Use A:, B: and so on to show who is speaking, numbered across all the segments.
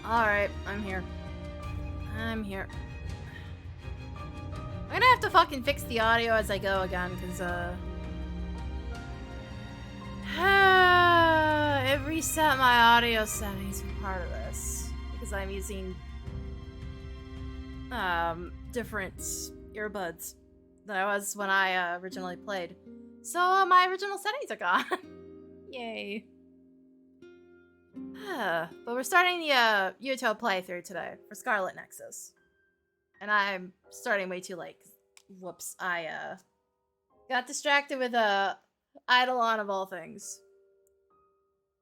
A: Alright, I'm here. I'm here. I'm gonna have to fucking fix the audio as I go again, because, it reset my audio settings for part of this. Because I'm using, different earbuds than I was when I, originally played. So, my original settings are gone. Yay. But we're starting the Yuto playthrough today for Scarlet Nexus. And I'm starting way too late. Whoops, I got distracted with Eidolon of all things.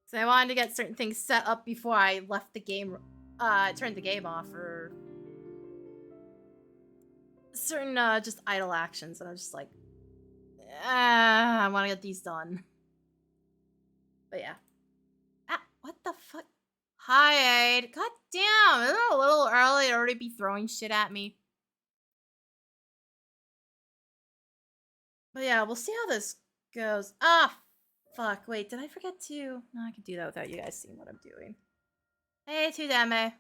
A: So I wanted to get certain things set up before I left the game, turned the game off for certain just idle actions. And I'm just like, I want to get these done. But yeah. What the fuck? Hi, Aid. God damn, isn't it a little early to already be throwing shit at me? But yeah, we'll see how this goes. Ah, fuck. Wait, did I forget to? No, I can do that without you guys seeing what I'm doing. Hey, Tudame.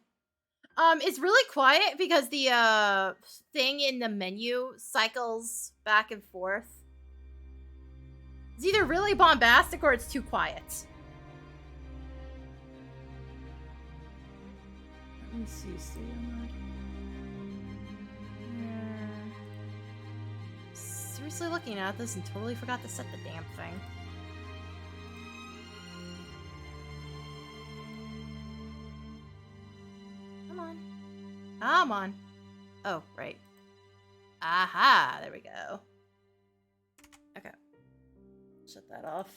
A: It's really quiet because the, thing in the menu cycles back and forth. It's either really bombastic or it's too quiet. Let me see, studio mode. Seriously looking at this and totally forgot to set the damn thing. Come on. Come on. Oh, right. Aha, there we go. Okay. Shut that off.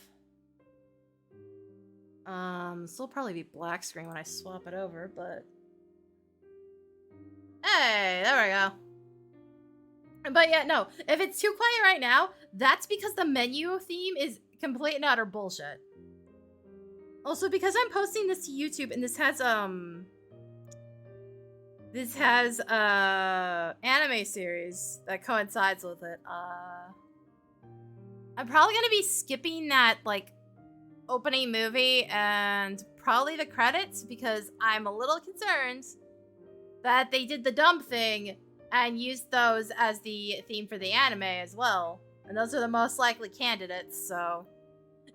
A: This will probably be black screen when I swap it over, but... Hey, there we go. But yeah, no, if it's too quiet right now, that's because the menu theme is complete and utter bullshit. Also, because I'm posting this to YouTube and this has anime series that coincides with it, I'm probably gonna be skipping that, like, opening movie and probably the credits because I'm a little concerned that they did the dumb thing and used those as the theme for the anime as well. And those are the most likely candidates, so...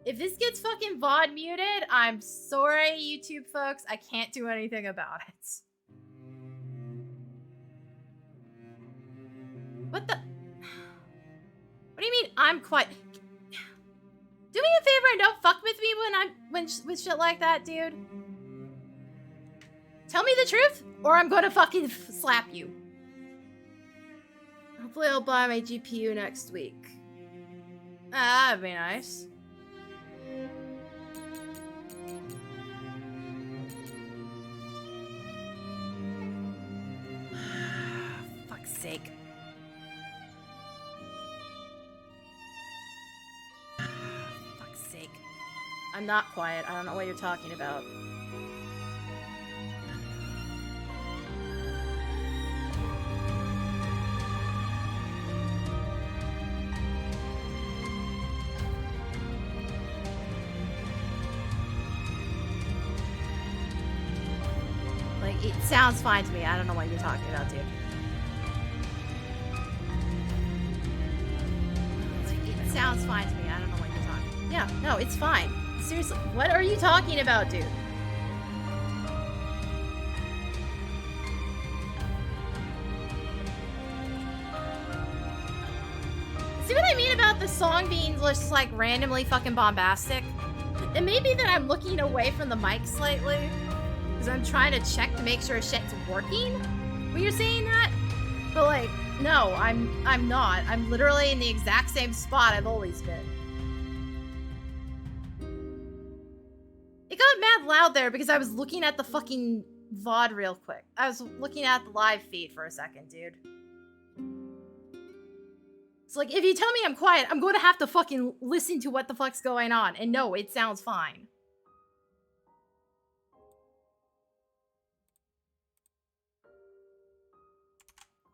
A: If this gets fucking VOD muted, I'm sorry, YouTube folks. I can't do anything about it. What the... What do you mean I'm quiet? Do me a favor and don't fuck with me with shit like that, dude. Tell me the truth, or I'm gonna fucking slap you. Hopefully I'll buy my GPU next week. That'd be nice. Fuck's sake. Fuck's sake. I'm not quiet. I don't know what you're talking about. It sounds fine to me. I don't know what you're talking about, dude. It sounds fine to me. I don't know what you're talking about. Yeah, no, it's fine. Seriously, what are you talking about, dude? See what I mean about the song being just, like, randomly fucking bombastic? It may be that I'm looking away from the mic slightly. Because I'm trying to check to make sure shit's working when you're saying that. But, like, no, I'm not. I'm literally in the exact same spot I've always been. It got mad loud there because I was looking at the fucking VOD real quick. I was looking at the live feed for a second, dude. It's like, if you tell me I'm quiet, I'm going to have to fucking listen to what the fuck's going on. And no, it sounds fine.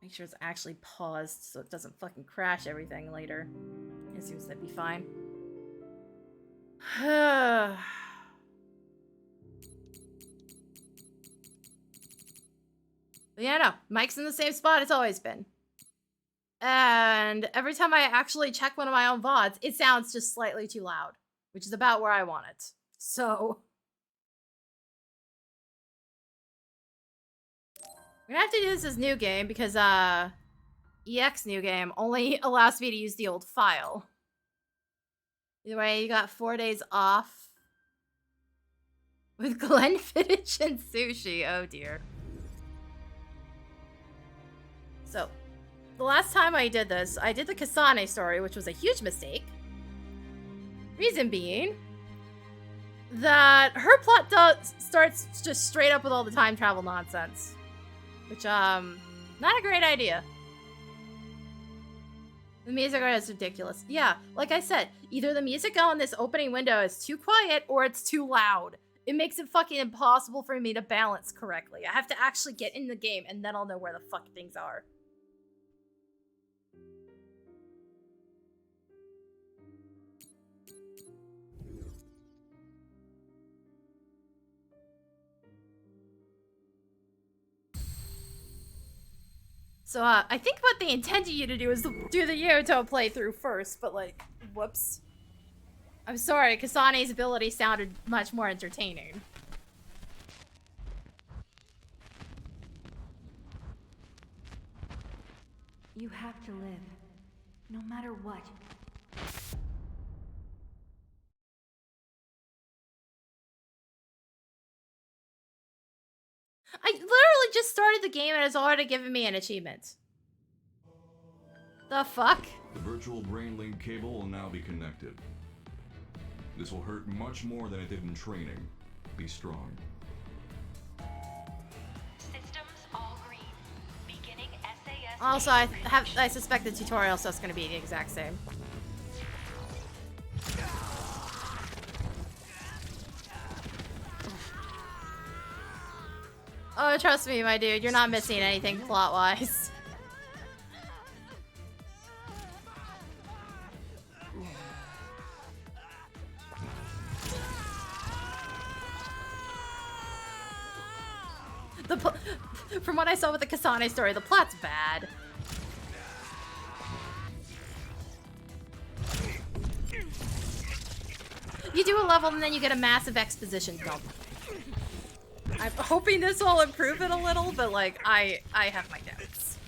A: Make sure it's actually paused so it doesn't fucking crash everything later. It seems that'd be fine. But yeah, no, mic's in the same spot it's always been. And every time I actually check one of my own VODs, it sounds just slightly too loud, which is about where I want it. So we're gonna have to do this as new game because EX new game only allows me to use the old file. Either way, you got 4 days off with Glenfiddich and sushi. Oh dear. So, the last time I did this, I did the Kasane story, which was a huge mistake. Reason being that her plot starts just straight up with all the time travel nonsense. Which, not a great idea. The music is ridiculous. Yeah, like I said, either the music on this opening window is too quiet or it's too loud. It makes it fucking impossible for me to balance correctly. I have to actually get in the game and then I'll know where the fuck things are. So, I think what they intended you to do is do the Yoto playthrough first, but like, whoops. I'm sorry, Kasane's ability sounded much more entertaining.
B: You have to live, no matter what.
A: I literally just started the game and it's already given me an achievement. The fuck?
C: The virtual brain link cable will now be connected. This will hurt much more than it did in training. Be strong.
B: Systems all green. Beginning SAS.
A: Also, I suspect the tutorial stuff's gonna be the exact same. Oh, trust me, my dude, you're not missing anything plot-wise. From what I saw with the Kasane story, the plot's bad. You do a level and then you get a massive exposition dump. I'm hoping this will improve it a little, but like, I have my doubts.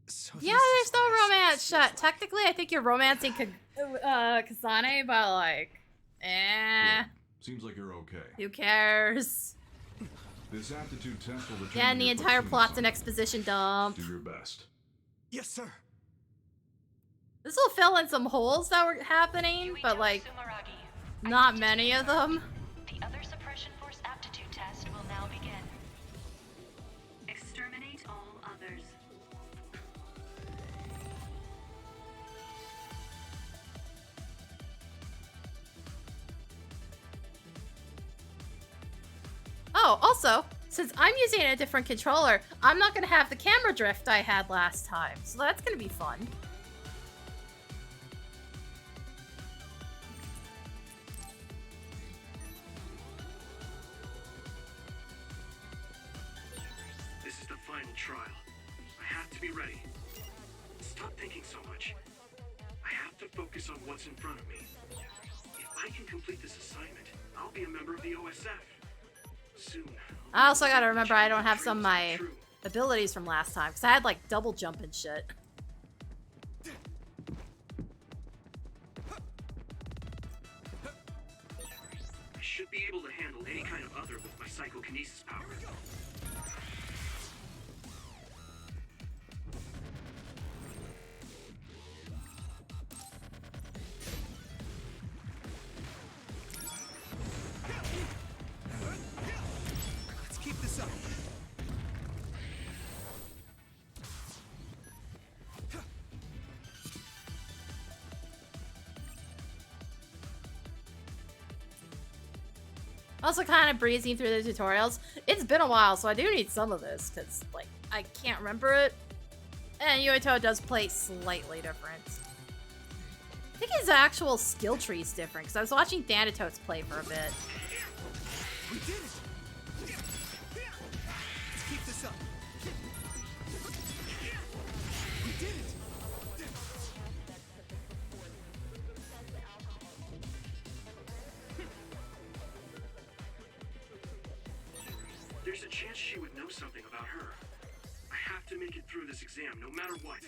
D: So
A: Yeah, there's no romance. Technically, I think you're romancing Kasane, but like,
C: Seems like you're okay.
A: who cares?
C: This aptitude test will return
A: Yeah, and the
C: your
A: entire
C: platoon
A: plot's an
C: assignment.
A: exposition dump.
C: Do your best.
D: Yes, sir.
A: This will fill in some holes that were happening, but like, not many of them.
B: The other suppression force aptitude test will now begin. Exterminate all others.
A: Oh, also, since I'm using a different controller, I'm not gonna have the camera drift I had last time, so that's gonna be fun.
E: This is the final trial. I have to be ready. Stop thinking so much. I have to focus on what's in front of me. If I can complete this assignment, I'll be a member of the OSF. Soon.
A: I also gotta remember I don't have some of my abilities from last time, because I had like double jump and shit.
E: I should be able to handle any kind of other with my psychokinesis power.
D: Let's keep this up.
A: Also kind of breezing through the tutorials. It's been a while, so I do need some of this, because, like, I can't remember it. And Yuito does play slightly different. I think his actual skill tree is different, because I was watching Thanatos play for a bit.
D: We did it! Let's keep this up. We did it!
E: There's a chance she would know something about her. I have to make it through this exam, no matter what.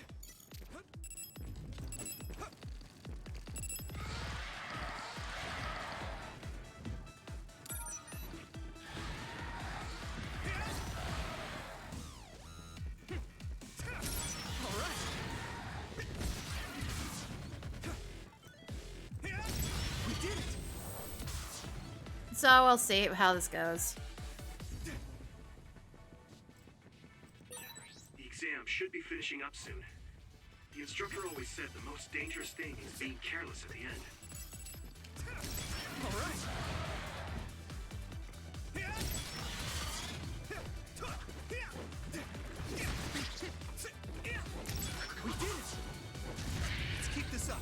A: So we'll see how this goes.
E: The exam should be finishing up soon. The instructor always said the most dangerous thing is being careless at the end.
D: All right. We did it! Let's keep this up.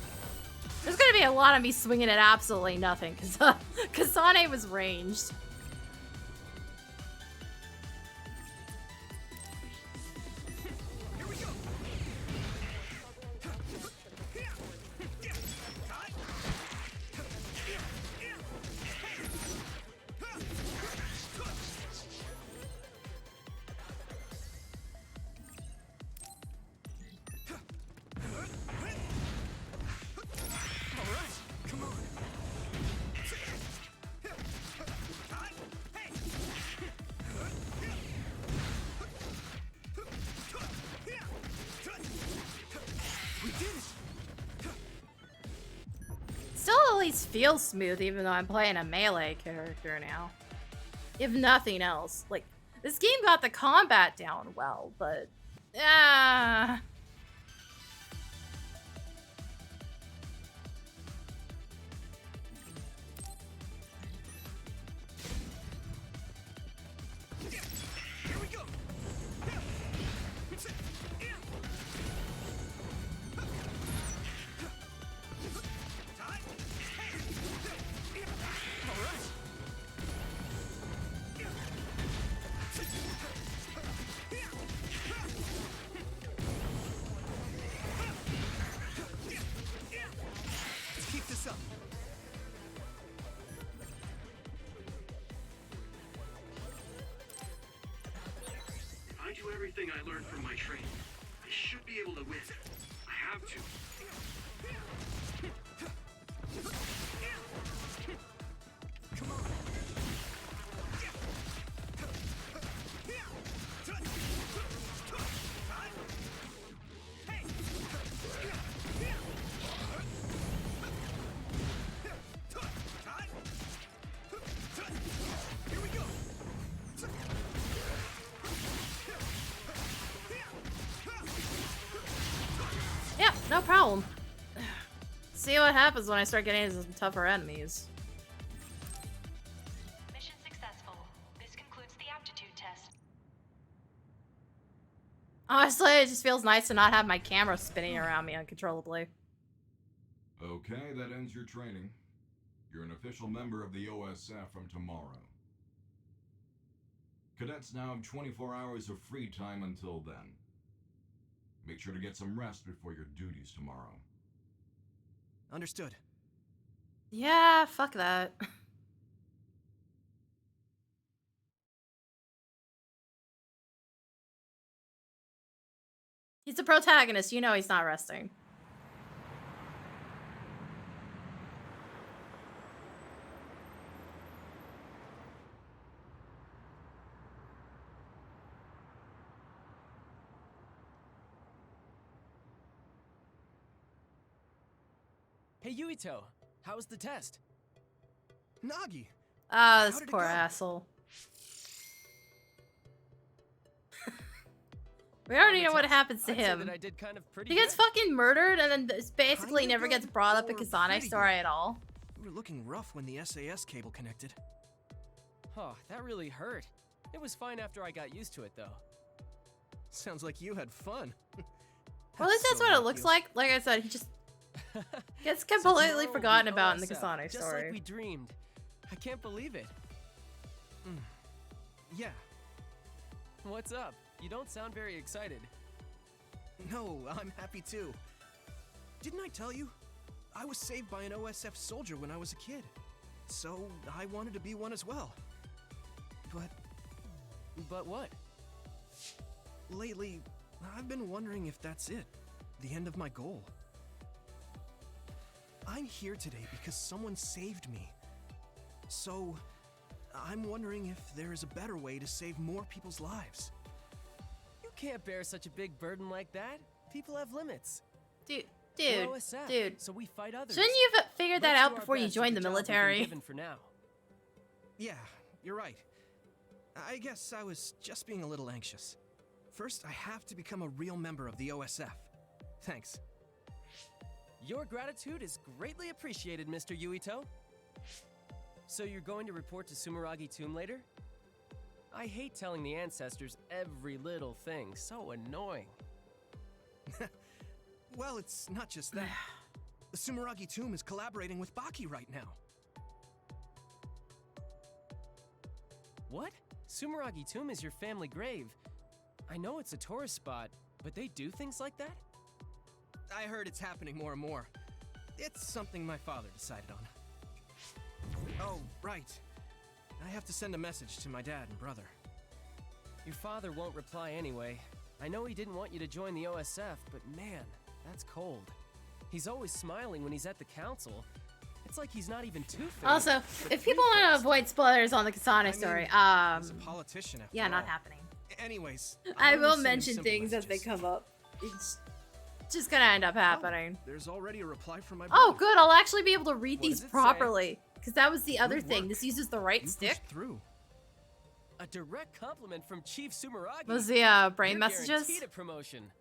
A: There's gonna be a lot of me swinging at absolutely nothing, because Kasane was ranged.
D: Here we go.
A: Still at least feels smooth, even though I'm playing a melee character now. If nothing else. Like, this game got the combat down well, but...
D: Here we go. All right. Let's keep this up.
E: If I do everything I learned from my training, I should be able to win. I have to.
D: Come on. Here we go.
A: Yeah, no problem. See what happens when I start getting into some tougher enemies.
B: Mission successful. This concludes the aptitude test.
A: Honestly, it just feels nice to not have my camera spinning around me uncontrollably.
C: Okay, that ends your training. You're an official member of the OSF from tomorrow. Cadets now have 24 hours of free time until then. Make sure to get some rest before your duties tomorrow.
D: Understood.
A: Yeah, fuck that. He's the protagonist, you know he's not resting.
F: Hey Yuito, how was the test?
D: Nagi.
A: Ah,
D: How
A: this
D: did it
A: poor
D: go?
A: asshole. We already know what happens to
F: I'd say
A: him.
F: that I did kind of pretty
A: He gets
F: good.
A: fucking murdered and then basically
D: Kinda
A: never gets
D: good
A: brought up in
D: or
A: Kasane
D: pretty
A: story
D: good?
A: at all.
D: You were looking rough when the SAS cable connected.
F: Oh, that really hurt. It was fine after I got used to it though.
D: Sounds like you had fun.
A: Well, at least that's
D: so
A: what it
D: like
A: looks
D: you.
A: like. Like I said, he just Gets
F: So
A: completely
F: tomorrow will
A: forgotten
F: be
A: about in the
F: OSF,
A: Kasane
F: just
A: story.
F: like we dreamed. I can't believe it.
D: Yeah.
F: What's up? You don't sound very excited.
D: No, I'm happy too. Didn't I tell you? I was saved by an OSF soldier when I was a kid. So I wanted to be one as well.
F: But what?
D: Lately, I've been wondering if that's it. The end of my goal. I'm here today because someone saved me. So, I'm wondering if there is a better way to save more people's lives.
F: You can't bear such a big burden like that. People have limits.
A: Dude,
F: We're OSF,
A: dude.
F: so we fight others.
A: Shouldn't you have figured that
F: Let's
A: out
F: do our
A: before you
F: best with
A: joined the
F: job we've been
A: military?
F: given for now.
D: Yeah, you're right. I guess I was just being a little anxious. First, I have to become a real member of the OSF. Thanks.
F: Your gratitude is greatly appreciated, Mr. Yuito. So you're going to report to Sumeragi Tomb later? I hate telling the ancestors every little thing. So annoying.
D: Well, it's not just that. The Sumeragi Tomb is collaborating with Baki right now.
F: What? Sumeragi Tomb is your family grave. I know it's a tourist spot, but they do things like that?
D: I heard it's happening more and more. It's something my father decided on. Oh, right. I have to send a message to my dad and brother.
F: Your father won't reply anyway. I know he didn't want you to join the OSF, but man, that's cold. He's always smiling when he's at the council. It's like he's not even two-faced.
A: Also, if people want to avoid spoilers on the Kasane story,
D: as a politician after
A: yeah,
D: all.
A: not happening.
D: Anyways,
A: I
D: I'll
A: will
D: only send him
A: mention
D: simple
A: things as they
D: messages.
A: come up. It's just gonna end up happening.
D: There's already a reply from my
A: Oh,
D: brother.
A: good. I'll actually be able to read
F: What
A: these
F: does it say?
A: properly. Because that was the other
D: Good
A: thing.
D: work.
A: This uses the right
D: You
A: stick.
D: pushed through.
F: A direct compliment from Chief Sumeragi.
A: Was the brain
F: You're
A: messages?
F: guaranteed a promotion.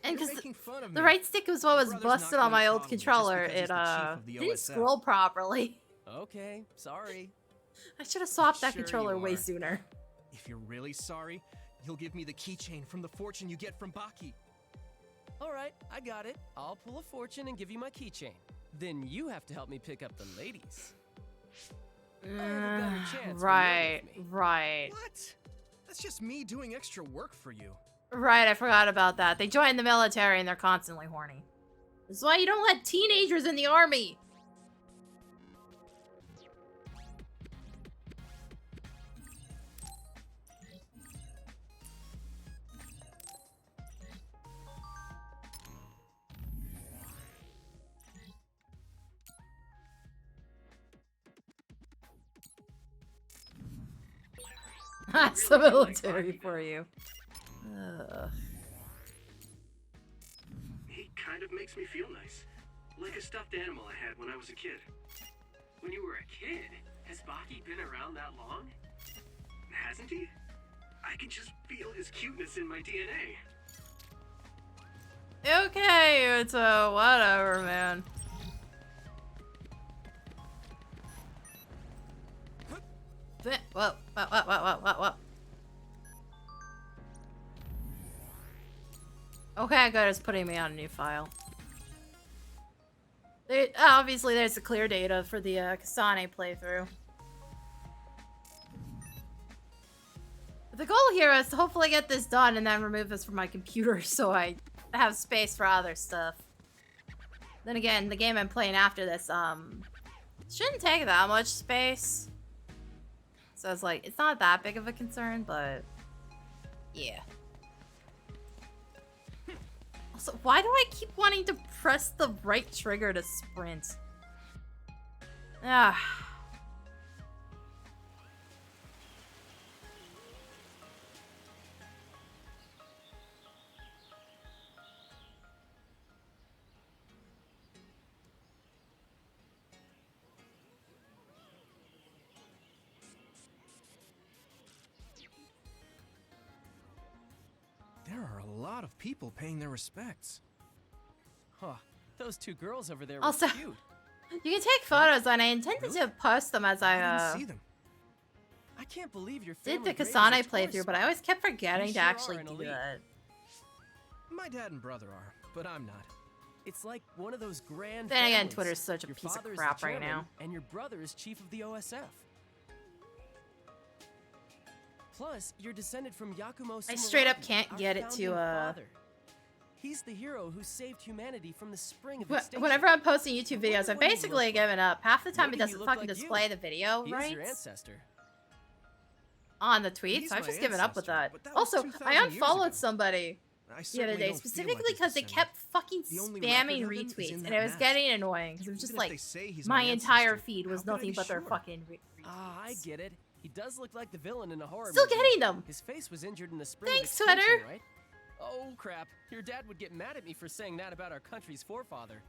A: And
D: You're
A: because
D: making fun of
A: the
D: me.
A: right stick was what was
D: brother's not
A: busted on
D: going
A: my
D: to
A: old
D: coddle me just
A: controller.
D: because he's
A: It
D: the chief of the
A: didn't
D: OSF.
A: scroll properly.
F: Okay, sorry.
A: I should have swapped that
D: Sure
A: controller
D: you
A: way
D: are.
A: sooner.
D: If you're really sorry, you'll give me the keychain from the fortune you get from Baki.
F: All right, I got it. I'll pull a fortune and give you my keychain. Then you have to help me pick up the ladies. I have a better chance when you're
A: Right,
F: with me.
A: right.
D: What? That's just me doing extra work for you.
A: Right, I forgot about that. They joined the military and they're constantly horny. This is why you don't let teenagers in the army. That's the military for you. Ugh.
E: He kind of makes me feel nice. Like a stuffed animal I had when I was a kid. When you were a kid? Has Baki been around that long? Hasn't he? I can just feel his cuteness in my DNA.
A: Okay, it's whatever, man. Whoa, whoa. Okay, good, it's putting me on a new file. Obviously, there's the clear data for the Kasane playthrough. The goal here is to hopefully get this done and then remove this from my computer so I have space for other stuff. Then again, the game I'm playing after this, shouldn't take that much space. So it's like, it's not that big of a concern, but yeah. Also, why do I keep wanting to press the right trigger to sprint? Ah.
D: There are a lot of people paying their respects.
F: Huh. Those two girls over there
A: Also,
F: were cute.
A: You can take photos, and I intended to post them as
D: I
A: I
D: didn't see them.
F: I can't believe your
A: did
F: family
A: the
F: grave is a
A: Kasane
F: tourist
A: playthrough, but I
F: spot.
A: always kept forgetting
F: You
A: to
F: sure
A: actually
F: are an
A: do
F: elite.
A: that.
D: My dad and brother are, but I'm not.
F: It's like one of those grand
A: Then again,
F: families.
A: Twitter's such a
F: Your
A: piece of
F: father is the
A: crap right
F: chairman,
A: now.
F: And your brother is chief of the OSF. Plus, you're descended from Yakumo
A: I straight up
F: Sumeragi,
A: can't
F: our
A: get it
F: founding
A: to,
F: father. He's the hero who saved humanity from the spring of extinction.
A: Whenever I'm posting YouTube
F: I wonder
A: videos, I've
F: what he
A: basically
F: looked
A: given up. Half the time
F: Maybe
A: it
F: he
A: doesn't
F: looked
A: fucking
F: like you.
A: display the video,
F: He
A: right?
F: is your ancestor.
A: On the tweets.
D: He's
A: I've
D: my
A: just given up with
D: ancestor,
A: that.
D: but that was
A: Also,
D: 2,000
A: I
D: years
A: unfollowed
D: ago.
A: somebody
D: I
A: the other
D: certainly
A: day,
D: don't feel
A: specifically
D: like his
A: because they
D: descendant.
A: kept fucking
D: The only
A: spamming
D: record of him is
A: retweets,
D: in
A: and
D: that
A: it was
D: map.
A: getting annoying because it was just
D: Even if
A: like
D: they say he's
A: my entire
D: ancestor,
A: feed was
D: how could I
A: nothing
D: be
A: but their
D: sure?
A: fucking retweets.
F: Ah, I get it. He does look like the villain in a horror
A: Still
F: movie.
A: getting them.
F: His face was injured in the spring
A: Thanks,
F: of extinction,
A: Twitter.
F: right? Oh, crap. Your dad would get mad at me for saying that about our country's forefather.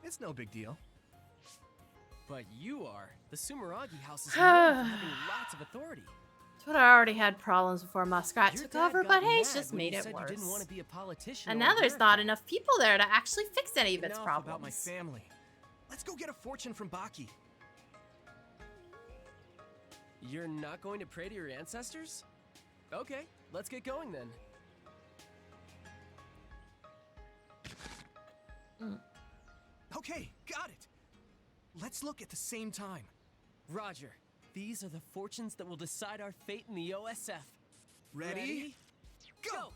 D: It's no big deal.
F: But you are. The Sumeragi house is known for having lots of authority.
A: Twitter already had problems before Muskrat
F: Your
A: took
F: dad
A: over,
F: got
A: but hey,
F: mad
A: it's just
F: when
A: made
F: you
A: it
F: said
A: worse.
F: You didn't want to be a politician
A: And
F: or
A: now
F: a
A: there's not
F: bureaucrat.
A: enough people there to actually fix any of its
D: Enough
A: problems.
D: about my family. Let's go get a fortune from Baki.
F: You're not going to pray to your ancestors? Okay, let's get going then.
D: Okay, got it. Let's look at the same time.
F: Roger. These are the fortunes that will decide our fate in the OSF.
D: Ready? Go!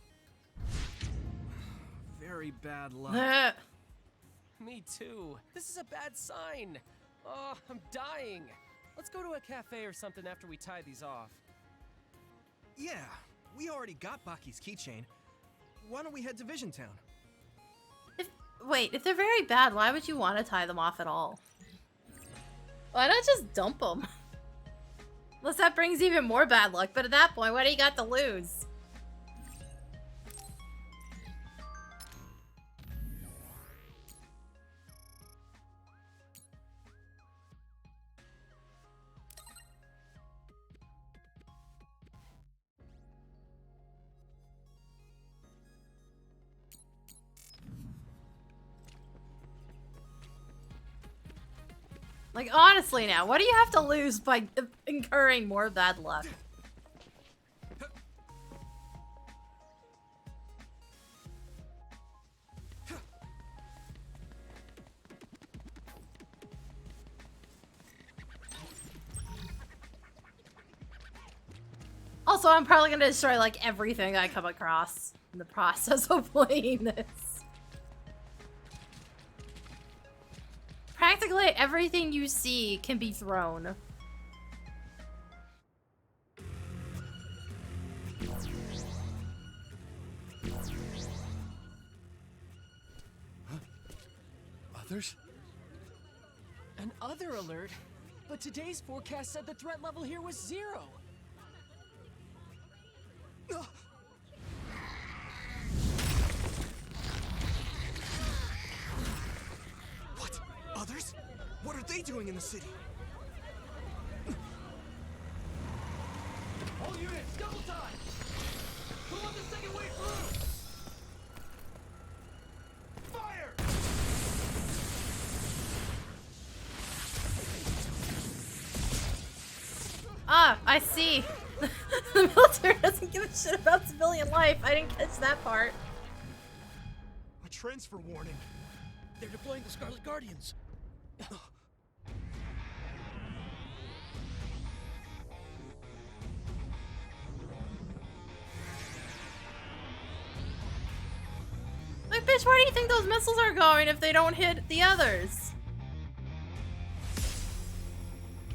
D: Very bad luck.
A: Ugh.
F: Me too. This is a bad sign. Oh, I'm dying. Let's go to a cafe or something after we tie these off.
D: Yeah, we already got Baki's keychain. Why don't we head to Vision Town?
A: Wait, if they're very bad, why would you want to tie them off at all? Why not just dump them? Unless that brings even more bad luck, but at that point, what do you got to lose? Like, honestly now, what do you have to lose by incurring more bad luck? Also, I'm probably gonna destroy, like, everything I come across in the process of playing this. Practically everything you see can be thrown.
D: Others?
F: An other alert? But today's forecast said the threat level here was 0.
D: What? Others? What are they doing in the city?
F: All units, double time! Who wants the second way through?
D: Fire!
A: Ah, I see. The military doesn't give a shit about civilian life. I didn't catch that part.
D: A transfer warning.
G: They're deploying the Scarlet Guardians.
A: Like, bitch, where do you think those missiles are going if they don't hit the others?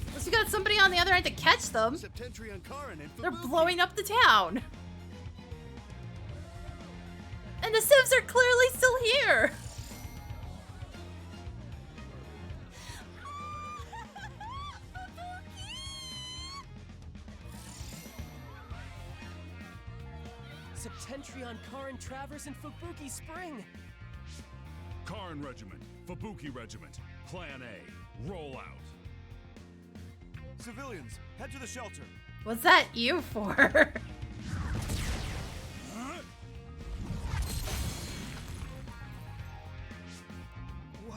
A: Unless you got somebody on the other end to catch them.
G: Septentrion Karin and
A: They're
G: Fubuki.
A: blowing up the town. And the civs are clearly still here.
F: Septentrion, Karin, Travers, and Fubuki Spring!
C: Karn Regiment, Fubuki Regiment, Plan A, roll out.
G: Civilians, head to the shelter.
A: What's that you for?
D: Wow.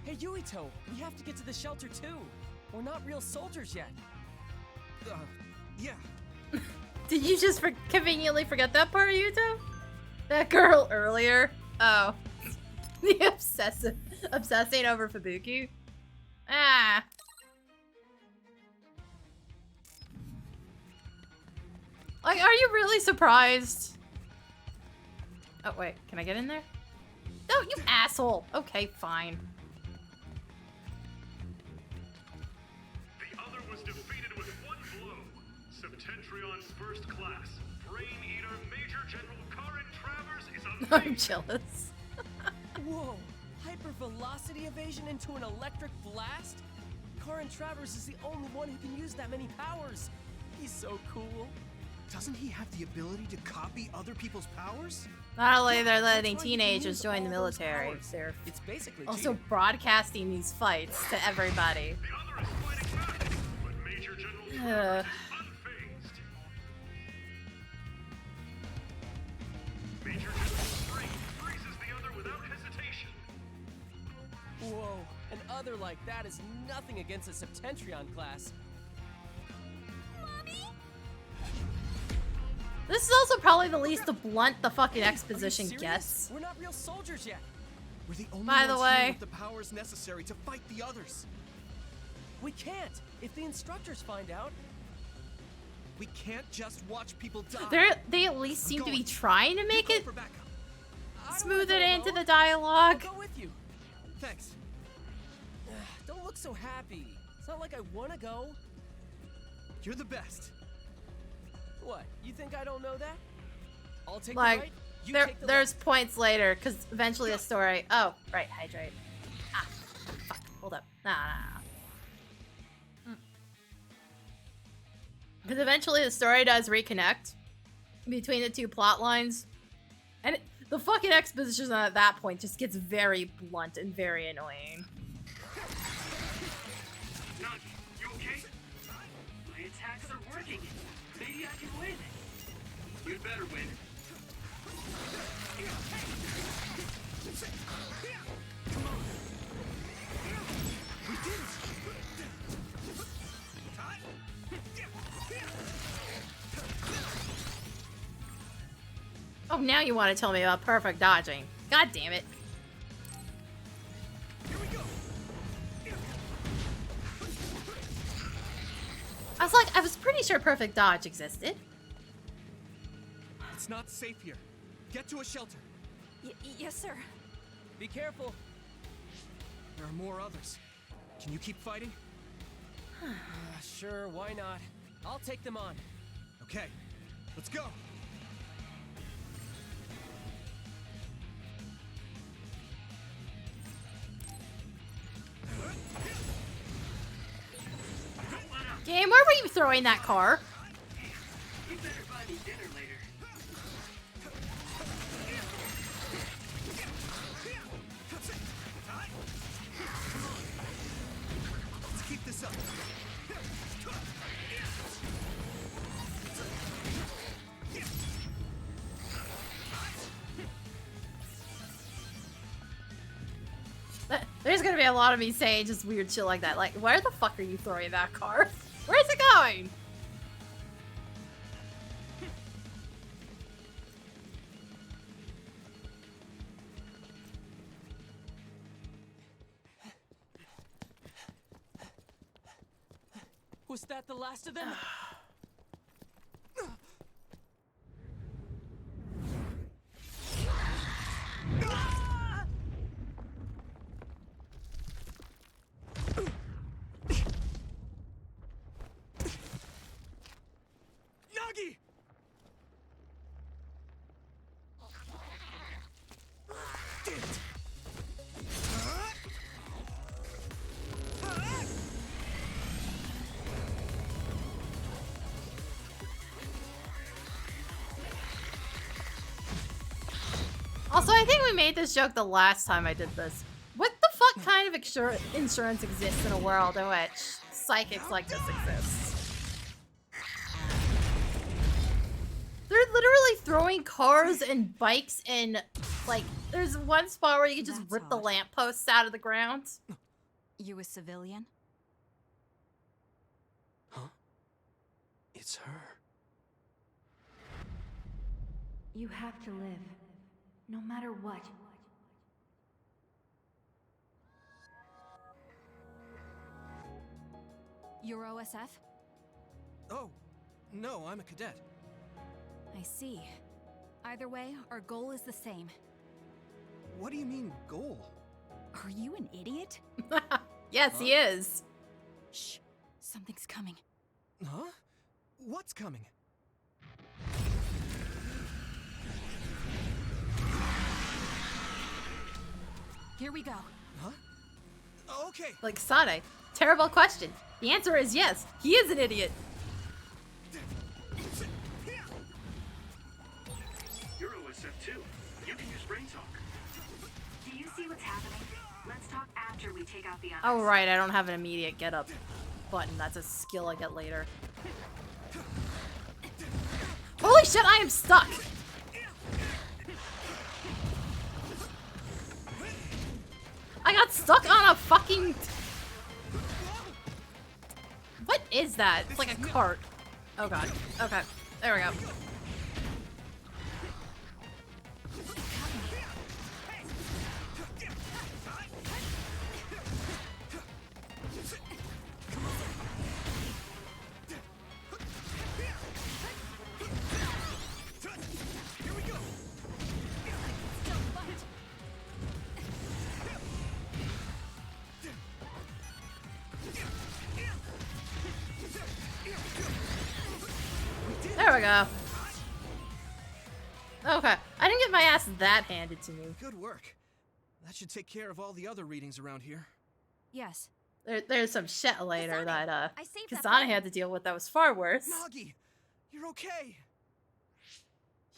F: Hey, Yuito, we have to get to the shelter too. We're not real soldiers yet.
D: Yeah.
A: Did you just conveniently forget that part, Yuto? That girl earlier? Oh. The obsessing over Fubuki. Ah. Like, are you really surprised? Oh, wait. Can I get in there? No, you asshole. Okay, fine.
E: The other was defeated with one blow. Septentrion's first class, Brain Eater Major General Karin Travers is a
A: I'm jealous.
F: Whoa! Hypervelocity evasion into an electric blast? Karin Travers is the only one who can use that many powers. He's so cool.
D: Doesn't he have the ability to copy other people's powers?
A: Not only they're
F: That's
A: letting
F: why he can
A: teenagers
F: use
A: join the
F: all those
A: military,
F: powers.
A: they're
F: It's basically
A: also
F: cheating.
A: broadcasting these fights to everybody.
E: The other is fighting back, but Major General Travers is unfazed. Major General Spring freezes the other without hesitation.
F: Whoa, an other like that is nothing against a Septentrion class.
A: This is also probably the least blunt the fucking
F: Are you
A: exposition
F: serious?
A: gets.
F: We're not real soldiers yet.
D: We're the only
A: By the
D: ones here
A: way-
D: with the powers necessary to fight the others.
F: We can't. If the instructors find out,
D: We can't just watch people die.
A: They at least seem to be
D: going.
A: trying to
D: You
A: make
D: go
A: it
D: for backup.
F: I don't
A: smooth
F: wanna
A: it
F: go
A: into
F: alone.
A: the
F: I'll
A: dialogue.
F: go with you.
D: Thanks.
F: Don't look so happy. It's not like I want to go.
D: You're the best.
F: What? You think I don't know that? I'll take the
A: Like,
F: right. You
A: there,
F: take the
A: there's
F: left.
A: points later, because eventually the story. Oh, right, hydrate. Ah, fuck. Hold up. Nah. Because eventually the story does reconnect between the two plot lines, and the fucking exposition at that point just gets very blunt and very annoying.
E: Nagi, you okay? My attacks are working. Maybe I can win. You'd better win.
A: Oh, now you want to tell me about perfect dodging. God damn it. I was pretty sure perfect dodge existed.
D: It's not safe here. Get to a shelter.
B: Yes, sir.
F: Be careful.
D: There are more others. Can you keep fighting?
F: Sure, why not? I'll take them on.
D: Okay, let's go.
A: Game, where were you throwing that car?
E: You better buy me dinner later.
D: Let's keep this up.
A: There's gonna be a lot of me saying just weird shit like that. Like, where the fuck are you throwing that car? Where's it going?
F: Was that the last of them?
D: Nagi! Damn it.
A: Also, I think we made this joke the last time I did this. What the fuck kind of insurance exists in a world in which psychics like this exist? They're literally throwing cars and bikes and, like, there's one spot where you can just
B: That's
A: rip the
B: odd.
A: lampposts out of the ground.
B: You a civilian?
G: It's her.
B: You have to live, no matter what. You're OSF?
D: Oh, no, I'm a cadet.
B: I see. Either way, our goal is the same.
D: What do you mean, goal?
B: Are you an idiot?
A: Yes, he is.
B: Shh. Something's coming.
D: Huh? What's coming?
B: Here we go.
D: Huh? Okay.
A: Like Kasane. Terrible question. The answer is yes. He is an idiot.
E: You're OSF too. You can use brain talk.
H: Do you see what's happening? Let's talk after we take out the others.
A: Oh, right. I don't have an immediate get up button. That's a skill I get later. Holy shit, I am stuck. I got stuck on a fucking... What is that? It's like a cart. Oh god. Okay. There we go. There we go. Okay. I didn't get my ass that handed to me.
D: Good work. That should take care of all the other readings around here.
B: Yes.
A: There's some shit later
B: Kasane,
A: that
B: I saved that
A: Kasane
B: button.
A: had to deal with that was far worse.
D: Nagi! You're okay!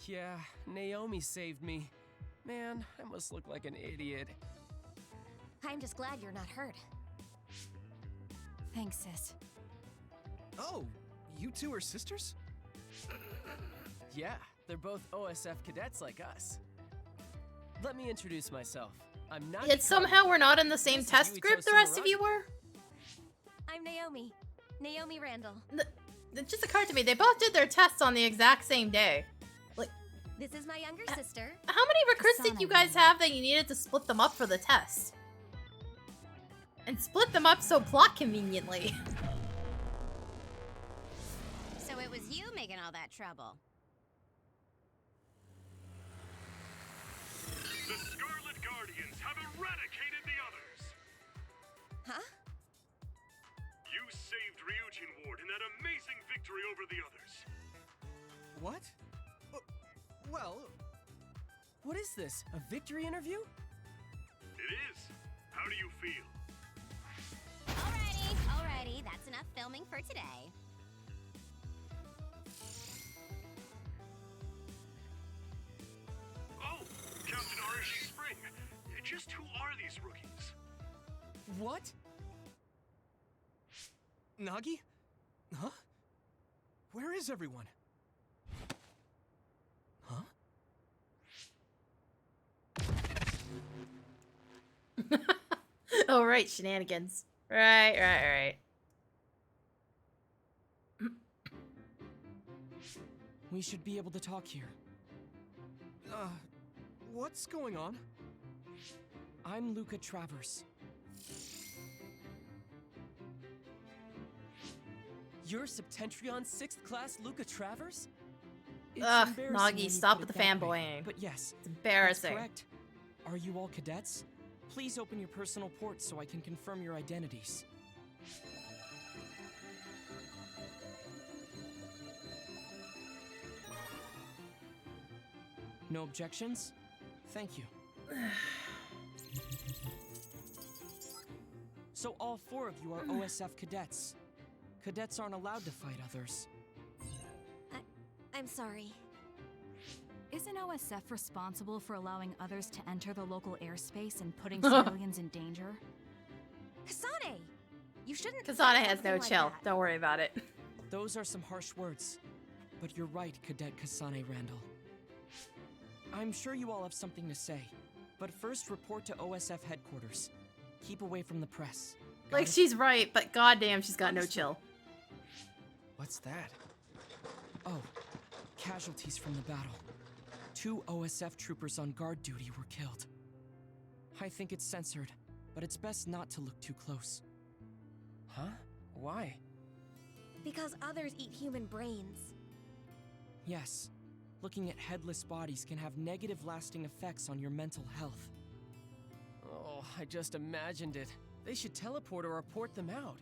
F: Yeah, Naomi saved me. Man, I must look like an idiot.
I: I'm just glad you're not hurt.
B: Thanks, sis.
D: Oh, you two are sisters?
F: Yeah, they're both OSF cadets like us. Let me introduce myself. I'm not.
A: Yet somehow we're not in the same
F: This is
A: test
F: Yuito
A: group the rest of
F: Sumeragi.
A: you were?
I: I'm Naomi. Naomi Randall.
A: It just occurred to me, they both did their tests on the exact same day. Like,
I: This is my younger sister.
A: how many recruits did you guys have that you needed to split them up for the test? And split them up so plot conveniently.
I: So it was you making all that trouble.
E: The Scarlet Guardians have eradicated the others.
I: Huh?
E: You saved Ryujin Ward in that amazing victory over the others.
D: What? Well,
F: What is this? A victory interview?
E: It is. How do you feel?
I: Alrighty. That's enough filming for today.
E: Oh, Captain Arashi Spring. Just who are these rookies?
F: What?
D: Nagi? Huh? Where is everyone? Huh?
A: Oh, right, shenanigans. Right.
F: We should be able to talk here.
D: What's going on?
F: I'm Luca Travers. You're Septentrion's 6th class Luca Travers? It's
A: Ugh,
F: embarrassing
A: Nagi,
F: when you
A: stop
F: put
A: with
F: it
A: the
F: that way,
A: fanboying.
F: But yes,
A: It's
F: that's
A: embarrassing.
F: correct. Are you all cadets? Please open your personal ports so I can confirm your identities. No objections? Thank you. So all 4 of you are OSF cadets. Cadets aren't allowed to fight others.
I: I'm sorry.
B: Isn't OSF responsible for allowing others to enter the local airspace and putting civilians in danger?
I: Kasane! You shouldn't
A: Kasane
I: say
A: has no
I: something like
A: chill.
I: that.
A: Don't worry about it.
F: Those are some harsh words. But you're right, Cadet Kasane Randall. I'm sure you all have something to say. But first, report to OSF headquarters. Keep away from the press. Got
A: Like,
F: it?
A: she's right, but goddamn, she's got no chill.
D: What's that?
F: Oh, casualties from the battle. 2 OSF troopers on guard duty were killed. I think it's censored, but it's best not to look too close. Huh? Why?
I: Because others eat human brains.
F: Yes, looking at headless bodies can have negative lasting effects on your mental health. Oh, I just imagined it. They should teleport or report them out.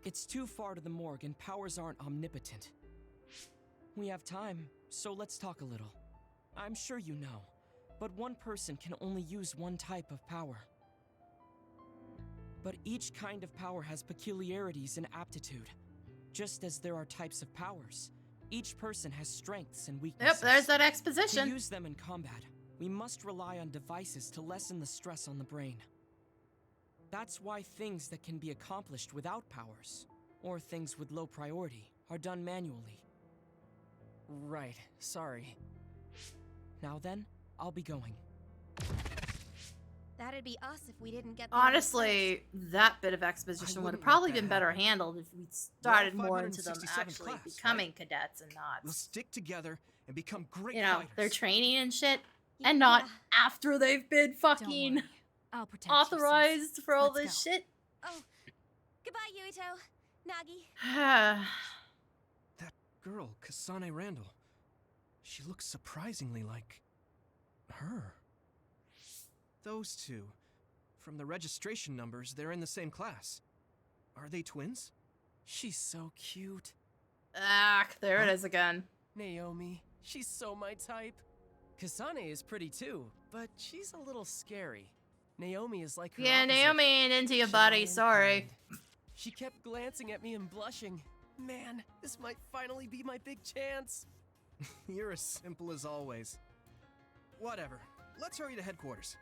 F: It's too far to the morgue and powers aren't omnipotent. We have time, so let's talk a little. I'm sure you know, but one person can only use one type of power. But each kind of power has peculiarities and aptitude. Just as there are types of powers, each person has strengths and weaknesses.
A: Yep, there's that
F: To
A: exposition.
F: use them in combat, we must rely on devices to lessen the stress on the brain. That's why things that can be accomplished without powers, or things with low priority, are done manually. Right, sorry. Now then, I'll be going.
I: That'd be us if we didn't get the
A: Honestly, that bit of exposition would have
D: wouldn't
A: probably
D: let that
A: been better
D: happen.
A: handled if we'd started
D: We're all
A: more into them
D: 567
A: actually
D: class,
A: becoming cadets and
D: We'll
A: not,
D: stick together and become great
A: you know,
D: fighters.
A: their training and shit,
I: Yeah.
A: and not after they've been
B: Don't
A: fucking
B: worry. I'll protect you,
A: authorized
B: sis.
A: for all
B: Let's
A: this
B: go.
A: shit.
I: Oh, goodbye, Yuito. Nagi.
D: That girl, Kasane Randall. She looks surprisingly like her. Those two. From the registration numbers, they're in the same class. Are they twins?
F: She's so cute.
A: There it is again.
F: Naomi, she's so my type. Kasane is pretty too, but she's a little scary. Naomi is like her
A: Yeah,
F: opposite,
A: Naomi ain't into your
F: shy
A: buddy,
F: and
A: sorry.
F: kind. She kept glancing at me and blushing. Man, this might finally be my big chance.
D: You're as simple as always. Whatever. Let's hurry to headquarters.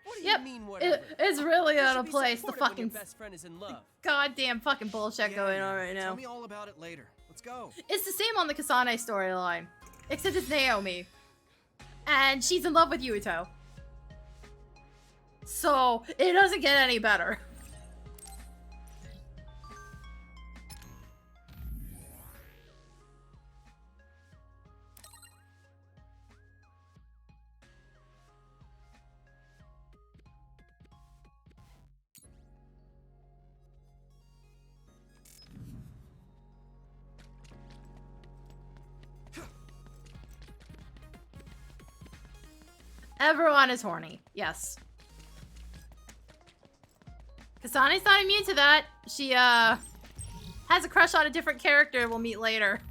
F: What do
A: Yep,
F: you mean, whatever?
A: It's really
F: You
A: out
F: should
A: of
F: be
A: place. The
F: supportive when
A: fucking
F: your best friend is in love.
A: goddamn fucking bullshit going on right now.
D: Tell me all about it later. Let's go.
A: It's the same on the Kasane storyline, except it's Naomi, and she's in love with Yuito. So it doesn't get any better. Everyone is horny. Yes. Kasane's not immune to that. She, has a crush on a different character we'll meet later.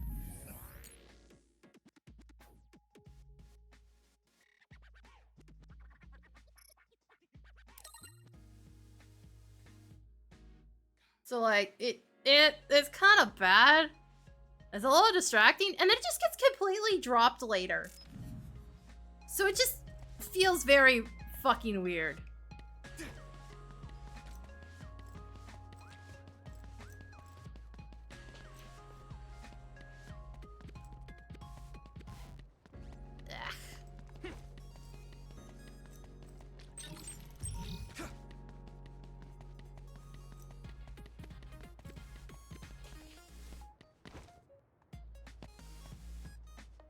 A: So, like, it's kind of bad. It's a little distracting, and then it just gets completely dropped later. So it just feels very fucking weird.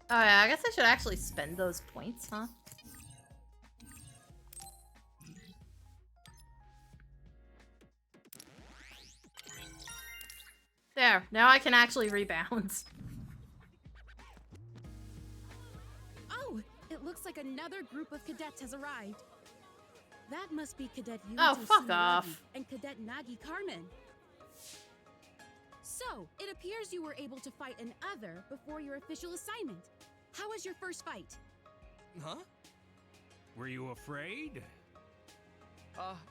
A: Oh yeah, I guess I should actually spend those points, huh? There, now I can actually rebound.
J: Oh, it looks like another group of cadets has arrived. That must be Cadet Yuito
A: Oh, fuck
J: Tsunaragi
A: off.
J: and Cadet Nagi Carmen. So, it appears you were able to fight an other before your official assignment. How was your first fight?
D: Huh?
G: Were you afraid?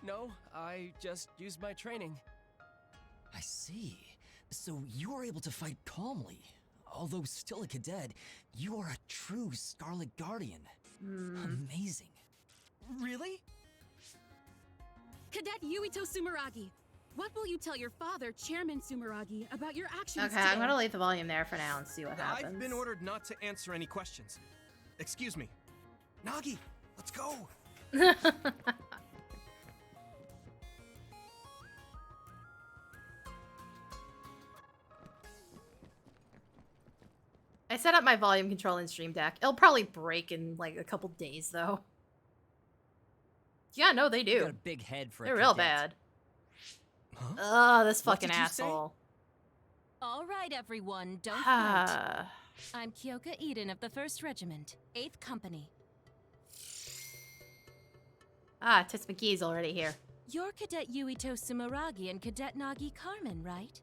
F: No, I just used my training.
K: I see. So you were able to fight calmly. Although still a cadet, you are a true Scarlet Guardian. Amazing.
F: Really?
J: Cadet Yuito Tsunaragi, what will you tell your father, Chairman Tsunaragi, about your actions
A: Okay,
J: today?
A: I'm gonna leave the volume there for now and see what happens.
D: I've been ordered not to answer any questions. Excuse me. Nagi, let's go.
A: I set up my volume control in Stream Deck. It'll probably break in like a couple days though. Yeah, no, they
K: You got
A: do.
K: a big head for
A: They're
K: a
A: real
K: cadet.
A: bad.
D: Huh?
A: Oh, this
D: What
A: fucking
D: did you say?
A: asshole.
B: All right, everyone, don't fight. I'm Kyoka Eden of the 1st Regiment, 8th Company.
A: Tits McGee's already here.
B: You're Cadet Yuito Sumeragi and Cadet Nagi Carmen, right?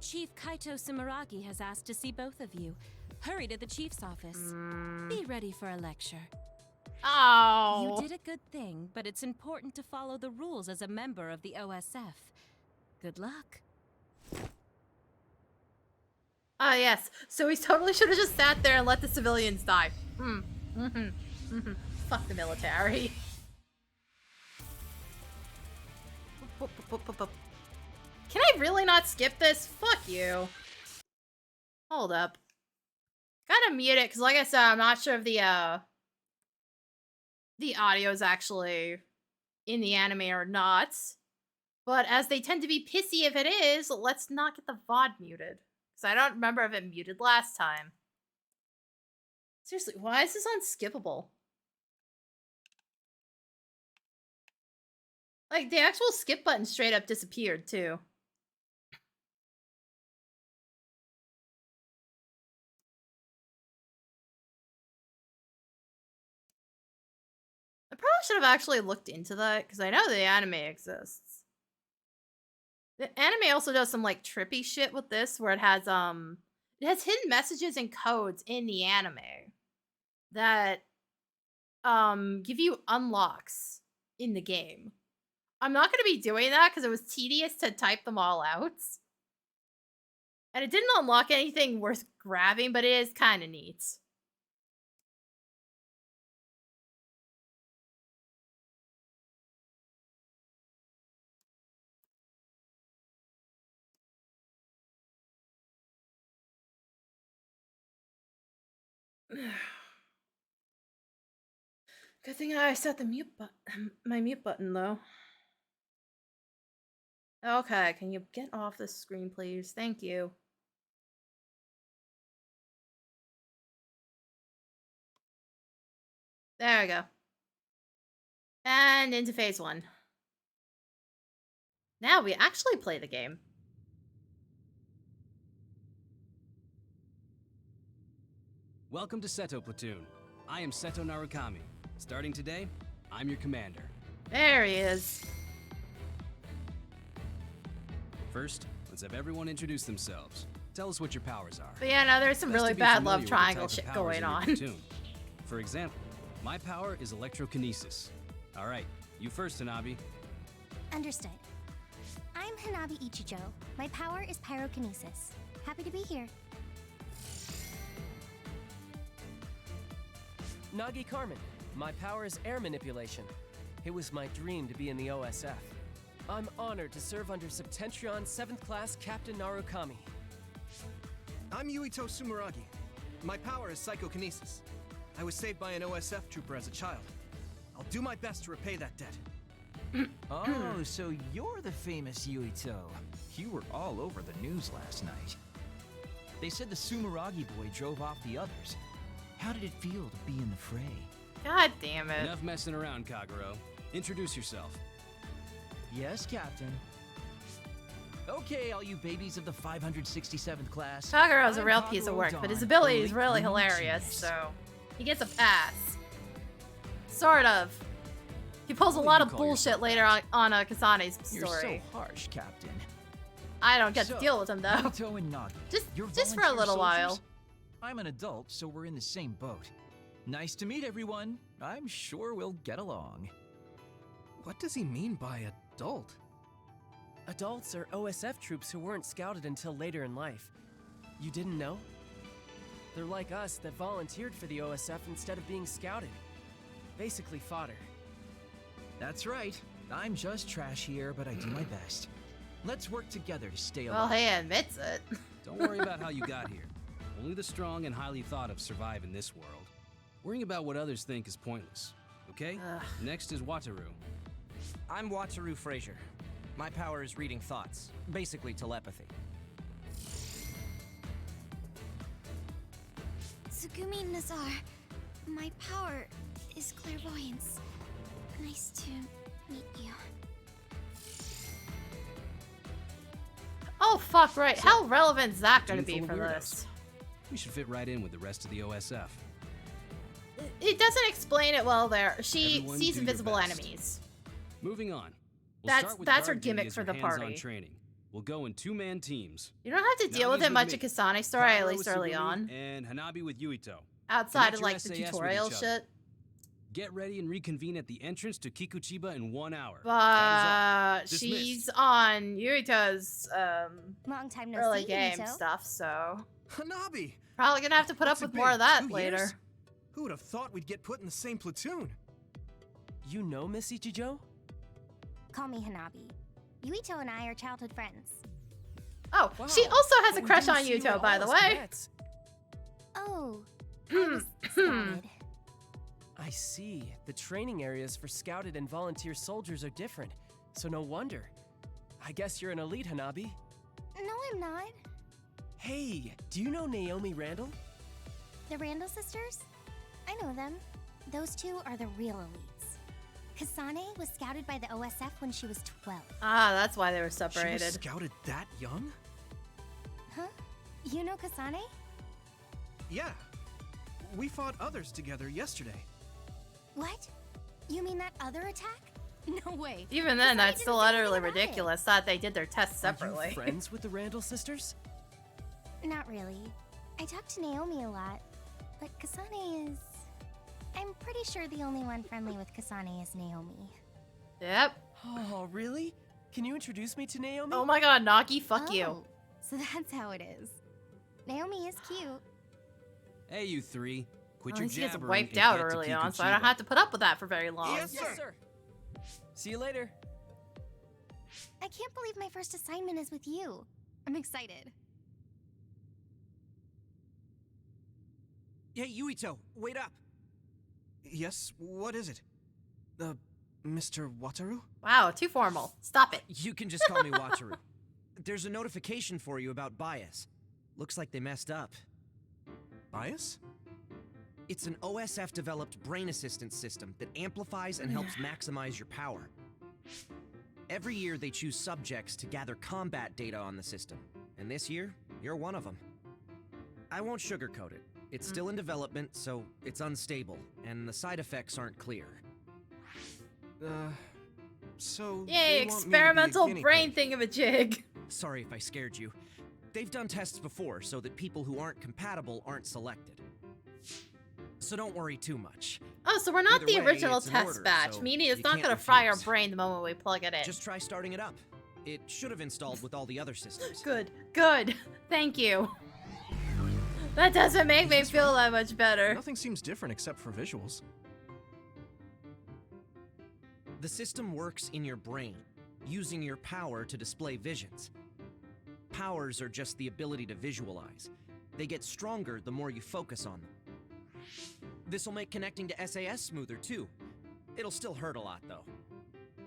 B: Chief Kaito Sumeragi has asked to see both of you. Hurry to the Chief's office. Be ready for a lecture.
A: Oh.
B: You did a good thing, but it's important to follow the rules as a member of the OSF. Good luck.
A: Ah, yes. So he totally should have just sat there and let the civilians die. Fuck the military. Can I really not skip this? Fuck you. Hold up. Gotta mute it, because like I said, I'm not sure if the audio is actually in the anime or not. But as they tend to be pissy if it is, let's not get the VOD muted. Because I don't remember if it muted last time. Seriously, why is this unskippable? Like, the actual skip button straight up disappeared, too. I probably should have actually looked into that, because I know the anime exists. The anime also does some, like, trippy shit with this, where it has hidden messages and codes in the anime that, give you unlocks in the game. I'm not going to be doing that because it was tedious to type them all out. And it didn't unlock anything worth grabbing, but it is kind of neat. Good thing I set the mute button, my mute button though. Okay, can you get off the screen, please? Thank you. There we go. And into phase 1. Now we actually play the game.
L: Welcome to Seto Platoon. I am Seto Narukami. Starting today, I'm your commander.
A: There he is.
L: First, let's have everyone introduce themselves. Tell us what your powers are.
A: But yeah, no, there's some
L: Best
A: really
L: to be
A: bad
L: familiar
A: love
L: with the
A: triangle
L: type of
A: shit
L: powers
A: going
L: in your
A: on.
L: platoon. For example, my power is electrokinesis. All right, you first, Hanabi.
I: Understood. I'm Hanabi Ichijo. My power is pyrokinesis. Happy to be here.
F: Nagi Carmen. My power is air manipulation. It was my dream to be in the OSF. I'm honored to serve under Septentrion 7th Class Captain Narukami.
D: I'm Yuito Sumeragi. My power is psychokinesis. I was saved by an OSF trooper as a child. I'll do my best to repay that debt.
M: Oh, so you're the famous Yuito. You were all over the news last night. They said the Sumeragi boy drove off the others. How did it feel to be in the fray?
A: God damn it.
L: Enough messing around, Kagero. Introduce yourself.
M: Yes, Captain. Okay, all you babies of the 567th class.
A: Kagero's a
M: I'm
A: real piece of
M: Kagero
A: work,
M: Dawn,
A: but his ability is
M: elite
A: really
M: criminal
A: hilarious,
M: genius.
A: so he gets a pass. Sort of. He pulls a
M: What do
A: lot
M: you
A: of
M: call
A: bullshit
M: yourself,
A: later on Kasane's
M: You're
A: story.
M: so harsh, Captain.
A: I don't get
M: So,
A: to deal with him though.
M: Yuito and Nagi. You're
A: Just for a
M: volunteer
A: little while.
M: soldiers? I'm an adult, so we're in the same boat. Nice to meet everyone. I'm sure we'll get along.
D: What does he mean by adult?
F: Adults are OSF troops who weren't scouted until later in life. You didn't know? They're like us that volunteered for the OSF instead of being scouted. Basically fodder.
M: That's right. I'm just trash here, but I do my best. Let's work together to stay
A: Well,
M: alive.
A: he admits it.
L: Don't worry about how you got here. Only the strong and highly thought of survive in this world. Worrying about what others think is pointless. Okay? Next is Wataru.
N: I'm Wataru Frazier. My power is reading thoughts, basically telepathy.
I: Tsugumi Nazar. My power is clairvoyance. Nice to meet you.
A: Oh, fuck, right.
L: So,
A: How relevant is that going to
L: platoon
A: be
L: full
A: for
L: of weirdos.
A: this?
L: We should fit right in with the rest of the OSF.
A: It doesn't explain it well there. She
L: Everyone
A: sees
L: do your
A: invisible
L: best.
A: Enemies.
L: Moving on.
A: That's her
L: guard duty
A: gimmick
L: as
A: for
L: your
A: the
L: hands-on
A: party.
L: Training. We'll go in 2-man teams.
A: You don't have to deal with
L: Nami's
A: it much
L: me,
A: in Kasane story, at
L: Pyro
A: least
L: with
A: early
L: Sugumi,
A: on.
L: And Hanabi with Yuito.
A: Outside
L: Connect
A: of
L: your
A: like the
L: SAS with
A: tutorial
L: each other.
A: shit.
L: Get ready and reconvene at the entrance to Kikuchiba in 1 hour.
A: But
L: Dismissed.
A: she's on Yuito's
I: Long time no
A: early
I: see,
A: game
I: Yuito.
A: stuff, so
D: Hanabi!
A: probably gonna have to put
D: What's
A: up
D: it
A: with more
D: been,
A: of that
D: 2
A: later.
D: years? Who would have thought we'd get put in the same platoon?
F: You know Miss Ichijo?
I: Call me Hanabi. Yuito and I are childhood friends.
A: Oh,
F: Wow.
A: she also has a
F: But we
A: crush
F: didn't
A: on
F: see you
A: Yuito,
F: at
A: by
F: all
A: the
F: as
A: way.
F: cadets.
I: Oh, I was scouted.
F: I see. The training areas for scouted and volunteer soldiers are different, so no wonder. I guess you're an elite, Hanabi.
I: No, I'm not.
F: Hey, do you know Naomi Randall?
I: The Randall sisters? I know them. Those two are the real elites. Kasane was scouted by the OSF when she was 12.
A: Ah, that's why they were
D: She
A: separated.
D: was scouted that young?
I: Huh? You know Kasane?
D: Yeah. We fought others together yesterday.
I: What? You mean that other attack? No way.
A: Even then, that's
I: didn't
A: still
I: say anything
A: utterly
I: about it.
A: ridiculous that they did their tests
F: Are
A: separately.
F: you friends with the Randall sisters?
I: Not really. I talk to Naomi a lot, but Kasane is... I'm pretty sure the only one friendly with Kasane is Naomi.
A: Yep.
F: Oh, really? Can you introduce me to Naomi?
A: Oh my god, Naki, fuck you.
I: Oh, so that's how it is. Naomi is cute.
L: Hey, you three. Quit
A: At
L: your
A: least he gets
L: jabbering
A: wiped
L: and
A: out
L: get to
A: early on, so I don't
L: Kikuchiba.
A: have to put up with that for very long.
D: Yes,
F: Yes, sir. See you later.
I: I can't believe my first assignment is with you. I'm excited.
M: Hey, Yuito, wait up!
D: Yes, what is it? Mr. Wataru?
A: Wow, too formal. Stop it.
N: You can just call me Wataru. There's a notification for you about bias. Looks like they messed up.
D: Bias?
N: It's an OSF-developed brain assistance system that amplifies and helps maximize your power. Every year, they choose subjects to gather combat data on the system. And this year, you're one of them. I won't sugarcoat it. It's still in development, so it's unstable, and the side effects aren't clear.
D: So...
A: Yay,
D: they want me to be a
A: experimental
D: guinea
A: brain
D: pig.
A: thingamajig.
N: Sorry if I scared you. They've done tests before so that people who aren't compatible aren't selected. So don't worry too much.
A: Oh, so we're not
N: Either
A: the
N: way,
A: original
N: it's an
A: test
N: order,
A: batch,
N: so
A: meaning it's
N: you
A: not
N: can't
A: gonna fry our
N: refuse.
A: brain the moment we plug it in.
N: Just try starting it up. It should have installed with all the other systems.
A: Good, good. Thank you. That doesn't make me feel that much better.
D: Nothing seems different except for visuals.
N: The system works in your brain, using your power to display visions. Powers are just the ability to visualize. They get stronger the more you focus on them. This'll make connecting to SAS smoother too. It'll still hurt a lot though.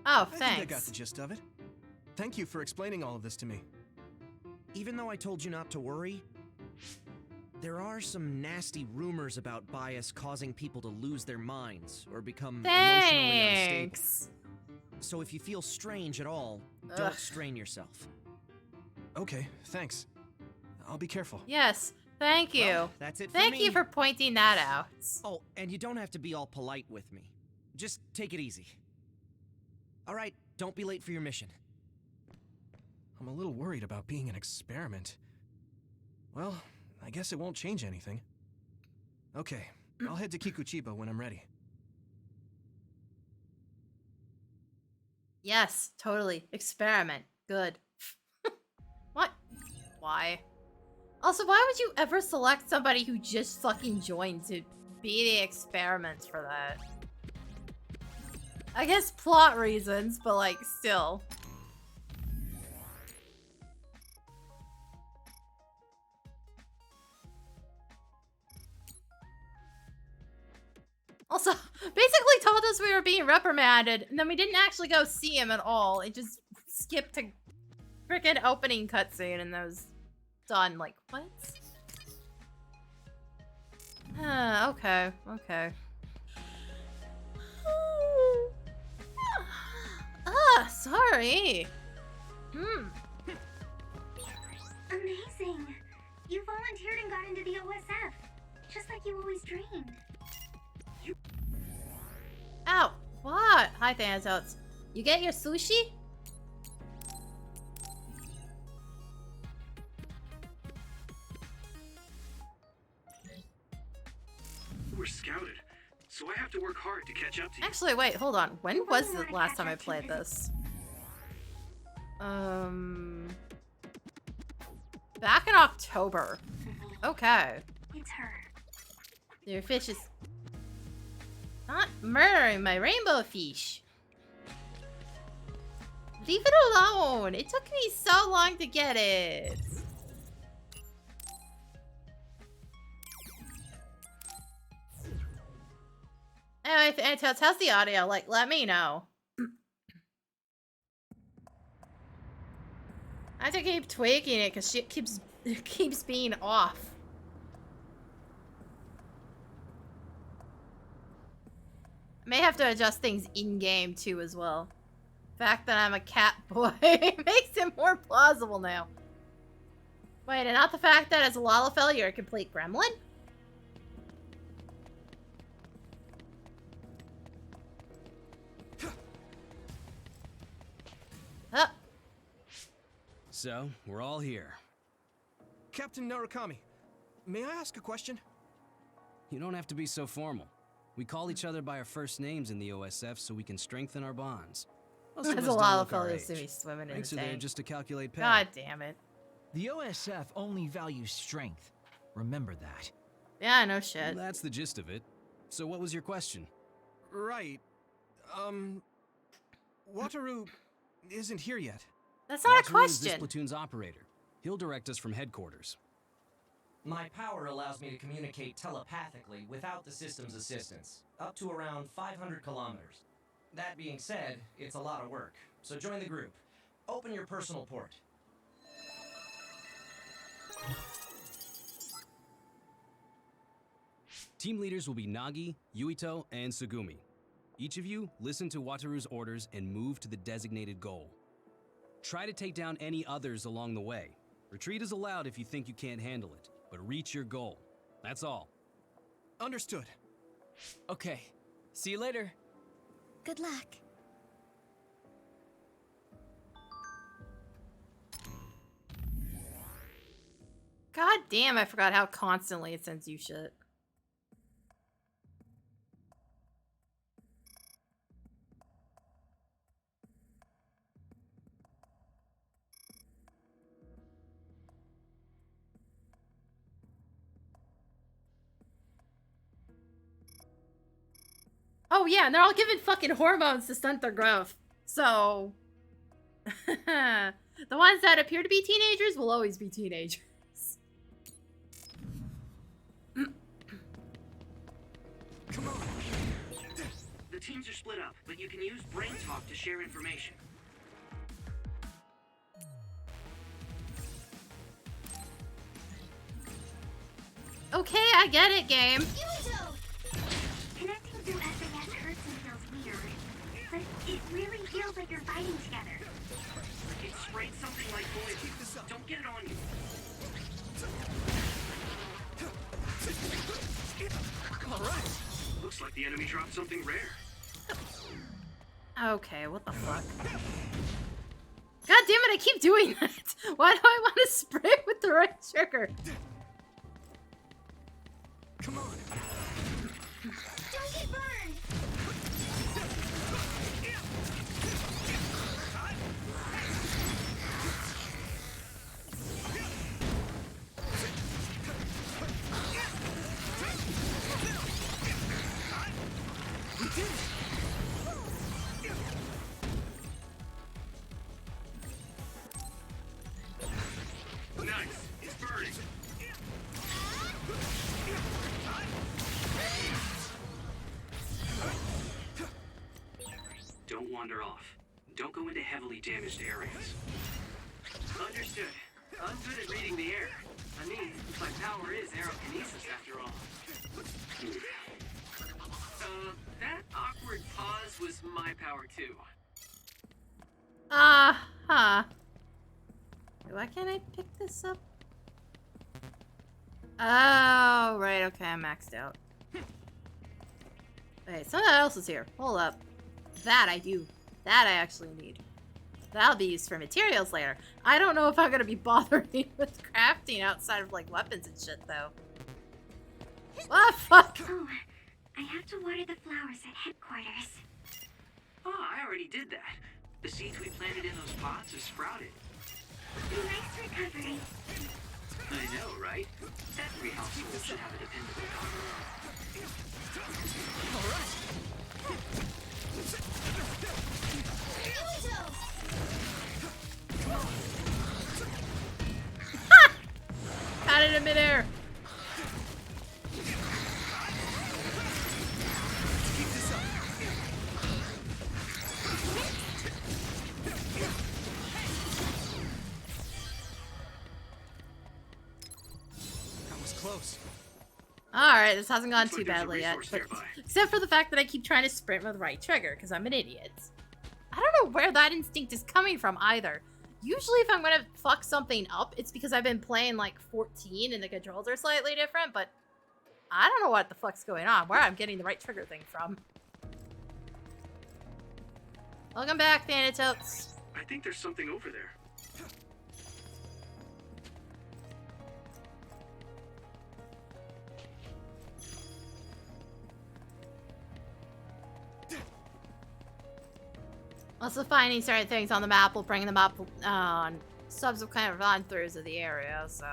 A: Oh,
D: I think I got
A: thanks.
D: the gist of it. Thank you for explaining all of this to me.
N: Even though I told you not to worry, there are some nasty rumors about bias causing people to lose their minds or become emotionally unstable.
A: Thanks.
N: So if you feel strange at all,
A: Ugh.
N: don't strain yourself.
D: Okay, thanks. I'll be careful.
A: Yes, thank you.
N: Well, that's it for
A: Thank
N: me.
A: you for pointing that out.
N: Oh, and you don't have to be all polite with me. Just take it easy. All right, don't be late for your mission.
D: I'm a little worried about being an experiment. Well, I guess it won't change anything. Okay, I'll head to Kikuchiba when I'm ready.
A: Yes, totally. Experiment. Good. What? Why? Also, why would you ever select somebody who just fucking joined to be the experiments for that? I guess plot reasons, but like, still. Also, basically told us we were being reprimanded, and then we didn't actually go see him at all. It just skipped to freaking opening cutscene, and that was done. Like, what? Okay, okay. Sorry.
H: into the OSF, just like you always dreamed.
A: Ow! What? Hi, Thanatos. You get your sushi?
E: We're scouted, so I have to work hard to catch up to you.
A: Actually, wait, hold on. When was the last time I played this? Back in October. Okay.
H: It's her.
A: Your fish is not murdering my rainbow fish. Leave it alone. It took me so long to get it. Anyway, Thanatos, how's the audio? Like, let me know. I have to keep tweaking it because shit keeps being off. I may have to adjust things in-game too as well. The fact that I'm a cat boy makes it more plausible now. Wait, and not the fact that as a Lalafell you're a complete gremlin? Huh.
L: So, we're all here.
D: Captain Narukami, may I ask a question?
L: You don't have to be so formal. We call each other by our first names in the OSF so we can strengthen our bonds. Most of
A: There's
L: us
A: a
L: don't
A: lot
L: look
A: of
L: our
A: fellows to
L: age.
A: be swimming in
L: Ranks
A: the
L: are there
A: tank.
L: just to calculate pay.
A: God damn it.
M: The OSF only values strength. Remember that.
A: Yeah, no shit.
L: Well, that's the gist of it. So what was your question?
D: Right. Wataru isn't here yet.
A: That's not a
L: Wataru is this
A: question.
L: platoon's operator. He'll direct us from headquarters.
O: My power allows me to communicate telepathically without the system's assistance, up to around 500 kilometers. That being said, it's a lot of work, so join the group. Open your personal port.
L: Team leaders will be Nagi, Yuito, and Sugumi. Each of you listen to Wataru's orders and move to the designated goal. Try to take down any others along the way. Retreat is allowed if you think you can't handle it, but reach your goal. That's all.
D: Understood.
F: Okay. See you later.
I: Good luck.
A: God damn, I forgot how constantly it sends you shit. Oh yeah, and they're all given fucking hormones to stunt their growth. So, the ones that appear to be teenagers will always be teenagers.
E: The teams are split up, but you can use Brain Talk to share information.
A: Okay, I get it, game.
H: Connecting through SAS hurts and feels weird, but it really feels like you're fighting together.
E: It sprayed something like poison. Don't get it on you.
D: Alright.
E: Looks like the enemy dropped something rare.
A: Okay, what the fuck? God damn it, I keep doing that. Why do I want to spray with the right trigger?
D: Come on.
I: Don't get burned!
E: Nice. It's burning. Don't wander off. Don't go into heavily damaged areas. Understood. I'm good at reading the air. I mean, my power is aerokinesis after all. That awkward pause was my power too.
A: Why can't I pick this up? Oh, right. Okay, I'm maxed out. Okay, something else is here. Hold up. That I do. That I actually need. That'll be used for materials later. I don't know if I'm gonna be bothering with crafting outside of like weapons and shit though. What fuck?
H: Oh, I have to water the flowers at headquarters.
E: Oh, I already did that. The seeds we planted in those pots have sprouted.
H: Nice recovery.
E: I know, right? Every household should have a dependable gardener.
A: Ha! Got it in midair.
D: Close.
A: Alright, this hasn't gone too badly yet. But, except for the fact that I keep trying to sprint with the right trigger, because I'm an idiot. I don't know where that instinct is coming from either. Usually if I'm gonna fuck something up, it's because I've been playing like 14 and the controls are slightly different, but I don't know what the fuck's going on, where I'm getting the right trigger thing from. Welcome back, Thanatotes.
E: I think there's something over there.
A: Also, finding certain things on the map will bring them up on subsequent run-throughs of the area, so...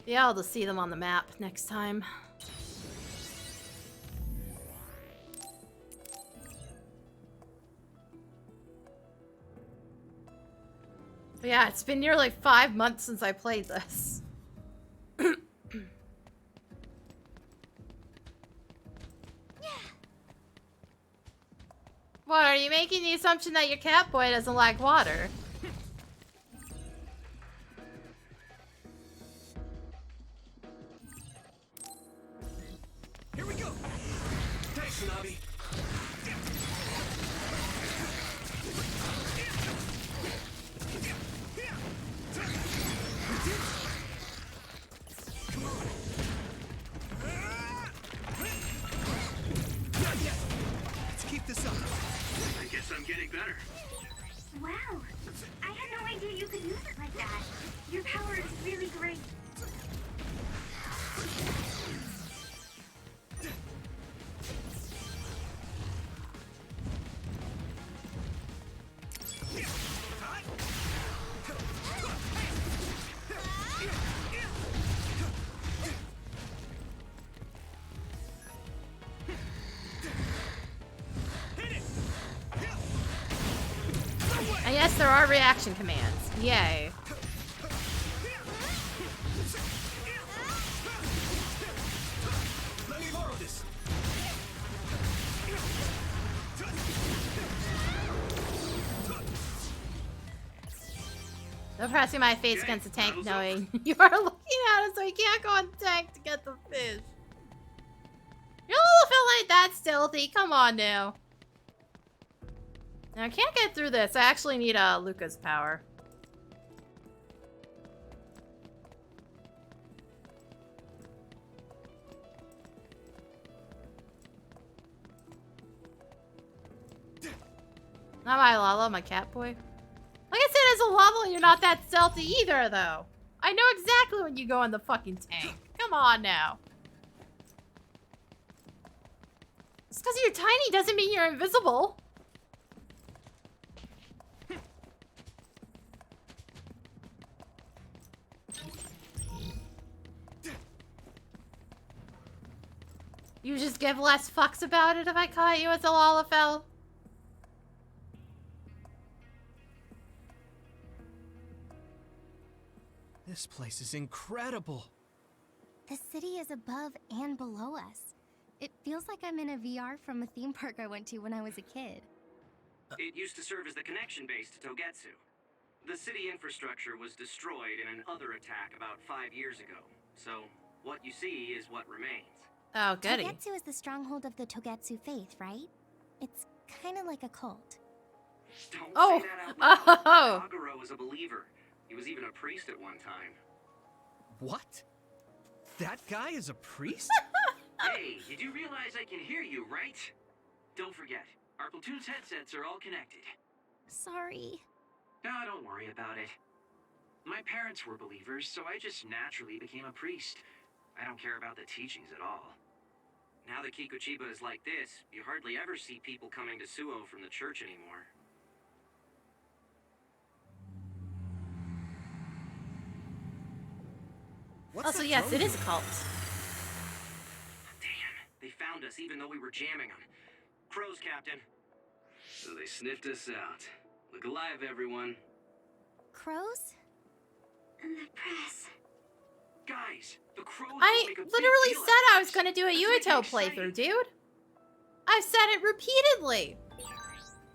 A: be able to see them on the map next time. But yeah, it's been nearly 5 months since I played this. What, are you making the assumption that your cat boy doesn't like water?
D: Here we go. Thanks, Nabi. Not yet. Let's keep this up.
E: I guess I'm getting better.
H: Wow. I had no idea you could use it like that. Your power is really great.
A: And yes, there are reaction commands. Yay.
D: Let me borrow this.
A: No pressing my face against the tank knowing you are looking at it so you can't go on the tank to get the fish. Your little feel like that stealthy. Come on now. Now I can't get through this. I actually need Luca's power. Not my Lalo, my cat boy. Like I said, as a level, you're not that stealthy either, though. I know exactly when you go in the fucking tank. Come on now. Just because you're tiny doesn't mean you're invisible. You just give less fucks about it if I caught you as a Lalafell?
D: This place is incredible.
I: The city is above and below us. It feels like I'm in a VR from a theme park I went to when I was a kid.
E: It used to serve as the connection base to Togetsu. The city infrastructure was destroyed in an other attack about 5 years ago. So, what you see is what remains.
A: Oh, goody.
I: Togetsu is the stronghold of the Togetsu faith, right? It's kind of like a cult.
E: Don't say that out loud. Kagero is a believer. He was even a priest at one time.
D: What? That guy is a priest?
E: Hey, you do realize I can hear you, right? Don't forget, our platoon's headsets are all connected.
I: Sorry.
E: No, don't worry about it. My parents were believers, so I just naturally became a priest. I don't care about the teachings at all. Now that Kikuchiba is like this, you hardly ever see people coming to Suo from the church anymore.
A: Also, yes, it is a cult.
E: Damn, they found us even though we were jamming them. Crows, Captain. So they sniffed us out. Look alive, everyone.
I: Crows?
H: The press.
E: Guys, the crows
A: I
E: make a big
A: literally
E: deal
A: said I
E: out
A: was
E: of
A: gonna do a
E: this. Let's make
A: Yuito
E: it exciting.
A: playthrough, dude. I've said it repeatedly.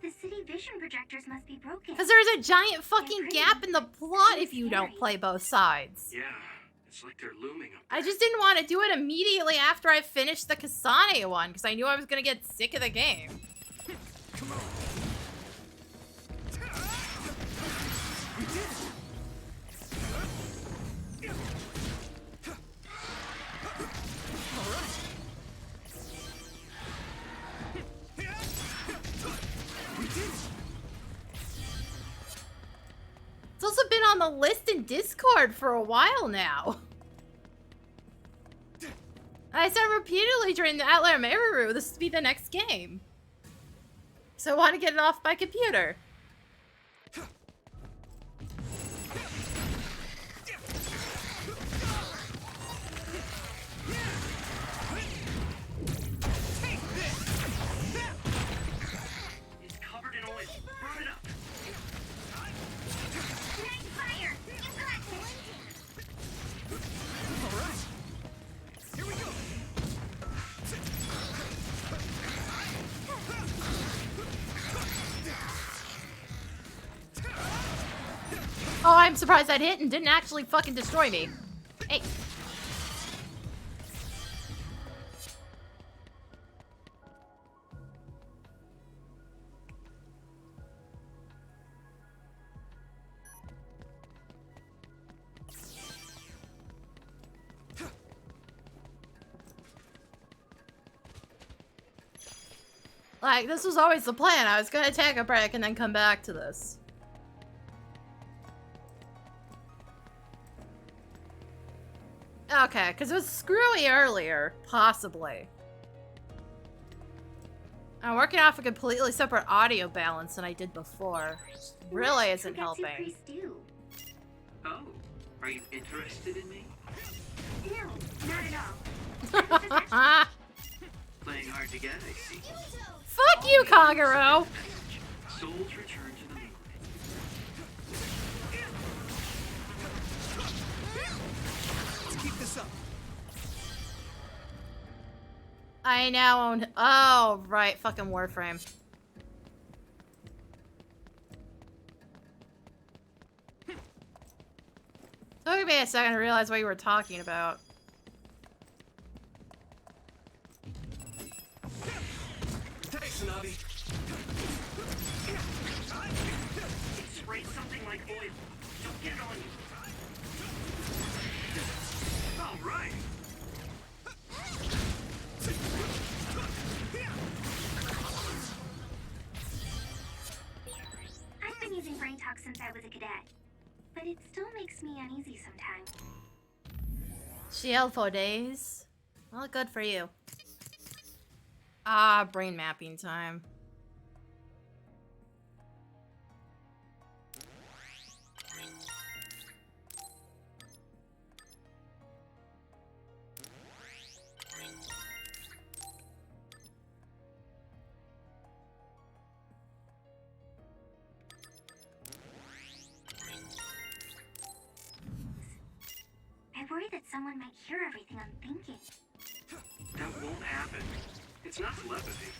H: The city vision projectors must be broken.
A: Because there's a giant fucking gap in the plot if you don't play both sides.
E: Yeah, it's like they're looming up.
A: I just didn't want to do it immediately after I finished the Kasane one, because I knew I was gonna get sick of the game.
D: Come on.
A: It's also been on the list in Discord for a while now. I said repeatedly during the Outlier Meru, this would be the next game. So I want to get it off my computer.
E: It's covered in oil. Burn it up.
H: Nice fire! You got this!
D: All right. Here we go.
A: Oh, I'm surprised that hit and didn't actually fucking destroy me. Hey. Like, this was always the plan. I was gonna take a break and then come back to this. Okay, because it was screwy earlier, possibly. I'm working off a completely separate audio balance than I did before. Really isn't helping.
E: Oh, are you interested in me?
H: No, not at all.
E: Playing hard to get, I see.
A: Fuck you, Kagero!
E: Souls return to the moon.
D: Let's keep this up.
A: I now own. Oh, right. Fucking Warframe. Took me a second to realize what you were talking about.
E: Thanks, Navi. It sprayed something like oil. Don't get it on you. All right.
H: I've been using Brain Talk since I was a cadet, but it still makes me uneasy sometimes.
A: Shield for days. Well, good for you. Ah, brain mapping time.
H: I worry that someone might hear everything I'm thinking.
E: That won't happen. It's not telepathy.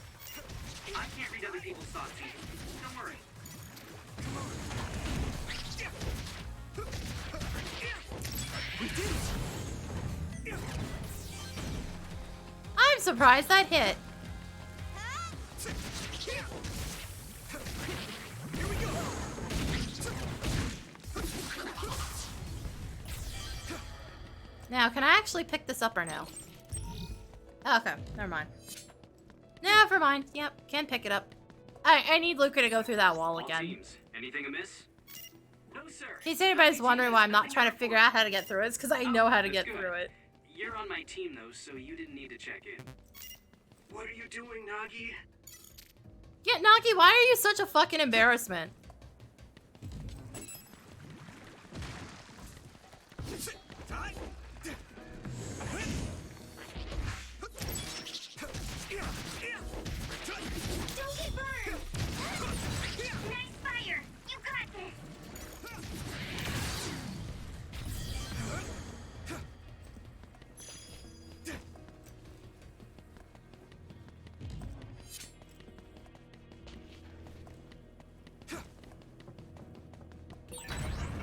E: I can't read other people's thoughts either. Don't worry.
D: We did it!
A: I'm surprised that hit.
D: Here we go!
A: Now, can I actually pick this up or no? Okay, never mind. Never mind. Yep, can pick it up. I need Luca to go through that wall again.
E: Teams, anything amiss? No, sir.
A: In case anybody's wondering why I'm not trying to figure out how to get through it, it's because I know how to get through it.
E: You're on my team, though, so you didn't need to check in. What are you doing, Nagi?
A: Yeah, Nagi, why are you such a fucking embarrassment?
H: Don't get burned! Nice fire! You got this!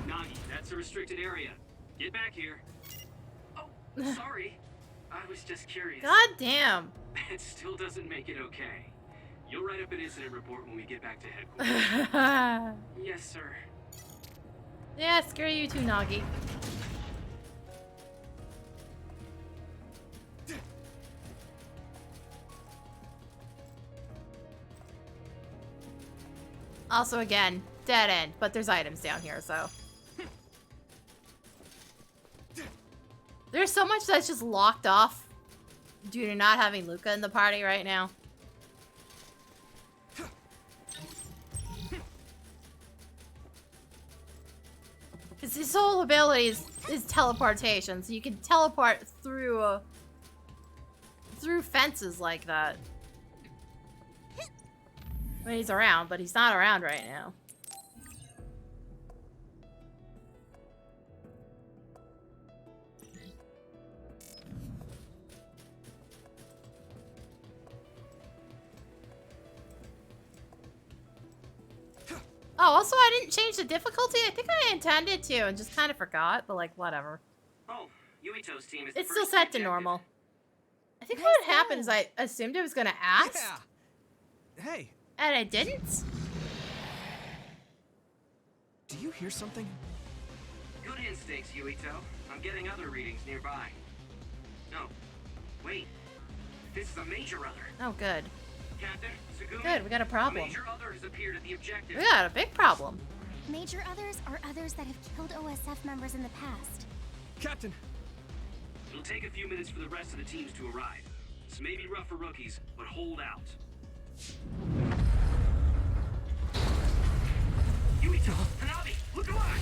E: Nagi, that's a restricted area. Get back here. Oh, sorry. I was just curious.
A: God damn.
E: It still doesn't make it okay. You'll write up an incident report when we get back to headquarters. Yes, sir.
A: Yeah, screw you too, Nagi. Also, again, dead end, but there's items down here, so. There's so much that's just locked off due to not having Luca in the party right now. Because his whole ability is teleportation, so you can teleport through fences like that. When he's around, but he's not around right now. Oh, also I didn't change the difficulty. I think I intended to and just kind of forgot, but like, whatever.
E: Oh, Yuito's team is
A: It's still set to normal. I think what happened is I assumed it was gonna ask.
D: Yeah. Hey.
A: And I didn't.
D: Do you hear something?
E: Good instincts, Yuito. I'm getting other readings nearby. No. Wait. This is a major other.
A: Oh, good.
E: Captain, Sugumi,
A: Good, we got a problem.
E: A major other has appeared at the objective.
A: We got a big problem.
I: Major others are others that have killed OSF members in the past.
D: Captain!
E: It'll take a few minutes for the rest of the teams to arrive. This may be rough for rookies, but hold out. Yuito, Hanabi, look alive!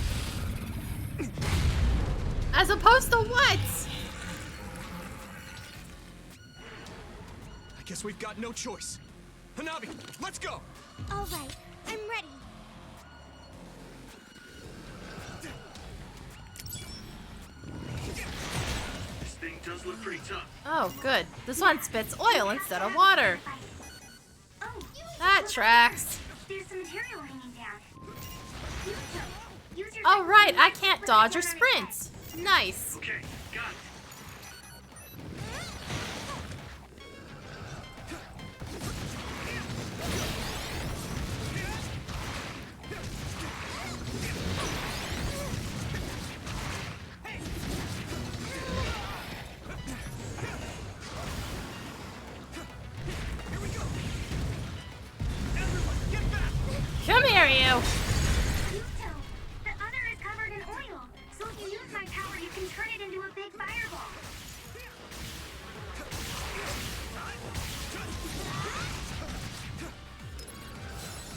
A: As opposed to what?
D: I guess we've got no choice. Hanabi, let's go!
I: All right, I'm ready.
E: This thing does look pretty tough.
A: Oh, good. This one spits oil instead of water. That tracks.
H: There's some material hanging down. Use your
A: Oh, right. I can't dodge or sprint. Nice.
E: Okay, got it.
A: Come here, you.
H: Yuito, the other is covered in oil, so if you use my power, you can turn it into a big fireball.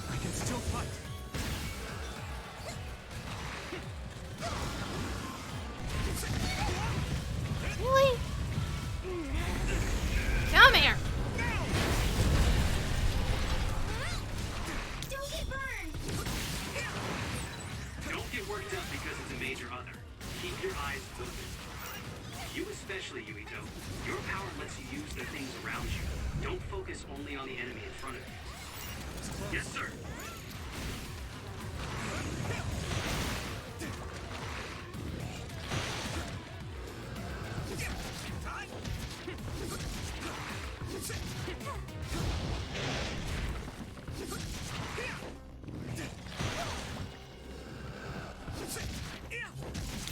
D: I can still fight.
A: Really? Come here.
H: Don't get burned!
E: Don't get worked up because it's a major other. Keep your eyes focused. You especially, Yuito. Your power lets you use the things around you. Don't focus only on the enemy in front of you. Yes, sir.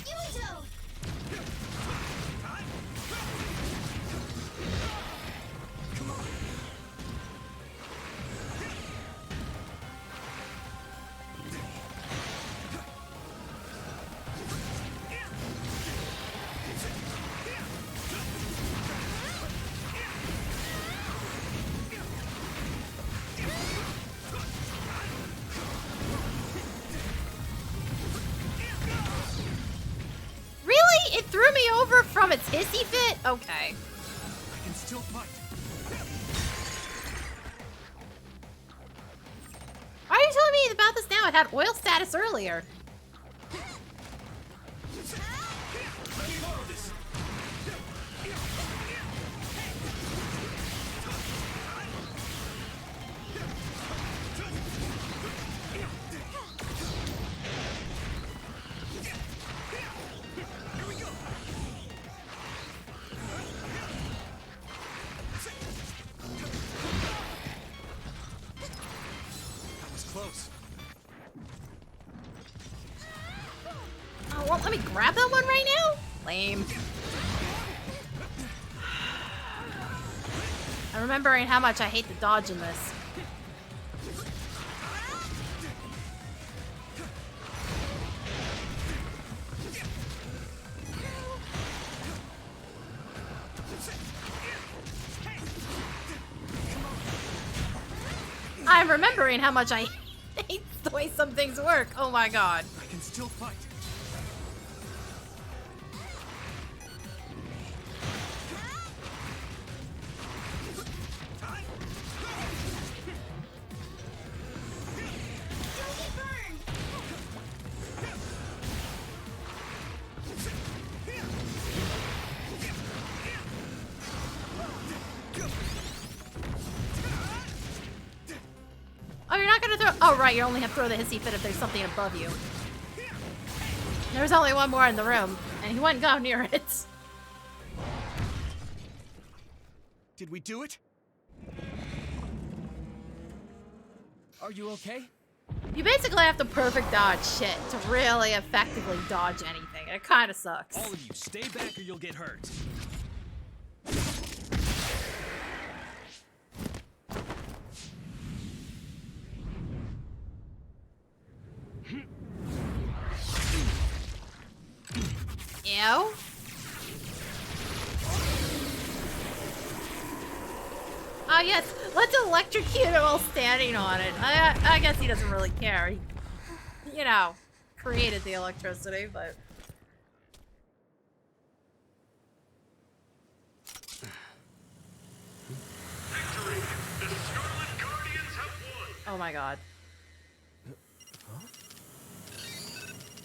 H: Yuito!
A: from its hissy fit? Okay.
D: I can still fight.
A: Why are you telling me about this now? It had oil status earlier.
D: Close.
A: Oh, well, let me grab that one right now? Lame. I'm remembering how much I hate the dodge in this. I'm remembering how much I hate the way some things work. Oh my god.
D: I can still fight.
A: Oh, you're not gonna throw. Oh, right, you only have to throw the hissy fit if there's something above you. There's only one more in the room, and he wouldn't go near it.
D: Did we do it?
F: Are you okay?
A: You basically have to perfect dodge shit to really effectively dodge anything. It kind of sucks.
L: All of you, stay back or you'll get hurt.
A: Ew. Oh yes, let's electrocute him while standing on it. I guess he doesn't really care. He, you know, created the electricity, but...
E: Victory! The Scarlet Guardians have won!
A: Oh my god.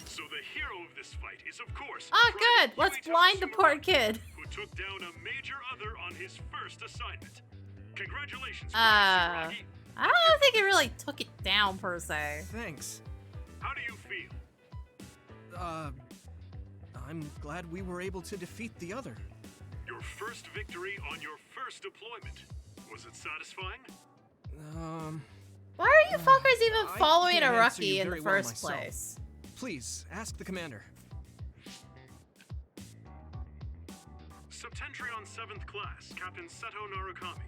E: So the hero of this fight is, of course,
A: Oh good! Let's blind the poor kid.
E: who took down a major other on his first assignment. Congratulations,
A: I don't think he really took it down, per se.
D: Thanks.
E: How do you feel?
D: I'm glad we were able to defeat the other.
E: Your first victory on your first deployment. Was it satisfying?
A: Why are you fuckers even
D: I
A: following
D: can't
A: a
D: answer
A: rookie
D: you
A: in the
D: very well
A: first
D: myself.
A: place?
D: Please, ask the commander.
E: Septentrion 7th Class, Captain Seto Narukami.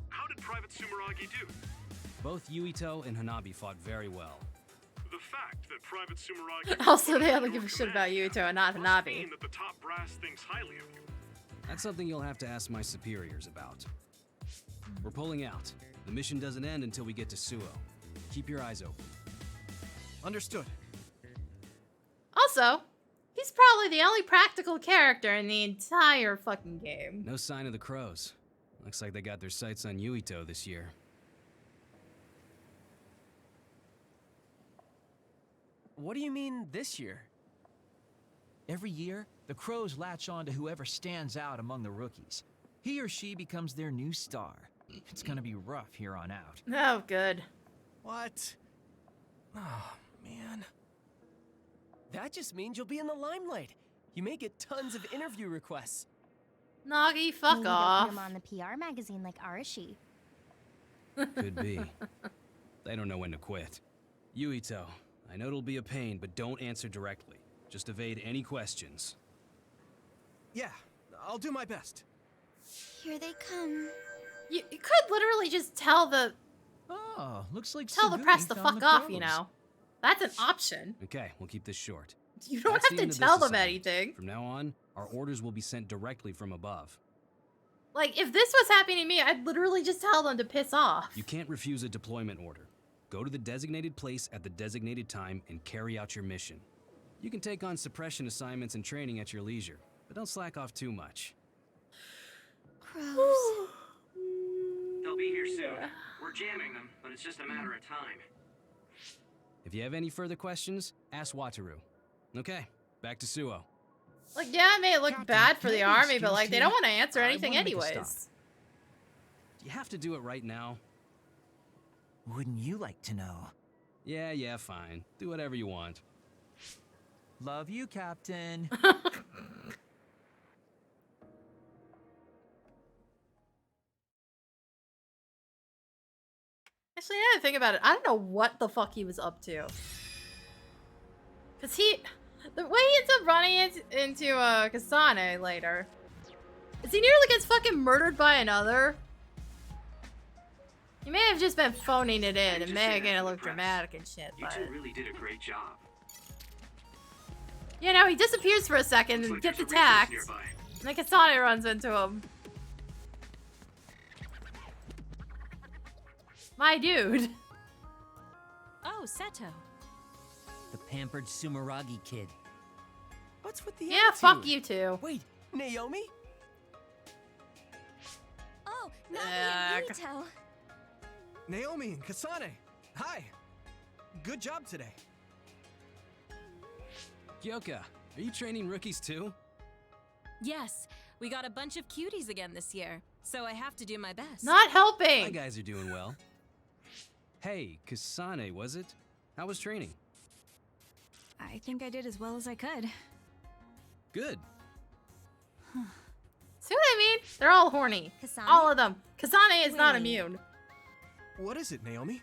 E: How did Private Sumeragi do?
L: Both Yuito and Hanabi fought very well.
E: The fact that Private Sumeragi...
A: Also, they only give a shit about Yuito and not
E: must
A: Hanabi.
E: mean that the top brass thinks highly of you.
L: That's something you'll have to ask my superiors about. We're pulling out. The mission doesn't end until we get to Suo. Keep your eyes open.
D: Understood.
A: Also, he's probably the only practical character in the entire fucking game.
L: No sign of the crows. Looks like they got their sights on Yuito this year.
F: What do you mean this year?
M: Every year, the crows latch on to whoever stands out among the rookies. He or she becomes their new star. It's gonna be rough here on out.
A: Oh, good.
D: What? Oh, man.
F: That just means you'll be in the limelight. You may get tons of interview requests.
A: Nagi, fuck
I: Maybe
A: off.
I: they'll put him on the PR magazine like Arashi.
L: Could be. They don't know when to quit. Yuito, I know it'll be a pain, but don't answer directly. Just evade any questions.
D: Yeah, I'll do my best.
I: Here they come.
A: You could literally just tell the
M: looks like
A: tell the
M: Sugumi
A: press to
M: found
A: fuck
M: the
A: off, you
M: crows.
A: know. That's an option.
L: Okay, we'll keep this short.
A: You don't
L: That's
A: have
L: the
A: to
L: end of
A: tell
L: this
A: them
L: assignment.
A: anything.
L: From now on, our orders will be sent directly from above.
A: Like, if this was happening to me, I'd literally just tell them to piss off.
L: You can't refuse a deployment order. Go to the designated place at the designated time and carry out your mission. You can take on suppression assignments and training at your leisure, but but don't slack off too much.
I: Gross.
E: They'll be here soon. We're jamming them, but it's just a matter of time.
L: If you have any further questions, ask Wataru. Okay, back to Suo.
A: Like, yeah, it may look
D: Captain,
A: bad for
D: can
A: the
D: I be
A: army, but like, they
D: excused
A: don't
D: here?
A: want to answer
L: I
A: anything
L: wanna make a stop.
A: anyways.
L: Do you have to do it right now?
M: Wouldn't you like to know?
L: Yeah, fine. Do whatever you want.
M: Love you, Captain.
A: Actually, now that I think about it, I don't know what the fuck he was up to. Cause the way he ends up running into Kasane later, is he nearly gets fucking murdered by another? He may have just been phoning it in and making it look dramatic and shit,
E: You
A: but
E: two really did a great job.
A: you know, he disappears for a second
E: Looks
A: and
E: like
A: gets
E: there's a
A: attacked,
E: resource nearby.
A: and then Kasane runs into him. My dude.
B: Oh, Seto.
K: The pampered Sumeragi kid.
F: What's with the
A: Yeah,
F: attitude?
A: fuck you too.
F: Wait, Naomi?
I: Oh, Nagi and Yuito.
D: Naomi and Kasane. Hi. Good job today.
L: Kyoka, are you training rookies too?
B: Yes, we got a bunch of cuties again this year, so I have to do my best.
A: Not
L: My
A: helping.
L: guys are doing well. Hey, Kasane, was it? How was training?
J: I think I did as well as I could.
L: Good.
A: See what I mean? They're all horny.
I: Kasane?
A: All of them. Kasane is not
I: Wait.
A: immune.
D: What is it, Naomi?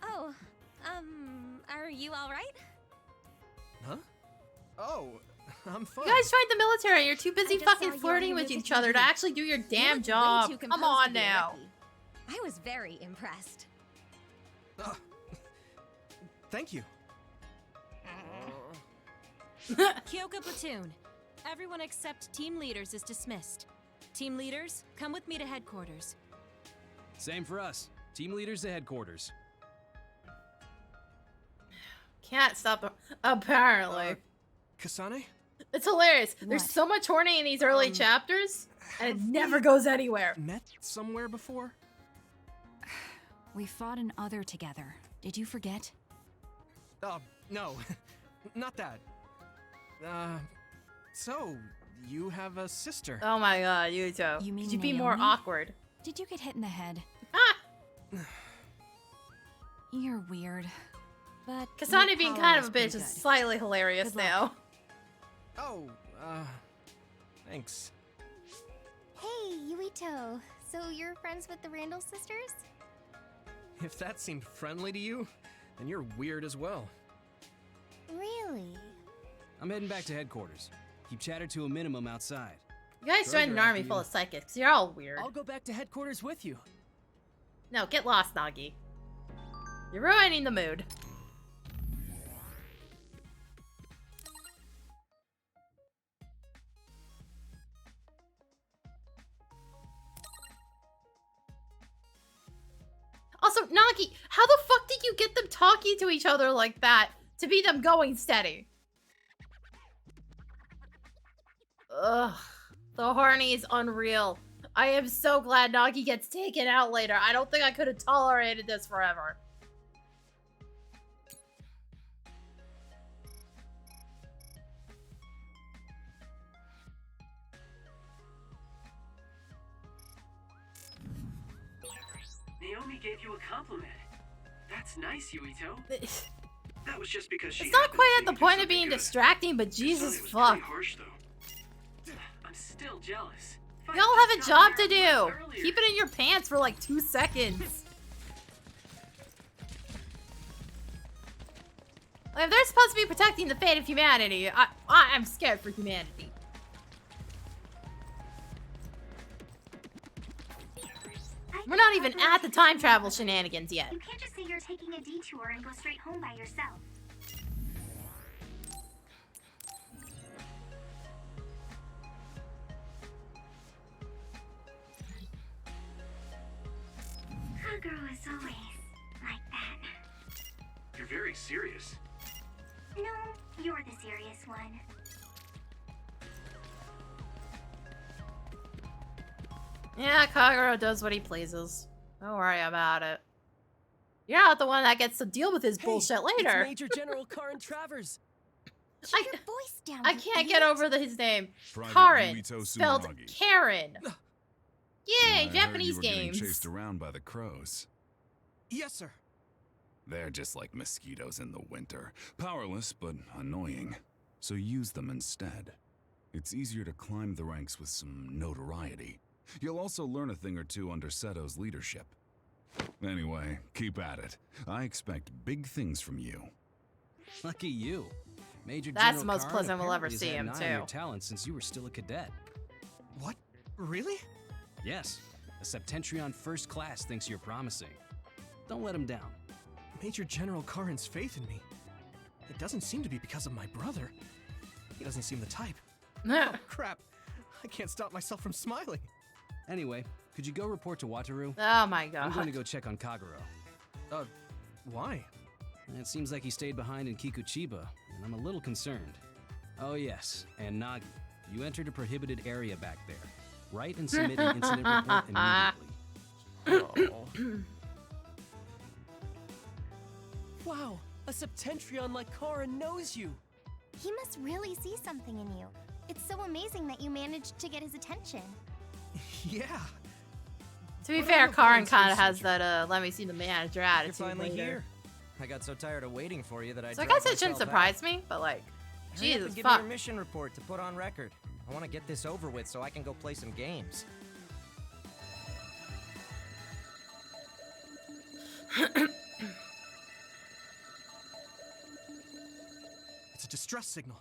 I: Oh, are you alright?
D: Huh? Oh, I'm fine.
A: You guys joined the military. You're too busy
I: I just saw
A: fucking
I: you
A: flirting
I: on
A: with
I: your
A: each other to
I: TV.
A: actually do your
I: You
A: damn
I: looked way
A: job.
I: too
A: Come
I: composed
A: on
I: to be a
A: now.
I: rookie. I was very impressed.
D: Thank you.
B: Kyoka platoon. Everyone except team leaders is dismissed. Team leaders, come with me to headquarters.
L: Same for us. Team leaders to headquarters.
A: Can't stop. Apparently.
D: Kasane?
A: It's hilarious.
J: What?
A: There's so much horny in these early chapters, and it never goes anywhere.
D: Met somewhere before?
J: We fought an other together. Did you forget?
D: No. Not that. So, you have a sister.
A: Oh my god, Yuto.
J: You mean
A: Could you be more
J: Naomi?
A: awkward?
J: Did you get hit in the head?
A: Ah!
J: You're weird. But
A: Kasane
J: your
A: being
J: power
A: kind of
J: was
A: a bitch
J: pretty
A: is
J: good.
A: slightly hilarious
J: Good luck.
A: now.
D: Oh, thanks.
I: Hey, Yuito. So you're friends with the Randall sisters?
D: If that seemed friendly to you, then you're weird as well.
I: Really?
L: I'm heading back to headquarters. Keep chatter to a minimum outside.
A: You guys
L: Sure,
A: joined an
L: they're
A: army
L: after
A: full
L: you.
A: of psychics. You're all weird.
F: I'll go back to headquarters with you.
A: No, get lost, Nagi. You're ruining the mood. Also, Nagi, how the fuck did you get them talking to each other like that to be them going steady? Ugh. The horny is unreal. I am so glad Nagi gets taken out later. I don't think I could have tolerated this forever.
E: Naomi gave you a compliment. That's nice, Yuito. That was just because she.
A: It's not
E: happened
A: quite
E: to
A: at the
E: see you do
A: point of
E: something
A: being
E: good.
A: distracting, but Jesus
E: Kasane was
A: fuck.
E: pretty harsh, though. I'm still jealous. If I
A: Y'all
E: just
A: have a
E: got
A: job to
E: there
A: do.
E: earlier.
A: Keep it in your pants for like 2 seconds. Like, if they're supposed to be protecting the fate of humanity, I'm scared for humanity. We're not even at the time travel shenanigans yet.
H: You can't just say you're taking a detour and go straight home by yourself. A girl is always like that.
E: You're very serious.
H: No, you're the serious one.
A: Yeah, Kagero does what he pleases. Don't worry about it. You're not the one that gets to deal with his bullshit later.
F: It's Major General Karin Travers.
I: Keep your voice down.
A: I can't get over his name.
C: Private
A: Karin,
C: Yuito
A: spelled
C: Tsumeragi.
A: Karen. Yay,
C: I heard
A: Japanese
C: you were getting
A: games.
C: chased around by the crows.
D: Yes, sir.
C: They're just like mosquitoes in the winter. Powerless, but annoying. So use them instead. It's easier to climb the ranks with some notoriety. You'll also learn a thing or two under Seto's leadership. Anyway, keep at it. I expect big things from you.
L: Lucky you. Major
A: That's
L: General
A: the most
L: Karin
A: pleasant we'll ever
L: apparently has
A: see
L: had
A: him,
L: an eye on your
A: too.
L: talent since you were still a cadet.
D: What? Really?
L: Yes, a Septentrion First Class thinks you're promising. Don't let him down.
D: Major General Karin's faith in me. It doesn't seem to be because of my brother. He doesn't seem the type. Oh, crap. I can't stop myself from smiling.
L: Anyway, could you go report to Wataru?
A: Oh my god.
L: I'm going to go check on Kagero.
D: Why?
L: It seems like he stayed behind in Kikuchiba, and I'm a little concerned. Oh yes, and Nagi, you entered a prohibited area back there. Write and submit an incident report immediately.
D: Oh.
F: Wow, a Septentrion like Karin knows you.
I: He must really see something in you. It's so amazing that you managed to get his attention.
D: Yeah.
A: To be fair, Karin kind of has that let me see the manager
O: You're
A: attitude
O: finally
A: later.
O: here. I got so tired of waiting for you that I
A: So I
O: dragged
A: guess it shouldn't
O: myself
A: surprise
O: out.
A: me, but like,
O: Hurry up
A: Jesus
O: and give
A: fuck.
O: me your mission report to put on record. I want to get this over with so I can go play some games.
D: It's a distress signal.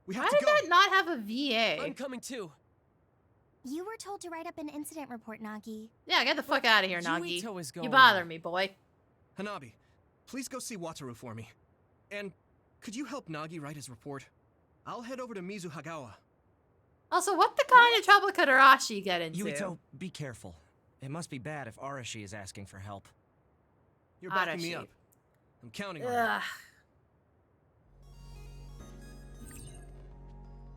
D: We have
A: Why
D: to
A: did
D: go.
A: that not have a VA?
F: I'm coming too.
I: You were told to write up an incident report, Nagi.
A: Yeah, get the fuck out of here, Nagi.
F: Yuito is
A: You
F: going.
A: bother me, boy.
D: Hanabi, please go see Wataru for me. And could you help Nagi write his report? I'll head over to Mizuhagawa.
A: Also, what the kind of trouble could Arashi get into?
O: Yuito, be careful. It must be bad if Arashi is asking for help.
D: You're backing me
A: Arashi.
D: up. I'm counting on it.
A: Ugh.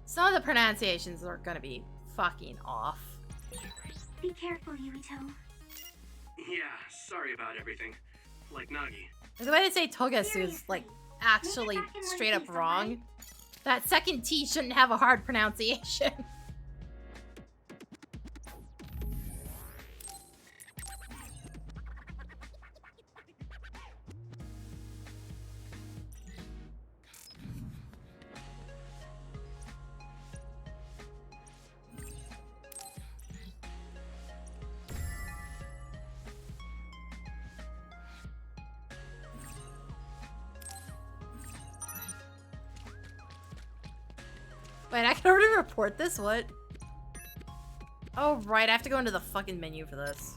A: Some of the pronunciations are gonna be fucking off.
H: Be careful, Yuito.
E: Yeah, sorry about everything. Like Nagi.
A: The way they say Togasu is like actually
H: Make it back in one
A: straight up
H: piece,
A: wrong.
H: alright?
A: That second T shouldn't have a hard pronunciation. Wait, I can already report this? What? Oh, right. I have to go into the fucking menu for this.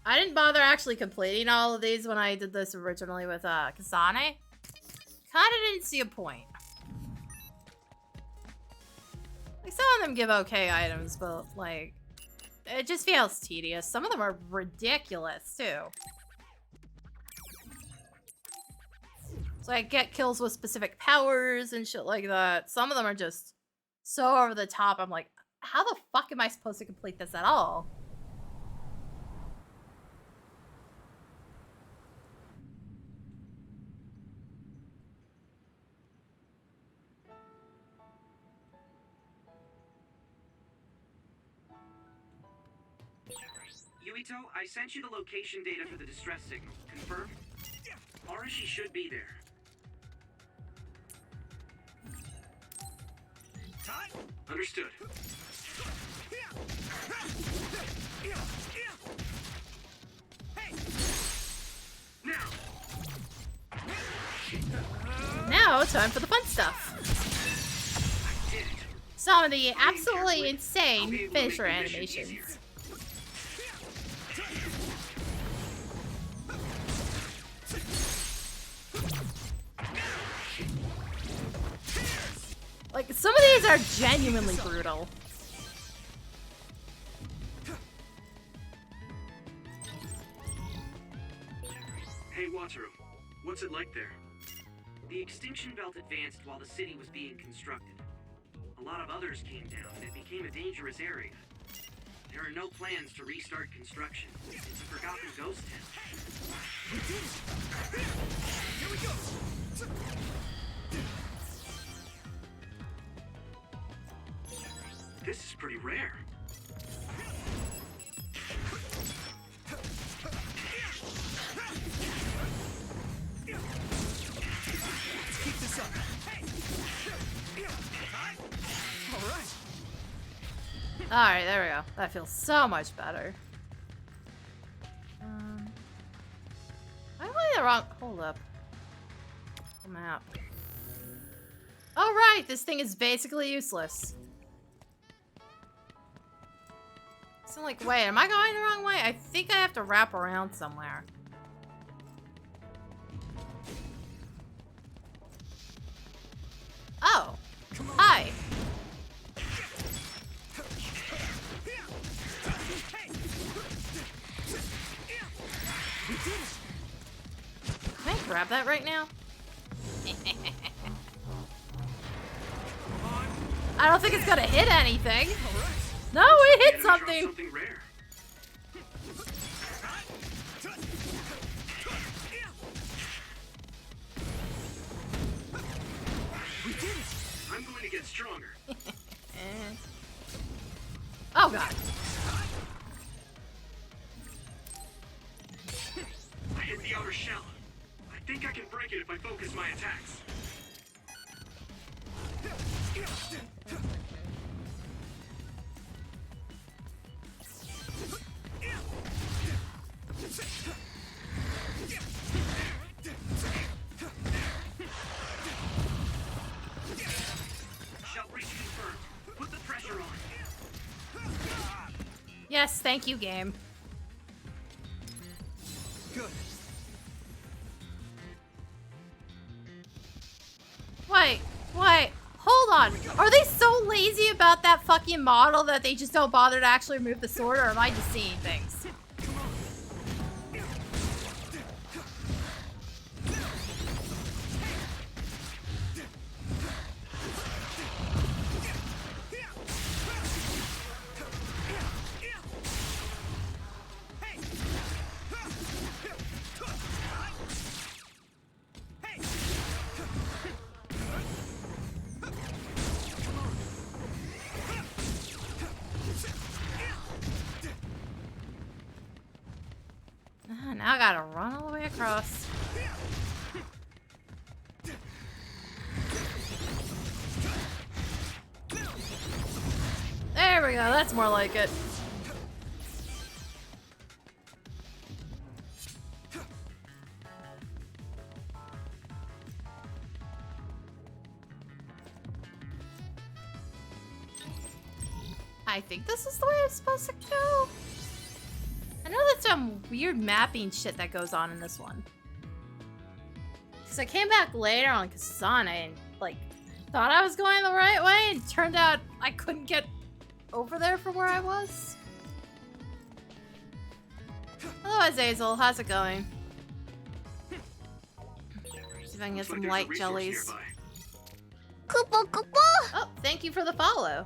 A: I didn't bother actually completing all of these when I did this originally with Kasane. Kinda didn't see a point. Like, some of them give okay items, but like, it just feels tedious. Some of them are ridiculous, too. So I get kills with specific powers and shit like that. Some of them are just so over the top. I'm like, how the fuck am I supposed to complete this at all?
E: Yuito, I sent you the location data for the distress signal. Confirmed? Arashi should be there. Understood.
A: Now, time for the fun stuff. Some of the absolutely insane finisher animations. Like, some of these are genuinely brutal.
E: Hey, Wataru. What's it like there? The extinction belt advanced while the city was being constructed. A lot of others came down, and it became a dangerous area. There are no plans to restart construction. It's a forgotten ghost town.
D: We did it! Here we go!
E: This is pretty rare.
D: Let's keep this up. All right.
A: Alright, there we go. That feels so much better. I'm going the wrong... Hold up. Map. Oh, right! This thing is basically useless. So, like, wait, am I going the wrong way? I think I have to wrap around somewhere. Oh. Hi. Can I grab that right now? I don't think it's gonna hit anything. No, it hit something.
E: Something rare.
D: We did it.
E: I'm going to get stronger.
A: Oh god.
E: I hit the outer shell. I think I can break it if I focus my attacks. Shell breach confirmed. Put the pressure on.
A: Yes, thank you, game.
D: Good.
A: Wait, hold on. Are they so lazy about that fucking model that they just don't bother to actually remove the sword, or am I just seeing things? Now I gotta run all the way across. There we go, that's more like it. I think this is the way I'm supposed to go. I know there's some weird mapping shit that goes on in this one. Because I came back later on Kasane and, like, thought I was going the right way, and turned out I couldn't get over there from where I was. Hello, Azazel. How's it going? See if I can get some light jellies.
I: Koopa Koopa!
A: Oh, thank you for the follow.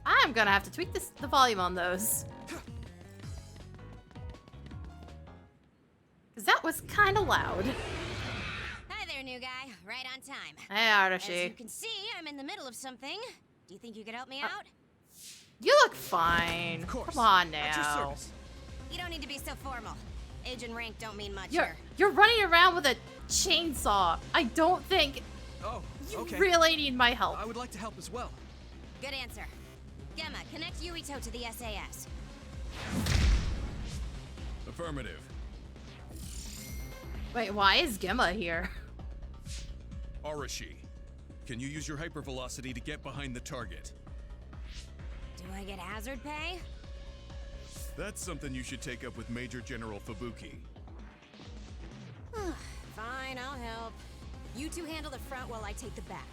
A: I'm gonna have to tweak the volume on those. Because that was kind of loud.
P: Hi there, new guy. Right on time.
A: Hey,
P: As
A: Artashi.
P: you can see, I'm in the middle of something. Do you think you could help me out?
A: You look fine. Come on now.
P: You don't need to be so formal. Age and rank don't mean much
A: You're
P: here.
A: you're running around with a chainsaw. I don't think you really need my help.
D: I would like to help as well.
P: Good answer. Gemma, connect Yuito to the SAS.
C: Affirmative.
A: Wait, why is Gemma here?
Q: Arashi, can you use your hypervelocity to get behind the target?
P: Do I get hazard pay?
Q: That's something you should take up with Major General Fubuki.
P: Fine, I'll help. You two handle the front while I take the back.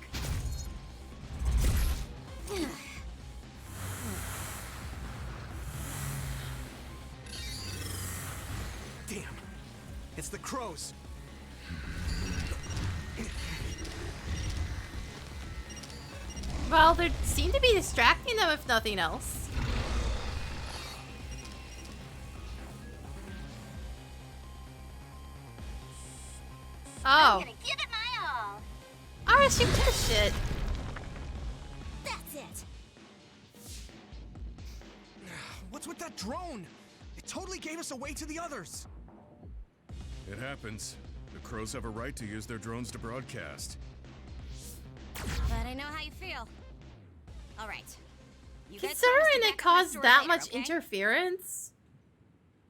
D: Damn. It's the crows.
A: Well, they seem to be distracting them if nothing else.
H: I'm
A: Oh.
H: gonna give it my all.
A: Alright, she did shit.
P: That's it.
D: What's with that drone? It totally gave us away to the others.
Q: It happens. The crows have a right to use their drones to broadcast.
P: But I know how you feel. All right. You guys
A: Considering
P: promised to
A: it
P: back up my
A: caused
P: story
A: that
P: later,
A: much
P: okay?
A: interference,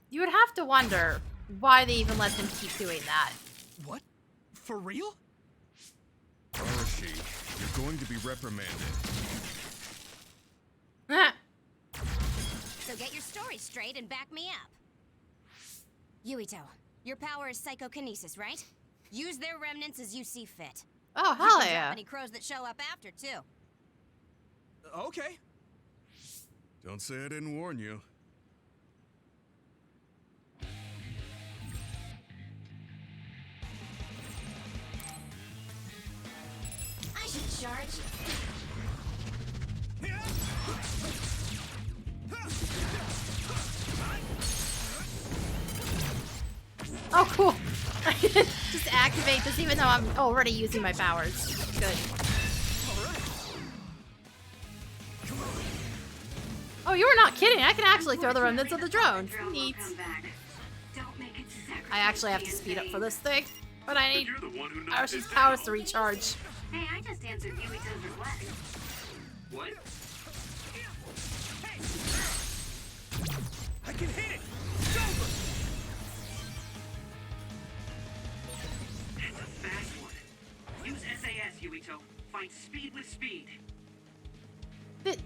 A: you would have to wonder why they even let them keep doing that.
D: What? For real?
Q: Arashi, you're going to be reprimanded.
P: So get your story straight and back me up. Yuito, your power is psychokinesis, right? Use their remnants as you see fit.
A: Oh,
P: You
A: hell
P: can
A: yeah.
P: drop any crows that show up after, too.
D: Okay.
Q: Don't say I didn't warn you.
P: I should charge.
A: Oh, cool. I can just activate this even though I'm already using my powers. Good. Oh, you were not kidding. I can actually throw the remnants of the drone. Neat. I actually have to speed up for this thing, but I need Arash's powers to recharge.
H: Hey, I just answered Yuito's request.
E: What?
D: I can hit it!
E: That's a fast one. Use SAS, Yuito. Fight speed with speed.
A: But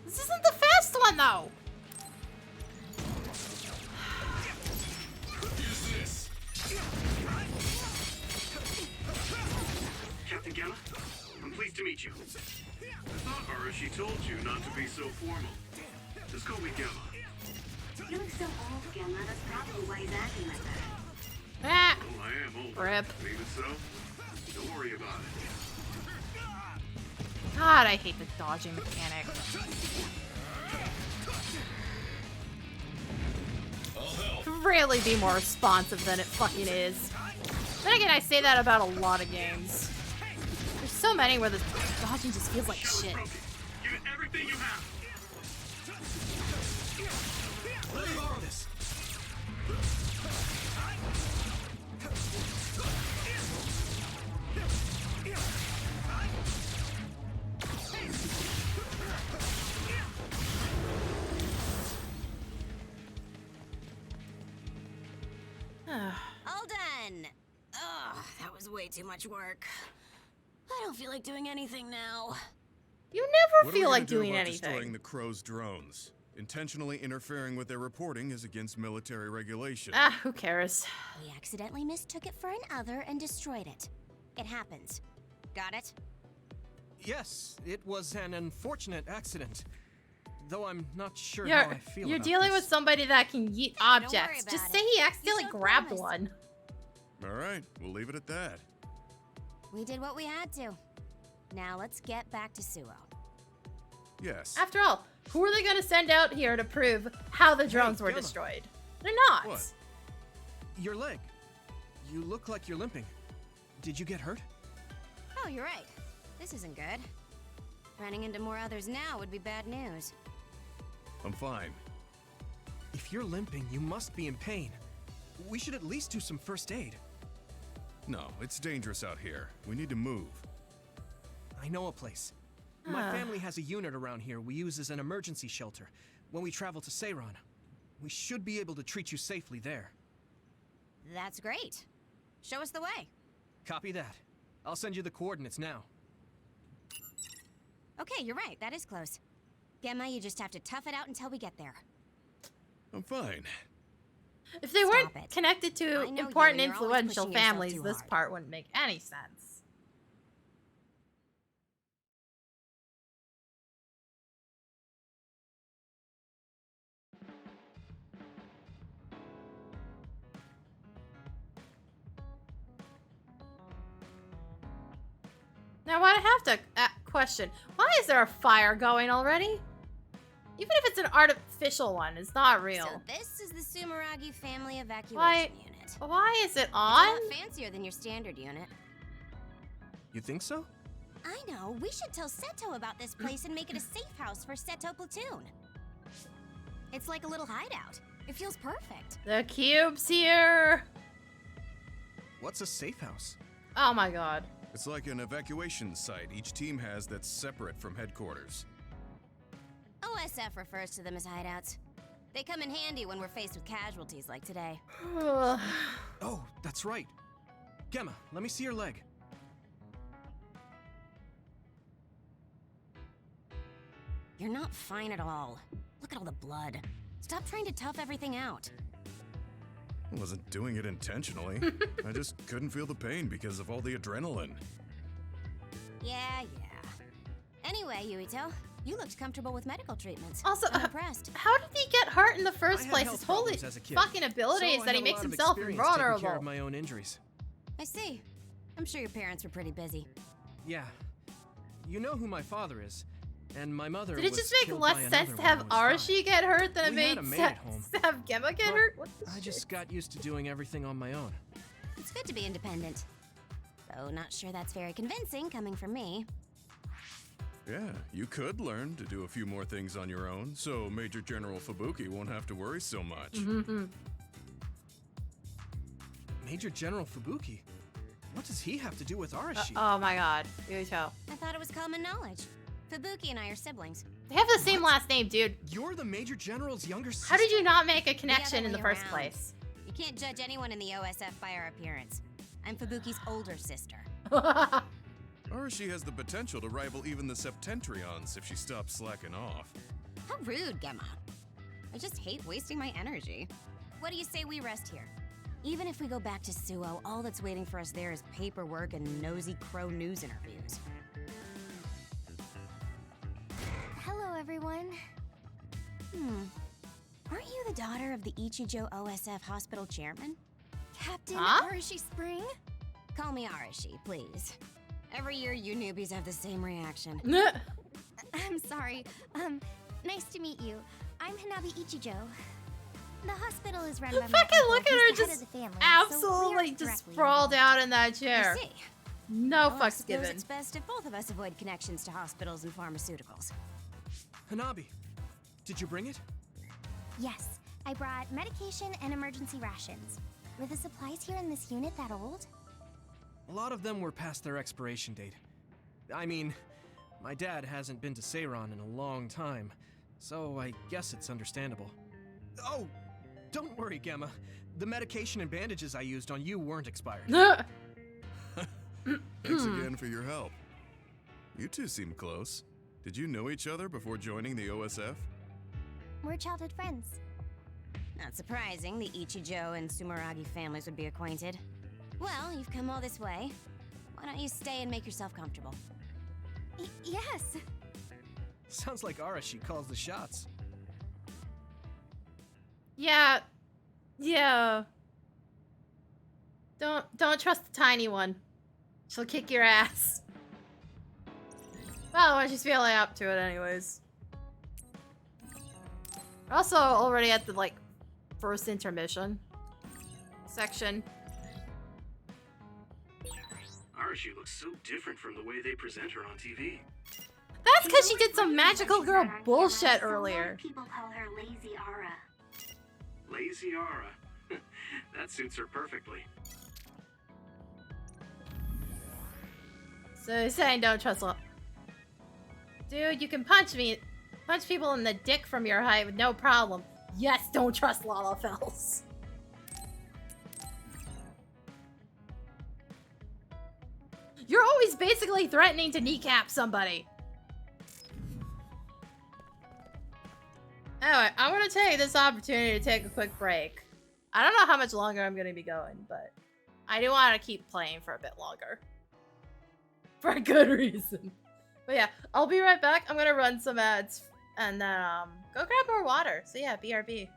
A: this isn't the fast one, though.
Q: Use this.
E: Captain Gamma, I'm pleased to meet you. I thought Arashi told you not to be so formal. Just call me Gamma.
H: You look so old, Gamma. That's probably why he's acting like that.
A: Ah.
E: Oh, I am old.
A: Rip.
E: Even so, don't worry about it.
A: God, I hate the dodging mechanic. Really be more responsive than it fucking is. Then again, I say that about a lot of games. There's so many where the dodging just feels like shit.
E: Give it everything you have.
D: Let me borrow this.
P: All done. Ugh, that was way too much work. I don't feel like doing anything now.
A: You never
Q: What
A: feel
Q: are we
A: like
Q: gonna do
A: doing
Q: about
A: anything.
Q: destroying the crows' drones? Intentionally interfering with their reporting is against military regulation.
A: Ah, who cares?
P: We accidentally mistook it for an other and destroyed it. It happens. Got it?
D: Yes, it was an unfortunate accident. Though I'm not sure how I feel
A: You're
D: about
A: dealing
D: this.
A: with somebody that can yeet
P: Hey, don't worry
A: objects. Just
P: about
A: say
P: it.
A: he accidentally
P: You showed
A: grabbed
P: promise.
A: one.
Q: All right, we'll leave it at that.
P: We did what we had to. Now let's get back to Suo.
Q: Yes.
A: After all, who are they going to send out here to prove how the drones were
D: Gamma.
A: destroyed? They're not.
Q: What?
D: Your leg. You look like you're limping. Did you get hurt?
P: Oh, you're right. This isn't good. Running into more others now would be bad news.
Q: I'm fine.
D: If you're limping, you must be in pain. We should at least do some first aid.
Q: No, it's dangerous out here. We need to move.
D: I know a place. My family has a unit around here we use as an emergency shelter when we travel to Seiran. We should be able to treat you safely there.
P: That's great. Show us the way.
D: Copy that. I'll send you the coordinates now.
P: Okay, you're right. That is close. Gemma, you just have to tough it out until we get there.
Q: I'm fine.
A: If they
P: Stop
A: weren't
P: it.
A: connected
P: I
A: to
P: know you,
A: important
P: and you're always
A: influential
P: pushing yourself
A: families,
P: too
A: this
P: hard.
A: part wouldn't make any sense. Now I have to question, why is there a fire going already? Even if it's an artificial one, it's not real.
P: So this is the Sumeragi family evacuation unit.
A: Why is it on?
P: It's a lot fancier than your standard unit.
D: You think so?
P: I know. We should tell Seto about this place and make it a safe house for Seto Platoon. It's like a little hideout. It feels perfect.
A: The cube's here.
D: What's a safe house?
A: Oh my god.
Q: It's like an evacuation site each team has that's separate from headquarters.
P: OSF refers to them as hideouts. They come in handy when we're faced with casualties like today.
D: Oh, that's right. Gemma, let me see your leg.
P: You're not fine at all. Look at all the blood. Stop trying to tough everything out.
Q: I wasn't doing it intentionally. I just couldn't feel the pain because of all the adrenaline.
P: Yeah. Anyway, Yuito, you looked comfortable with medical treatments.
A: Also,
P: I'm impressed.
A: How did he get hurt in the first
D: I had
A: place?
D: health
A: His holy
D: problems as a kid,
A: fucking ability is
D: so
A: that
D: I
A: he
D: had a
A: makes
D: lot of
A: himself
D: experience taking care
A: invulnerable.
D: of my own injuries.
P: I see. I'm sure your parents were pretty busy.
D: Yeah. You know who my father is, and my mother
A: Did it
D: was
A: just make
D: killed
A: less
D: by
A: sense
D: another
A: to
D: when I
A: have
D: was 5.
A: Arashi get hurt than it
D: We had
A: made
D: a maid
A: sense
D: at home.
A: to have Gemma get
D: But
A: hurt? What the
D: I
A: shit?
D: just got used to doing everything on my own.
P: It's good to be independent. Though not sure that's very convincing coming from me.
Q: Yeah, you could learn to do a few more things on your own, so Major General Fubuki won't have to worry so much.
D: Major General Fubuki? What does he have to do with Arashi?
A: Oh my god, Yuito.
P: I thought it was common knowledge. Fubuki and I are siblings.
A: They have the same last name, dude.
D: You're the Major General's younger sister?
A: How did you not make a
P: The
A: connection
P: other
A: in the
P: way
A: first
P: around.
A: place?
P: You can't judge anyone in the OSF by our appearance. I'm Fubuki's older sister.
Q: Arashi has the potential to rival even the Septentrions if she stops slacking off.
P: How rude, Gemma. I just hate wasting my energy. What do you say we rest here? Even if we go back to Suo, all that's waiting for us there is paperwork and nosy crow news interviews.
I: Hello, everyone.
P: Aren't you the daughter of the Ichijo OSF hospital chairman?
I: Captain
A: Huh?
I: Arashi Spring?
P: Call me Arashi, please. Every year you newbies have the same reaction.
I: I'm sorry. Nice to meet you. I'm Hanabi Ichijo. The hospital is run by my
A: Fucking
I: uncle,
A: look at
I: who's
A: her
I: the head
A: just
I: of the family, so
A: absolutely
I: we're
A: just
I: directly
A: sprawled
I: involved.
A: out in that chair.
P: I see.
A: No
P: Well, I
A: fucks
P: suppose
A: given.
P: it's best if both of us avoid connections to hospitals and pharmaceuticals.
D: Hanabi, did you bring it?
I: Yes, I brought medication and emergency rations. Were the supplies here in this unit that old?
D: A lot of them were past their expiration date. I mean, my dad hasn't been to Seiron in a long time, so I guess it's understandable. Oh, don't worry, Gemma. The medication and bandages I used on you weren't expired.
Q: Thanks again for your help. You two seem close. Did you know each other before joining the OSF?
I: We're childhood friends.
P: Not surprising, the Ichijo and Sumeragi families would be acquainted. Well, you've come all this way. Why don't you stay and make yourself comfortable?
I: Yes.
D: Sounds like Arashi calls the shots.
A: Yeah. Don't trust the tiny one. She'll kick your ass. Well, when she's feeling up to it anyways. We're also already at the, like, first intermission section.
E: Arashi looks so different from the way they present her on TV.
A: That's because she did some magical girl bullshit earlier.
H: People call her Lazy Ara.
E: Lazy Ara. That suits her perfectly.
A: So you're saying don't trust Dude, you can punch people in the dick from your height with no problem. Yes, don't trust Lalafels. You're always basically threatening to kneecap somebody. Anyway, I want to take this opportunity to take a quick break. I don't know how much longer I'm going to be going, but I do want to keep playing for a bit longer. For a good reason. But yeah, I'll be right back. I'm going to run some ads and then go grab more water. So yeah, BRB.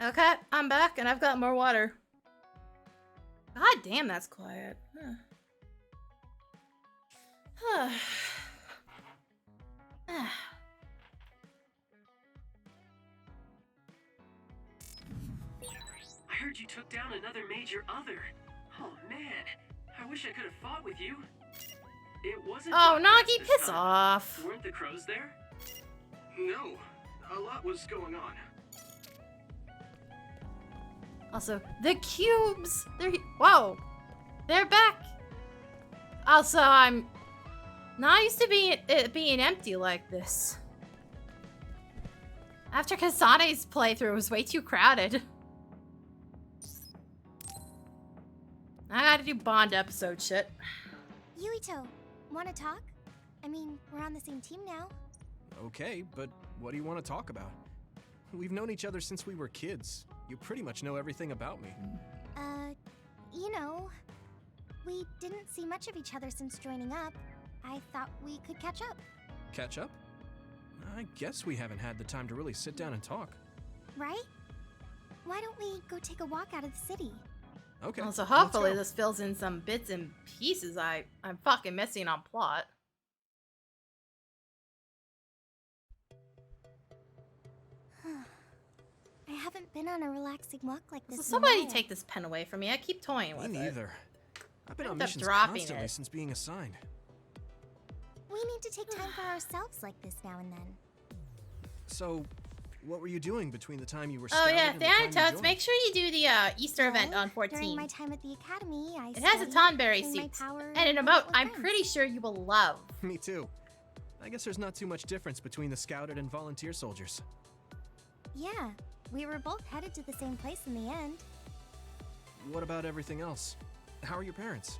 A: Okay, I'm back and I've got more water. God damn, that's quiet. Huh.
E: I heard you took down another major other. Oh man, I wish I could have fought with you. It wasn't.
A: Oh,
E: like
A: Nagi,
E: this
A: piss
E: time.
A: off.
E: Weren't the crows there? No, a lot was going on.
A: Also, the cubes! Whoa! They're back! Also, I'm not used to it being empty like this. After Kasane's playthrough, it was way too crowded. I gotta do Bond episode shit.
I: Yuito, wanna talk? I mean, we're on the same team now.
D: Okay, but what do you want to talk about? We've known each other since we were kids. You pretty much know everything about me.
I: You know, we didn't see much of each other since joining up. I thought we could catch up.
D: Catch up? I guess we haven't had the time to really sit down and talk.
I: Right? Why don't we go take a walk out of the city?
D: Okay.
A: Also, hopefully this fills in some bits and pieces I'm fucking missing on plot.
I: I haven't been on a relaxing walk like this.
A: So somebody take this pen away from me. I keep toying with it.
D: Me neither. I've been
A: I
D: on
A: end up
D: missions
A: dropping
D: constantly
A: it.
D: since being assigned.
I: We need to take time for ourselves like this now and then.
D: So, what were you doing between the time you were
A: Oh
D: scouted
A: yeah,
D: and the time you
A: Thanatos,
D: joined?
A: make sure you do the Easter event on 14.
I: During my time at the academy, I
A: It has a
I: studied,
A: Tonberry
I: trained my
A: suit
I: power,
A: and an
I: met
A: emote
I: with
A: I'm
I: friends.
A: pretty sure you will love.
D: Me too. I guess there's not too much difference between the scouted and volunteer soldiers.
I: Yeah, we were both headed to the same place in the end.
D: What about everything else? How are your parents?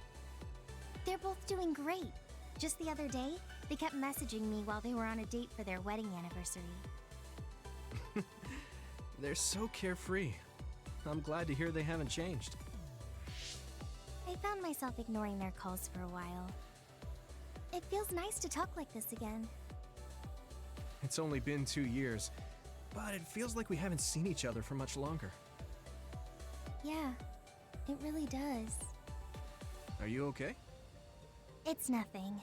I: They're both doing great. Just the other day, they kept messaging me while they were on a date for their wedding anniversary.
D: They're so carefree. I'm glad to hear they haven't changed.
I: I found myself ignoring their calls for a while. It feels nice to talk like this again.
D: It's only been 2 years, but it feels like we haven't seen each other for much longer.
I: Yeah, it really does.
D: Are you okay?
I: It's nothing.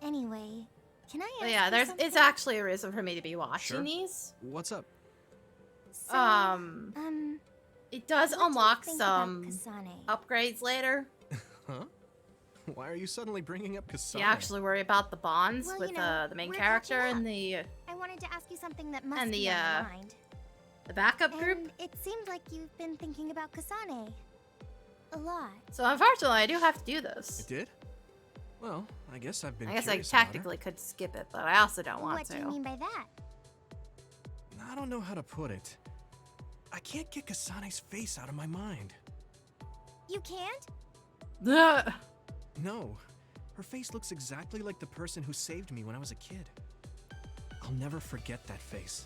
I: Anyway, can I ask
A: But yeah,
I: you
A: it's
I: something?
A: actually a reason for me to be watching
D: Sure.
A: these.
D: What's up?
I: So,
A: it does
I: what do you
A: unlock
I: think about
A: some
I: Kasane?
A: upgrades later.
D: Huh? Why are you suddenly bringing up Kasane?
A: You actually worry about the bonds
I: Well,
A: with
I: you know,
A: the main
I: we're
A: character
I: catching
A: and the
I: I wanted to ask you something that must
A: and
I: be
A: the
I: on your mind.
A: the backup group.
I: And it seemed like you've been thinking about Kasane a lot.
A: So unfortunately, I do have to do this.
D: It did? Well, I guess I've been
A: I guess I
D: curious about her.
A: technically could skip it, but I also don't want
I: What
A: to.
I: do you mean by that?
D: I don't know how to put it. I can't get Kasane's face out of my mind.
I: You can't?
D: No. Her face looks exactly like the person who saved me when I was a kid. I'll never forget that face.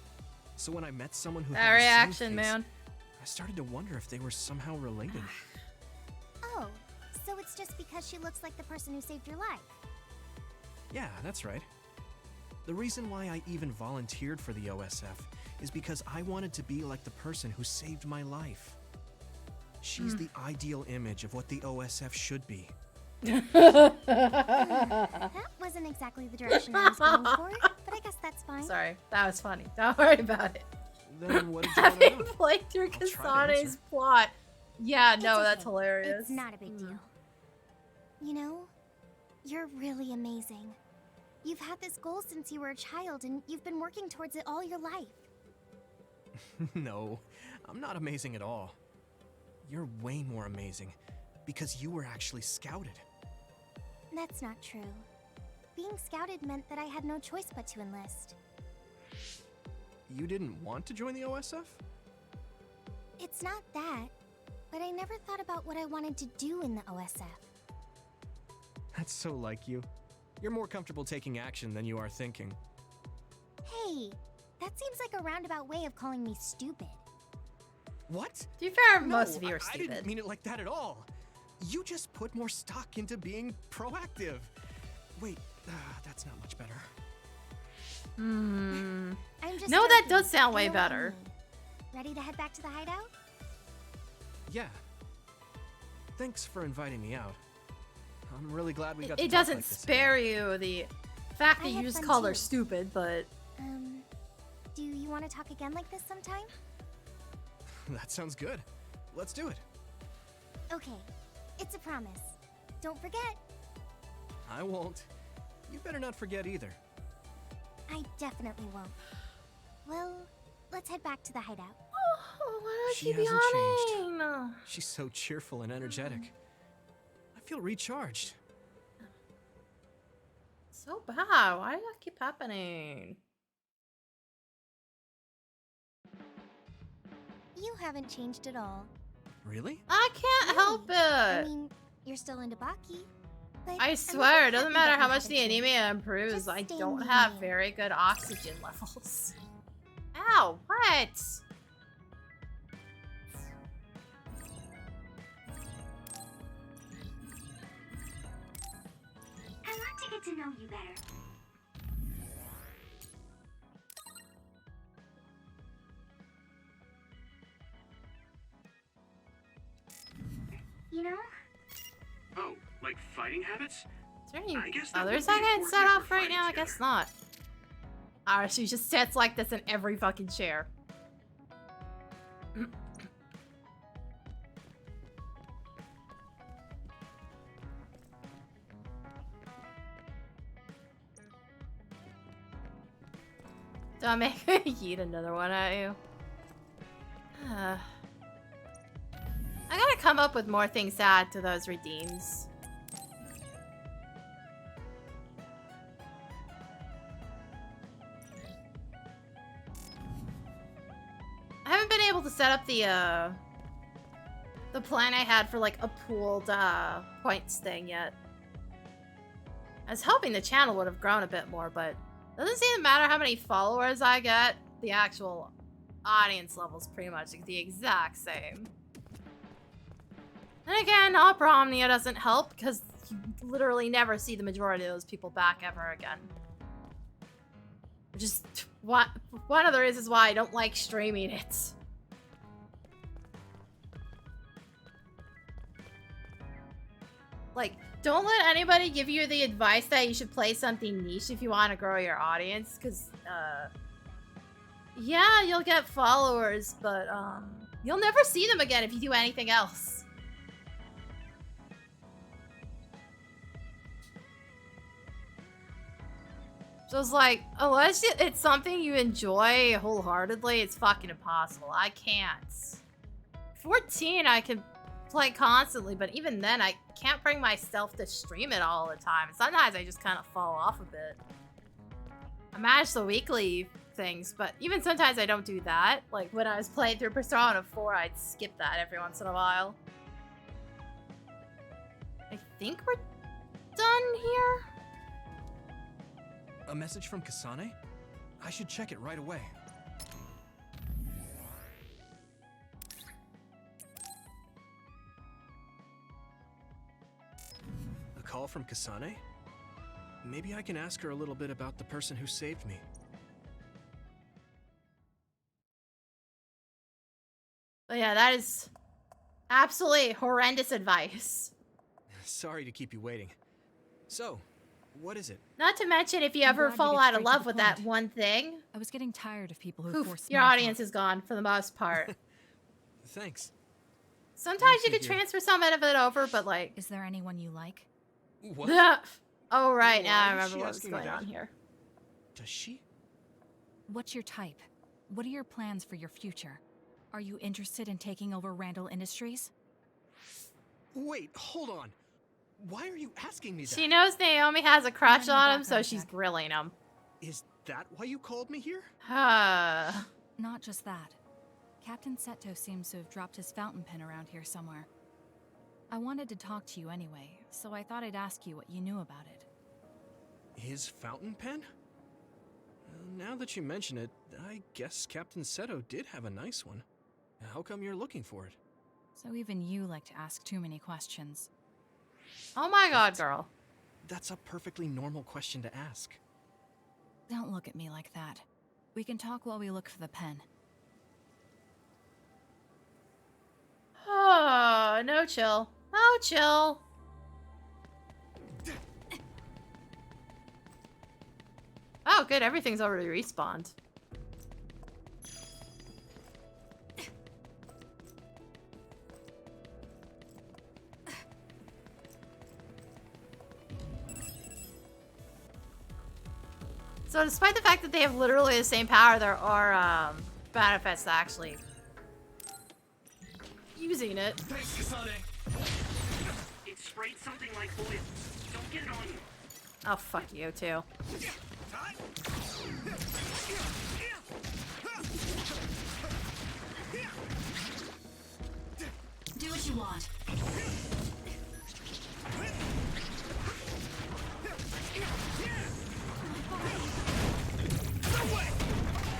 D: So when I met someone who
A: That
D: had the same
A: reaction,
D: face,
A: man.
D: I started to wonder if they were somehow related.
I: Oh, so it's just because she looks like the person who saved your life.
D: Yeah, that's right. The reason why I even volunteered for the OSF is because I wanted to be like the person who saved my life. She's the ideal image of what the OSF should be.
I: That wasn't exactly the direction I was going for, but I guess that's fine.
A: Sorry, that was funny. Don't worry about it.
D: Then what did you want to
A: Having
D: know?
A: played through
D: I'll try to
A: Kasane's
D: answer.
A: plot. Yeah, no,
I: It's
A: that's
I: okay.
A: hilarious.
I: It's not a big deal. You know, you're really amazing. You've had this goal since you were a child, and you've been working towards it all your life.
D: No, I'm not amazing at all. You're way more amazing because you were actually scouted.
I: That's not true. Being scouted meant that I had no choice but to enlist.
D: You didn't want to join the OSF?
I: It's not that, but I never thought about what I wanted to do in the OSF.
D: That's so like you. You're more comfortable taking action than you are thinking.
I: Hey, that seems like a roundabout way of calling me stupid.
D: What?
A: To be fair,
D: No,
A: most of you are
D: I
A: stupid.
D: didn't mean it like that at all. You just put more stock into being proactive. Wait, that's not much better.
I: I'm just
A: No, that
I: joking.
A: does sound
I: I
A: way
I: know what you
A: better.
I: mean. Ready to head back to the hideout?
D: Yeah. Thanks for inviting me out. I'm really glad we got to
A: It
D: talk
A: doesn't
D: like this
A: spare you the fact that
I: I
A: you
I: had
A: just
I: fun
A: called her
I: too.
A: stupid, but
I: Do you want to talk again like this sometime?
D: again. That sounds good. Let's do it.
I: Okay, it's a promise. Don't forget.
D: I won't. You better not forget either.
I: I definitely won't. Well, let's head back to the hideout.
A: Oh, why does
D: She
A: she be
D: hasn't changed.
A: yawning?
D: She's so cheerful and energetic. I feel recharged.
A: So bad. Why does that keep happening?
I: You haven't changed at all.
D: Really?
A: I can't help it.
I: I mean, you're still into Baki. But
A: I
I: I'm
A: swear,
I: not
A: it doesn't
I: happy
A: matter
I: that
A: how
I: you
A: much the
I: haven't changed.
A: anemia improves.
I: Just
A: I
I: stay
A: don't
I: near
A: have
I: me.
A: very good oxygen levels. Ow, what?
H: I want to get to know you better. You know?
E: Oh, like fighting habits?
A: Is there any
E: I guess that
A: others
E: would
A: I
E: be
A: can
E: important
A: set
E: if
A: off
E: we're
A: right now? I
E: fighting
A: guess not. Alright, she just sits like this in every fucking chair. Don't make me yeet another one at you. I gotta come up with more things to add to those redeems. I haven't been able to set up the plan I had for like a pooled points thing yet. I was hoping the channel would have grown a bit more, but it doesn't seem to matter how many followers I get. The actual audience level's pretty much the exact same. And again, Opera Omnia doesn't help because you literally never see the majority of those people back ever again. Which is one of the reasons why I don't like streaming it. Like, don't let anybody give you the advice that you should play something niche if you want to grow your audience, because, yeah, you'll get followers, but, you'll never see them again if you do anything else. So it's like, unless it's something you enjoy wholeheartedly, it's fucking impossible. I can't. 14, I can play constantly, but even then, I can't bring myself to stream it all the time. Sometimes I just kind of fall off a bit. I manage the weekly things, but even sometimes I don't do that. Like when I was playing through Persona 4, I'd skip that every once in a while. I think we're done here.
D: A message from Kasane? I should check it right away. A call from Kasane? Maybe I can ask her a little bit about the person who saved me.
A: But yeah, that is absolutely horrendous advice.
D: Sorry to keep you waiting. So, what is it?
A: Not to mention, if you
B: I'm
A: ever
B: glad we
A: fall
B: get
A: out
B: straight
A: of
B: to
A: love
B: the
A: with that
B: point.
A: one thing,
B: I was getting tired of people who
A: poof,
B: force
A: your
B: small
A: audience
B: talk.
A: is gone for the most part.
D: Thanks.
A: Sometimes you
D: Okay,
A: could
D: dear.
A: transfer some of it over, but like...
B: Is there anyone you like?
D: What?
A: Oh, right, now I
D: Why is
A: remember
D: she
A: what was
D: asking me
A: going
D: that?
A: on here.
D: Does she?
B: What's your type? What are your plans for your future? Are you interested in taking over Randall Industries?
D: Wait, hold on. Why are you asking me that?
A: She knows Naomi has a crush
B: Running a
A: on him, so
B: background
A: she's
B: check.
A: grilling him.
D: Is that why you called me here?
B: Not just that. Captain Seto seems to have dropped his fountain pen around here somewhere. I wanted to talk to you anyway, so I thought I'd ask you what you knew about it.
D: His fountain pen? Now that you mention it, I guess Captain Seto did have a nice one. How come you're looking for it?
B: So even you like to ask too many questions.
A: Oh my god, girl.
D: That's a perfectly normal question to ask.
B: Don't look at me like that. We can talk while we look for the pen.
A: Oh, no chill. No chill. Oh, good. Everything's already respawned. So despite the fact that they have literally the same power, there are benefits to actually using it.
E: Thanks, Kasane. It sprayed something like oil. Don't get it on you.
A: Oh, fuck you too.
H: Do what you want.
E: No way!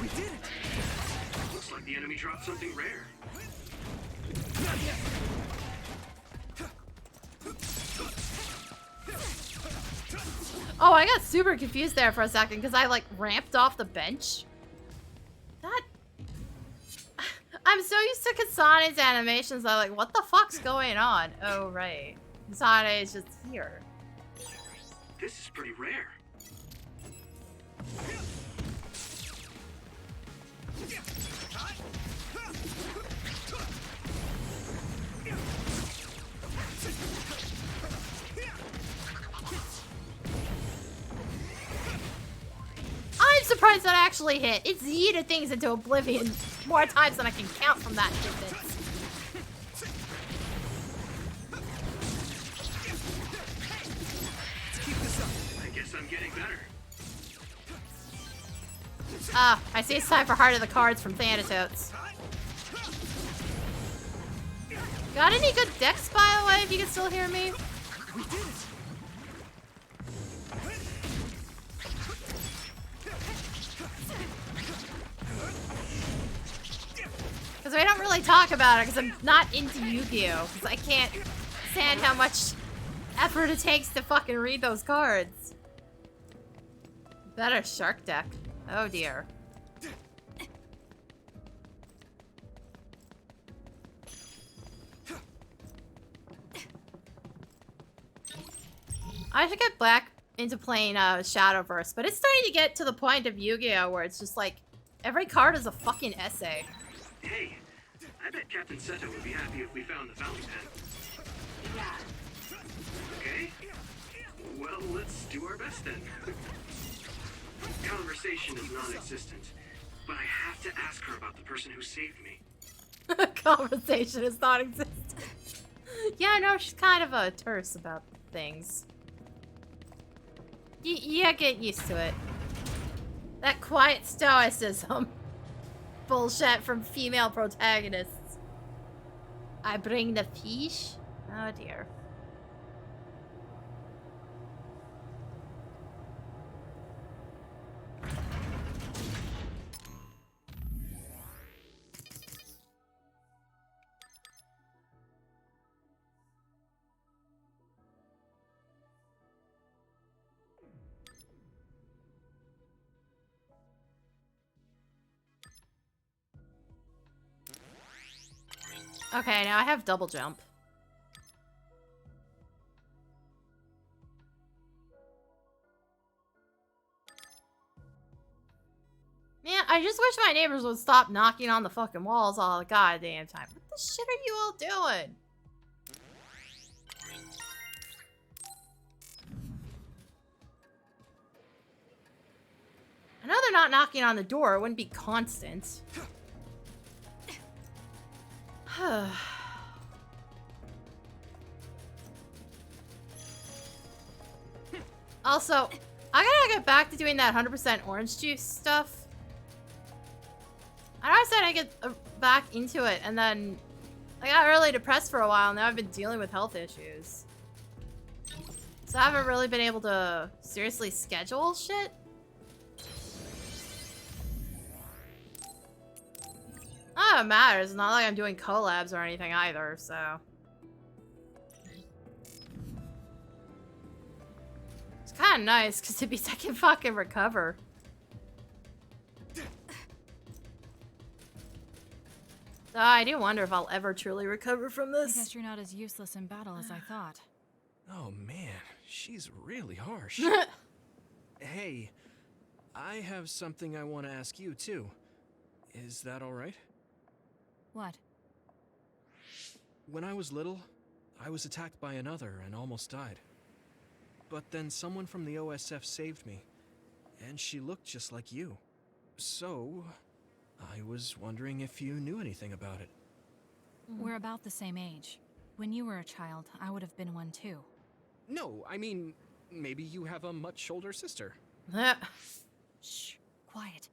E: We did it! Looks like the enemy dropped something rare. Not yet.
A: Oh, I got super confused there for a second because I like ramped off the bench. That... I'm so used to Kasane's animations, I'm like, what the fuck's going on? Oh, right. Kasane is just here.
E: This is pretty rare.
A: I'm surprised that actually hit. It's yeeted things into oblivion more times than I can count from that distance.
E: Keep this up. I guess I'm getting better.
A: Ah, I see it's time for Heart of the Cards from Thanatos. Got any good decks, by the way, if you can still hear me?
E: We did it.
A: Because we don't really talk about it because I'm not into Yu-Gi-Oh! Because I can't stand how much effort it takes to fucking read those cards. Better shark deck. Oh dear. I should get back into playing Shadowverse, but it's starting to get to the point of Yu-Gi-Oh! Where it's just like, every card is a fucking essay.
E: Hey, I bet Captain Seto would be happy if we found the fountain pen. Yeah. Okay. Well, let's do our best then. Conversation is non-existent, but I have to ask her about the person who saved me.
A: Conversation is non-existent. Yeah, no, she's kind of a terse about things. Yeah, get used to it. That quiet stoicism. Bullshit from female protagonists. I bring the fish? Oh dear. Okay, now I have double jump. Man, I just wish my neighbors would stop knocking on the fucking walls all the goddamn time. What the shit are you all doing? I know they're not knocking on the door. It wouldn't be constant. Also, I gotta get back to doing that 100% orange juice stuff. I know I said I'd get back into it, and then I got really depressed for a while, and now I've been dealing with health issues. So I haven't really been able to seriously schedule shit. Not that it matters. It's not like I'm doing collabs or anything either, so. It's kind of nice, because it means I can fucking recover. I do wonder if I'll ever truly recover from
B: I
A: this.
B: guess you're not as useless in battle as I thought.
D: Oh man, she's really harsh. Hey, I have something I want to ask you too. Is that alright?
B: What?
D: When I was little, I was attacked by another and almost died. But then someone from the OSF saved me, and she looked just like you. So, I was wondering if you knew anything about it.
B: We're about the same age. When you were a child, I would have been one too.
D: No, I mean, maybe you have a much older sister.
B: Shh, quiet.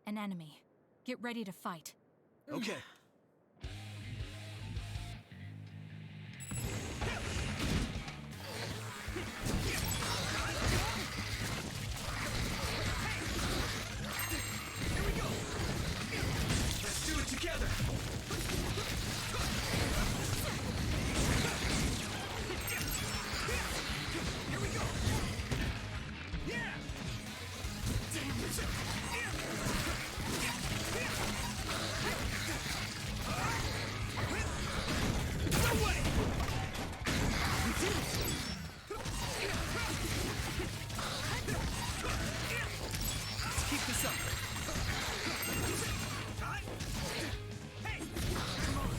B: An enemy. Get ready to fight.
D: Okay.
E: Let's do it together! Here we go! Yeah! No way! We did it! Let's keep this up. Hey! Come on!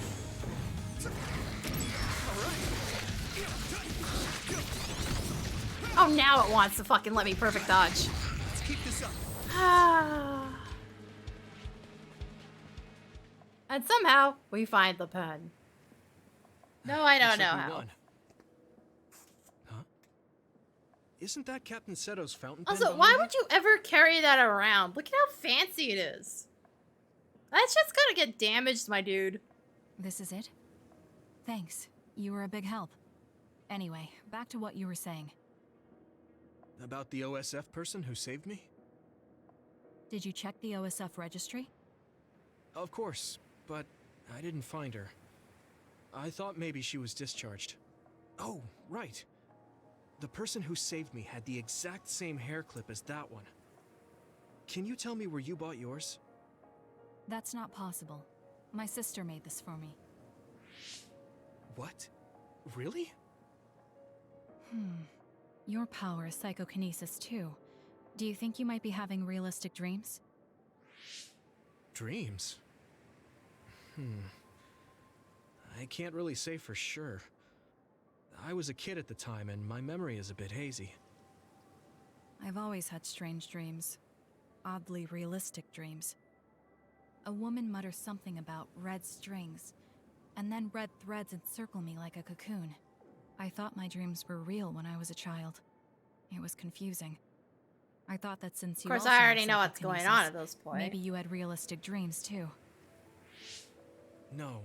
A: Oh, now it wants to fucking let me perfect dodge.
E: Let's keep this up.
A: And somehow, we find the pen. No, I don't
D: Looks
A: know
D: like we
A: how.
D: won. Huh? Isn't that Captain Seto's fountain pen?
A: Also, why would you ever carry that around? Look at how fancy it is. That's just gonna get damaged, my dude.
B: This is it? Thanks. You were a big help. Anyway, back to what you were saying.
D: About the OSF person who saved me?
B: Did you check the OSF registry?
D: Of course, but I didn't find her. I thought maybe she was discharged. Oh, right. The person who saved me had the exact same hair clip as that one. Can you tell me where you bought yours?
B: That's not possible. My sister made this for me.
D: What? Really?
B: Your power is psychokinesis too. Do you think you might be having realistic dreams?
D: Dreams? I can't really say for sure. I was a kid at the time, and my memory is a bit hazy.
B: I've always had strange dreams. Oddly realistic dreams. A woman mutters something about red strings, and then red threads encircle me like a cocoon. I thought my dreams were real when I was a child. It was confusing. I thought that since you
A: Of course,
B: also
A: I
B: had
A: already know what's going on
B: psychokinesis,
A: at this point.
B: maybe you had realistic dreams too.
D: No,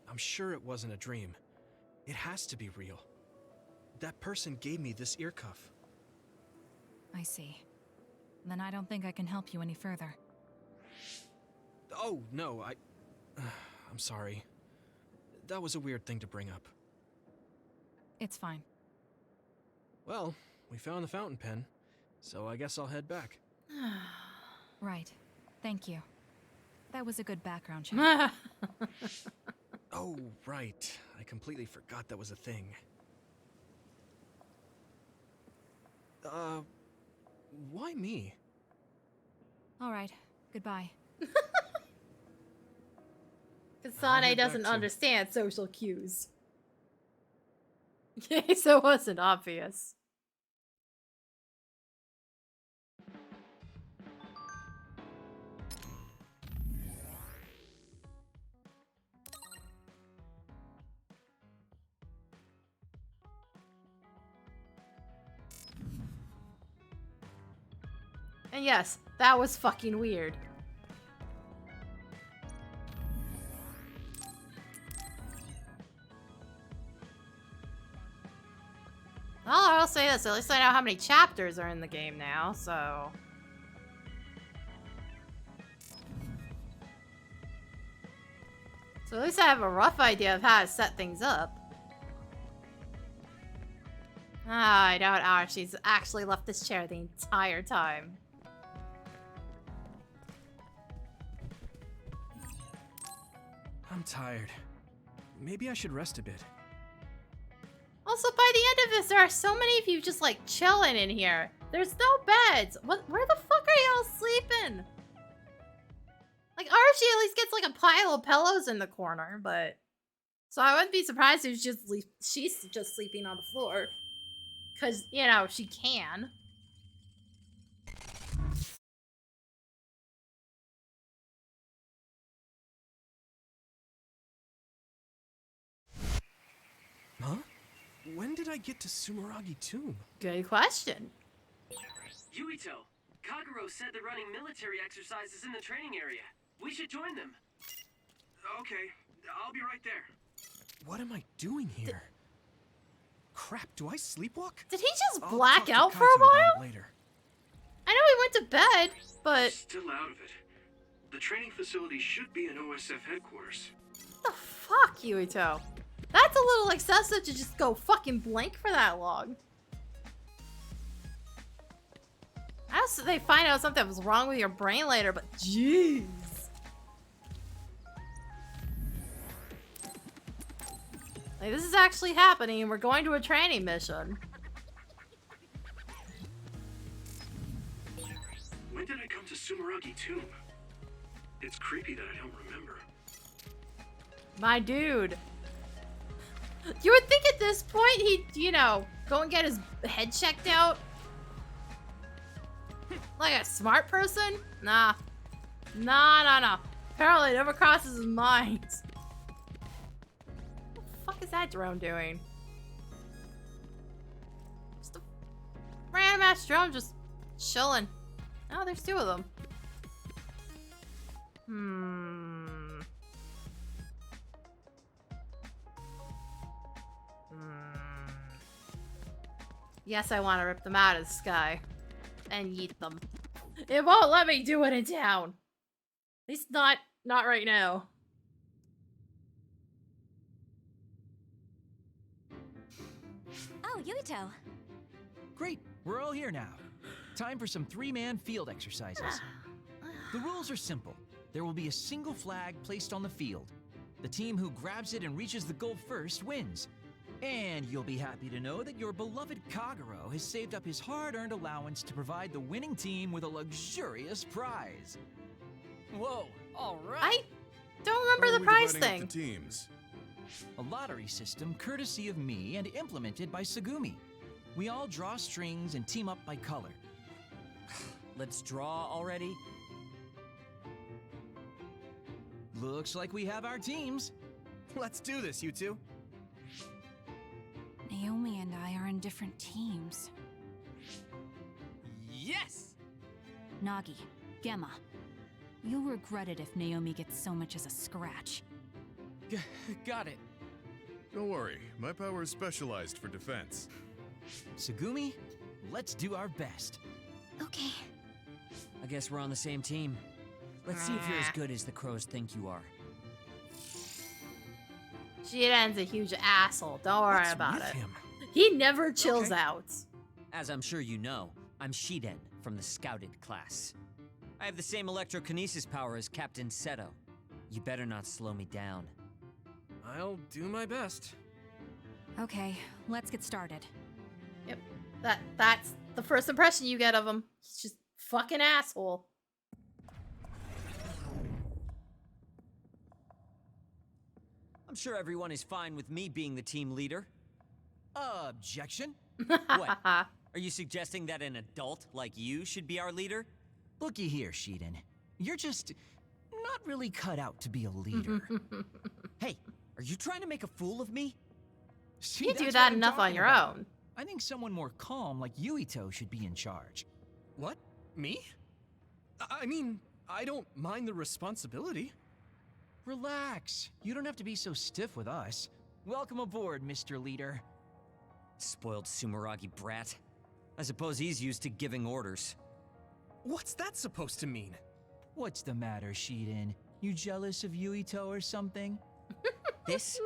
D: I'm sure it wasn't a dream. It has to be real. That person gave me this ear cuff.
B: I see. Then I don't think I can help you any further.
D: Oh, no, I'm sorry. That was a weird thing to bring up.
B: It's fine.
D: Well, we found the fountain pen, so I guess I'll head back.
B: Right. Thank you. That was a good background check.
D: Oh, right. I completely forgot that was a thing. Why me?
B: All right. Goodbye.
A: Kasane doesn't understand social cues. Okay, so it wasn't obvious. And yes, that was fucking weird. Well, I'll say this, at least I know how many chapters are in the game now, so... So at least I have a rough idea of how to set things up. Ah, I doubt Archie's actually left this chair the entire time.
D: I'm tired. Maybe I should rest a bit.
A: Also, by the end of this, there are so many of you just like chilling in here. There's no beds. Where the fuck are y'all sleeping? Like, Archie at least gets like a pile of pillows in the corner, but so I wouldn't be surprised if she's just sleeping on the floor, cause you know she can.
D: Huh? When did I get to Sumeragi Tomb?
A: Good question.
F: Yuito, Kagero said they're running military exercises in the training area. We should join them.
E: Okay, I'll be right there.
D: What am I doing here? Crap, do I sleepwalk?
A: Did he just
D: I'll
A: black
D: talk to
A: out for a
D: Kaito about
A: while?
D: it later.
A: I know he went to bed, but
E: Still out of it. The training facility should be in OSF headquarters.
A: what the fuck, Yuito? That's a little excessive to just go fucking blank for that long. I know they find out something was wrong with your brain later, but jeez. Like, this is actually happening and we're going to a training mission.
E: When did I come to Sumeragi Tomb? It's creepy that I don't remember.
A: My dude. You would think at this point he'd, you know, go and get his head checked out. Like a smart person? Nah. Nah. Apparently it never crosses his mind. What the fuck is that drone doing? Just a random ass drone just chilling. Oh, there's two of them. Yes, I want to rip them out of the sky and eat them. It won't let me do it in town. At least not right now.
B: Oh, Yuito.
M: Great, we're all here now. Time for some three-man field exercises. The rules are simple. There will be a single flag placed on the field. The team who grabs it and reaches the goal first wins. And you'll be happy to know that your beloved Kagero has saved up his hard-earned allowance to provide the winning team with a luxurious prize.
F: Whoa, all right.
A: I don't remember the prize thing.
Q: The teams?
M: A lottery system courtesy of me and implemented by Sagumi. We all draw strings and team up by color.
K: Let's draw already.
M: Looks like we have our teams.
D: Let's do this, you two.
J: Naomi and I are in different teams.
F: Yes!
J: Nagi, Gemma, you'll regret it if Naomi gets so much as a scratch.
D: Got it.
Q: Don't worry, my power is specialized for defense.
M: Sagumi, let's do our best.
J: Okay.
K: I guess we're on the same team. Let's see if you're as good as the crows think you are.
A: Shiden's a huge asshole. Don't worry
D: What's
A: about
D: with
A: it.
D: him?
A: He never chills out.
K: As I'm sure you know, I'm Shiden from the Scouted class. I have the same electrokinesis power as Captain Seto. You better not slow me down.
D: I'll do my best.
J: Okay, let's get started.
A: Yep. That's the first impression you get of him. He's just fucking asshole.
K: I'm sure everyone is fine with me being the team leader.
M: Objection?
K: What? Are you suggesting that an adult like you should be our leader?
M: Looky here, Shiden. You're just not really cut out to be a leader.
K: Hey, are you trying to make a fool of me?
M: See,
A: You
M: that's
A: do
M: what
A: that
M: I'm
A: enough on
M: talking
A: your
M: about.
A: own.
M: I think someone more calm like Yuito should be in charge.
D: What? Me? I mean, I don't mind the responsibility.
M: Relax. You don't have to be so stiff with us. Welcome aboard, Mr. Leader.
K: Spoiled Sumeragi brat. I suppose he's used to giving orders.
D: What's that supposed to mean?
M: What's the matter, Shiden? You jealous of Yuito or something?
K: This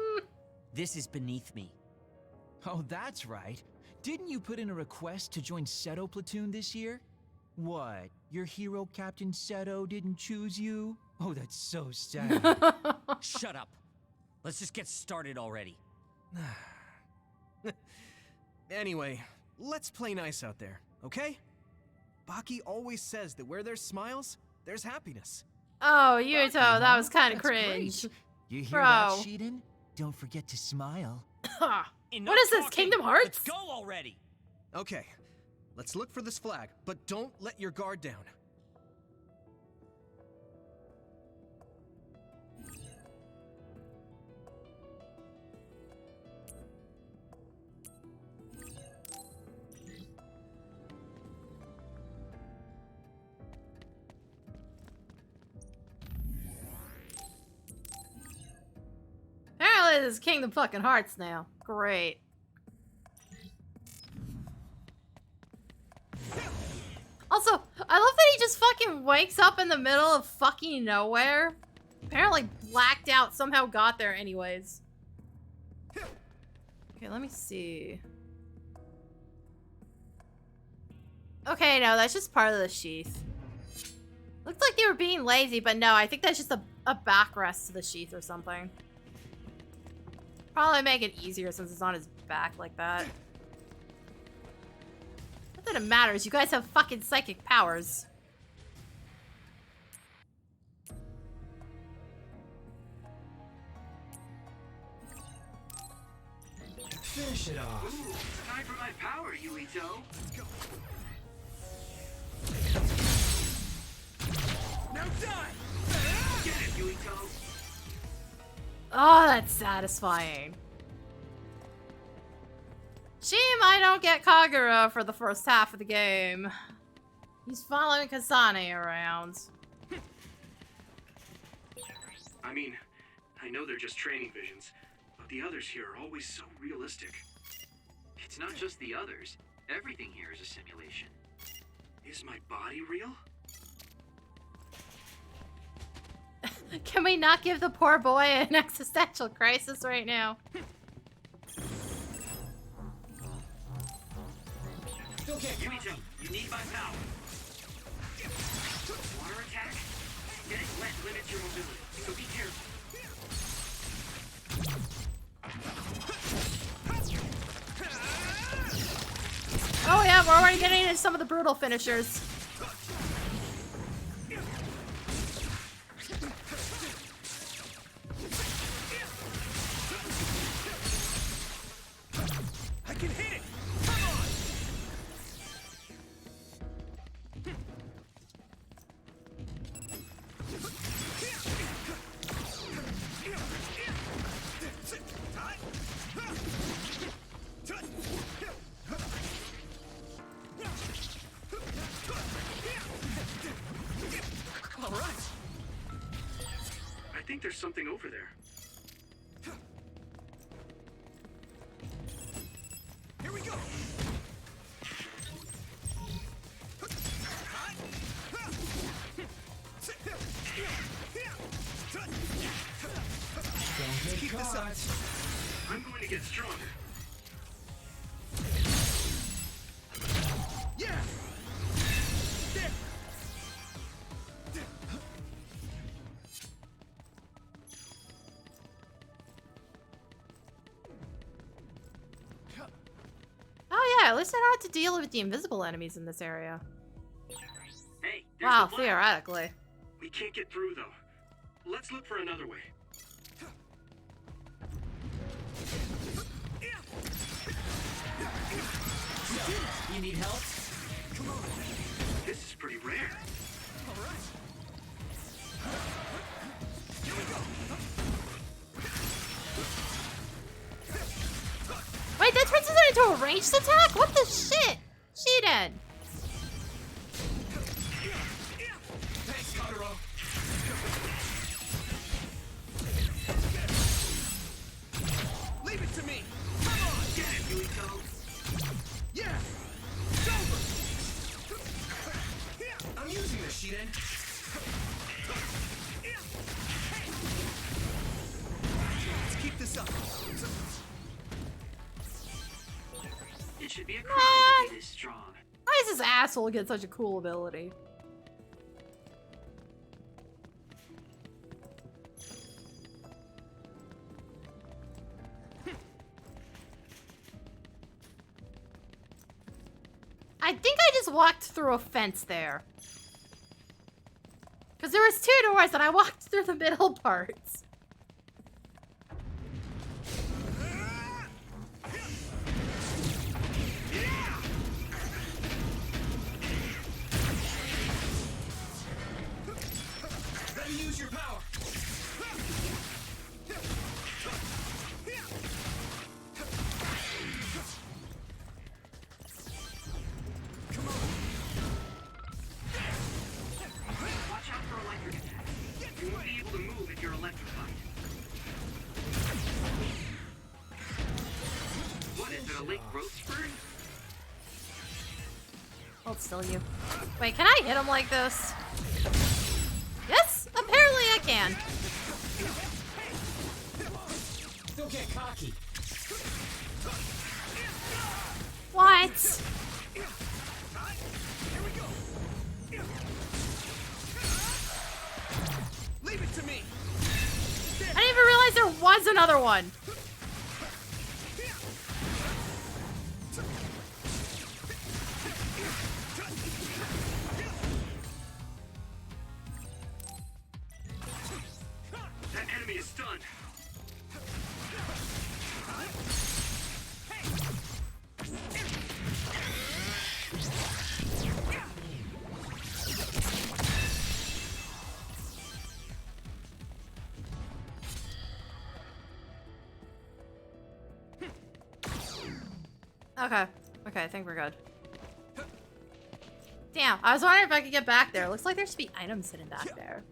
K: is beneath me.
M: Oh, that's right. Didn't you put in a request to join Seto Platoon this year? What? Your hero Captain Seto didn't choose you? Oh, that's so sad.
K: Shut up.
O: Let's just get started already.
D: Anyway, let's play nice out there, okay? Baki always says that where there's smiles, there's happiness.
A: Oh, Yuto, that was kind of
M: That's
A: cringe.
M: great. You hear
A: Bro.
M: that, Shiden? Don't forget to smile.
A: What is this, Kingdom Hearts?
O: Let's go already!
D: Okay, let's look for this flag, but don't let your guard down.
A: Apparently this is Kingdom fucking Hearts now. Great. Also, I love that he just fucking wakes up in the middle of fucking nowhere. Apparently blacked out, somehow got there anyways. Okay, let me see. Okay, no, that's just part of the sheath. Looks like they were being lazy, but no, I think that's just a backrest to the sheath or something. Probably make it easier since it's on his back like that. Not that it matters, you guys have fucking psychic powers.
E: Finish it off. Ooh, time for my power, Yuito. Let's go. Now die! Get it, Yuito.
A: Oh, that's satisfying. Shame I don't get Kagura for the first half of the game. He's following Kasane around.
E: I mean, I know they're just training visions, but the others here are always so realistic.
R: It's not just the others. Everything here is a simulation.
E: Is my body real?
A: Can we not give the poor boy an existential crisis right now?
E: Don't get Yuito, you need my power. Water attack? Getting wet limits your mobility, so be careful.
A: Oh yeah, we're already getting into some of the brutal finishers.
D: I can hit it!
E: All right. I think there's something over there.
D: Here we go!
E: Let's keep this up. I'm going to get stronger.
D: Yeah! There!
A: Oh yeah, at least I don't have to deal with the invisible enemies in this area.
E: Hey, there's
A: Wow,
E: the flag.
A: theoretically.
E: We can't get through though. Let's look for another way.
O: So, you need help?
E: Come on. This is pretty rare.
D: All right.
E: Here we go.
A: Wait, that turns it into a ranged attack? What the shit? She did.
E: Thanks, Kagura.
D: Leave it to me!
E: Come on, get it, Yuito.
D: Yeah! It's over!
E: I'm using this, Shiden.
D: Let's keep this up.
R: It should be a crime to be this strong.
A: Why does this asshole get such a cool ability? I think I just walked through a fence there. Because there was 2 doors and I walked through the middle parts.
F: Let me use your power.
E: Watch out for electric attacks. You won't be able to move if you're electrified. What is it, a late growth spurt?
A: Hold still, you. Wait, can I hit him like this? Yes, apparently I can.
F: Don't get cocky.
A: What?
D: Leave it to me.
A: I didn't even realize there was another one.
E: That enemy is stunned.
A: Okay. Okay, I think we're good. Damn, I was wondering if I could get back there. Looks like there should be items hidden back there.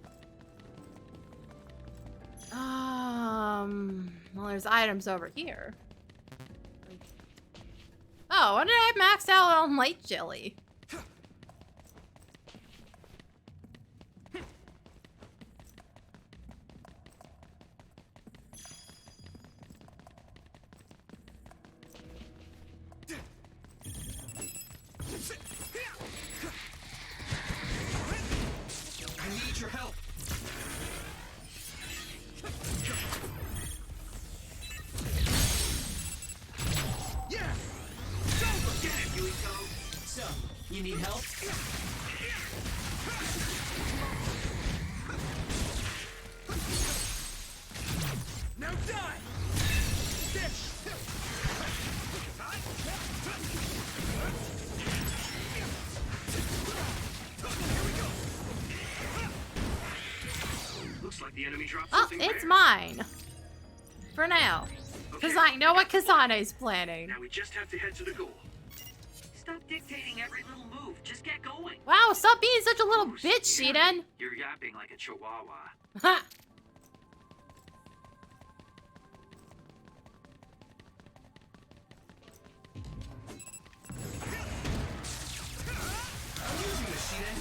A: Well, there's items over here. Oh, when did I max out on light jelly?
F: I need your help.
D: Yeah.
E: Get it, Yuito.
F: So, you need help?
D: Now die. Fish.
E: Looks like the enemy dropped
A: Oh,
E: something
A: it's
E: rare.
A: mine. For now. Because I know what Kasane's planning.
E: Now we just have to head to the goal. Stop dictating every little move. Just get going.
A: Wow, stop being such a little bitch, Sheedan.
E: You're yapping like a chihuahua.
A: Ha!
F: I'm using the Sheedan.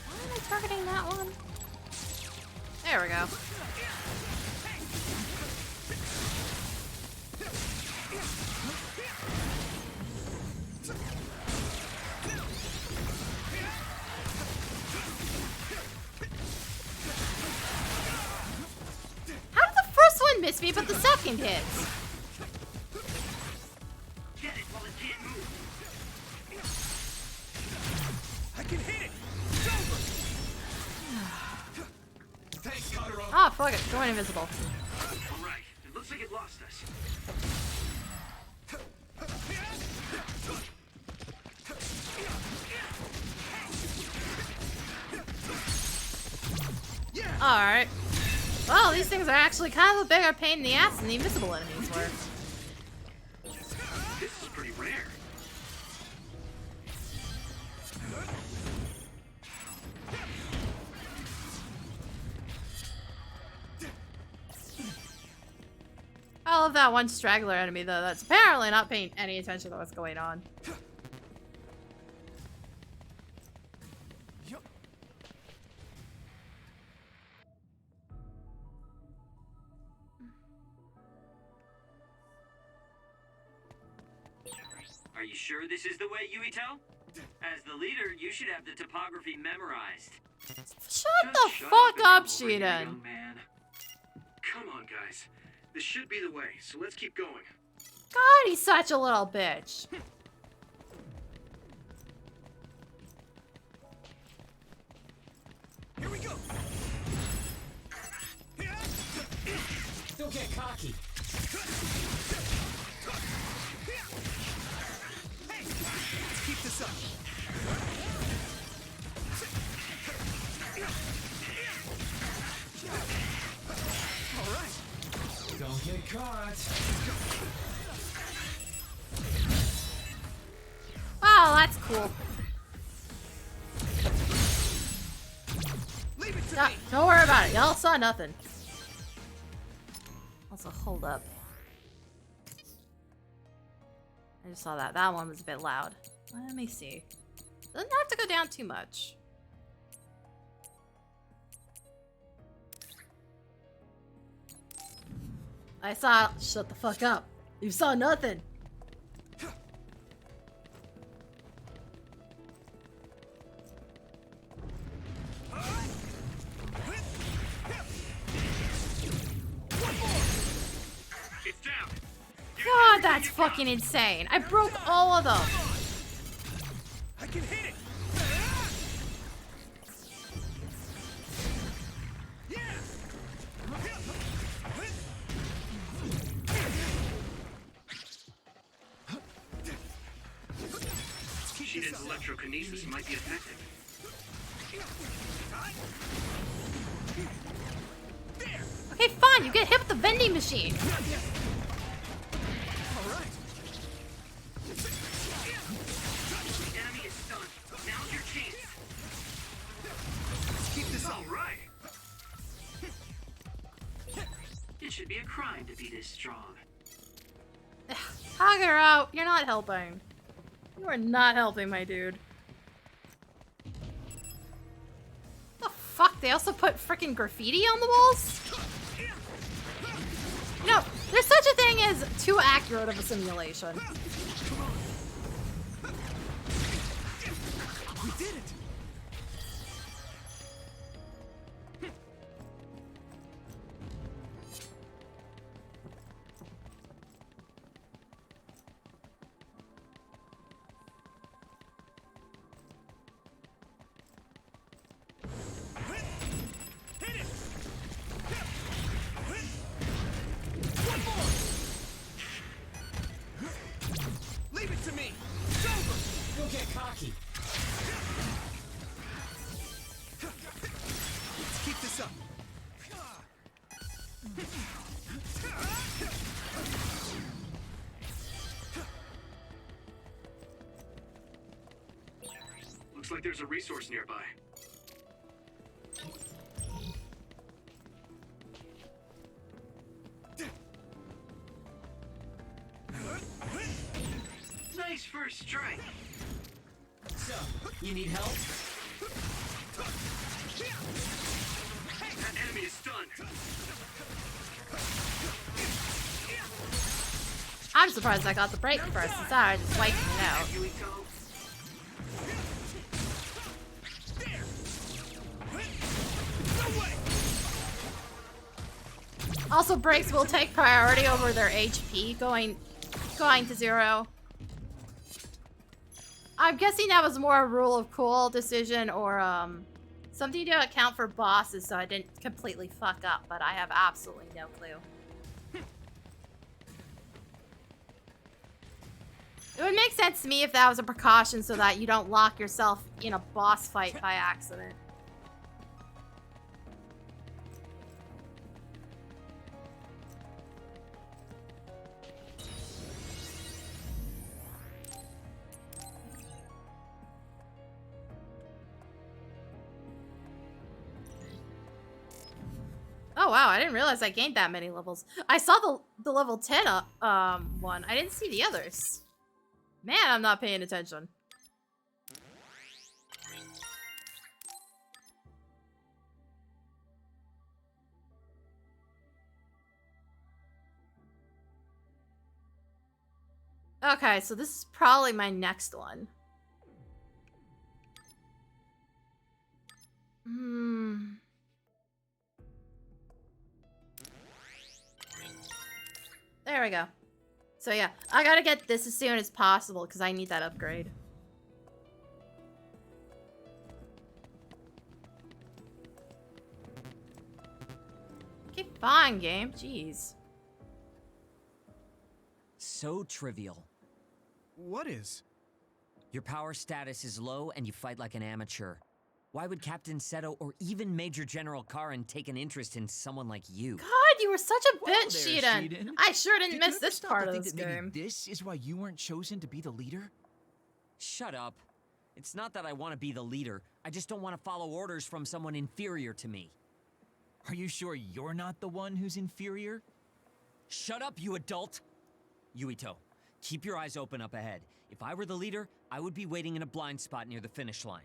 A: Why am I targeting that one? There we go. How did the first one miss me, but the second hits?
E: Get it while it can't move.
D: I can hit it.
F: Thanks, Kotaro.
A: Ah, fuck it. Going invisible.
E: All right. It looks like it lost us.
A: Alright. Well, these things are actually kind of a bigger pain in the ass than the invisible enemies were.
E: This is pretty rare.
A: I love that one straggler enemy, though, that's apparently not paying any attention to what's going on.
R: Are you sure this is the way, Yuito? As the leader, you should have the topography memorized.
A: Shut the
E: Shut
A: fuck
E: and
A: up,
E: come over here,
A: Sheedan.
E: young man. Come on, guys. This should be the way, so let's keep going.
A: God, he's such a little bitch.
O: get cocky.
D: Hey, let's keep this up. All right.
O: Don't get caught.
A: Oh, that's cool.
D: Leave it to
A: No,
D: me.
A: don't worry about it. Y'all saw nothing. Also, hold up. I just saw that. That one was a bit loud. Let me see. Doesn't have to go down too much. I saw. Shut the fuck up. You saw nothing.
E: It's down.
A: God, that's fucking insane. I broke all of them.
D: I can hit it.
E: Sheena's electrokinesis might be effective.
A: Okay, fine. You get hit with the vending machine.
D: All right.
E: The enemy is stunned. Now's your chance.
D: Let's keep this up.
E: All right. It should be a crime to be this strong.
A: Hog her out. You're not helping. You are not helping, my dude. What the fuck? They also put freaking graffiti on the walls? You know, there's such a thing as too accurate of a simulation.
D: We did it. Leave it to me. It's over.
O: Don't get cocky.
D: Let's keep this up.
E: Looks like there's a resource nearby. Nice first strike.
O: So, you need help?
E: That enemy is stunned.
A: I'm surprised I got the break first. Since I just wiping it out. Also, breaks will take priority over their HP going to 0. I'm guessing that was more a rule of cool decision or something to account for bosses so I didn't completely fuck up, but I have absolutely no clue. It would make sense to me if that was a precaution so that you don't lock yourself in a boss fight by accident. Oh wow, I didn't realize I gained that many levels. I saw the level 10 one. I didn't see the others. Man, I'm not paying attention. Okay, so this is probably my next one. There we go. So yeah, I gotta get this as soon as possible because I need that upgrade. Okay, fine, game. Jeez.
K: so trivial.
D: What is?
K: Your power status is low and you fight like an amateur. Why would Captain Seto or even Major General Karin take an interest in someone like you?
A: God, you were such a bitch,
M: there,
A: Sheedan.
M: Sheedan.
A: I sure didn't
M: Did
A: miss
M: you ever
A: this
M: stop
A: part
M: to
A: of
M: think
A: this
M: that maybe
A: game.
M: this is why you weren't chosen to be the leader?
K: Shut up. It's not that I want to be the leader. I just don't want to follow orders from someone inferior to me.
M: Are you sure you're not the one who's inferior?
K: Shut up, you adult! Yuito, keep your eyes open up ahead. If I were the leader, I would be waiting in a blind spot near the finish line.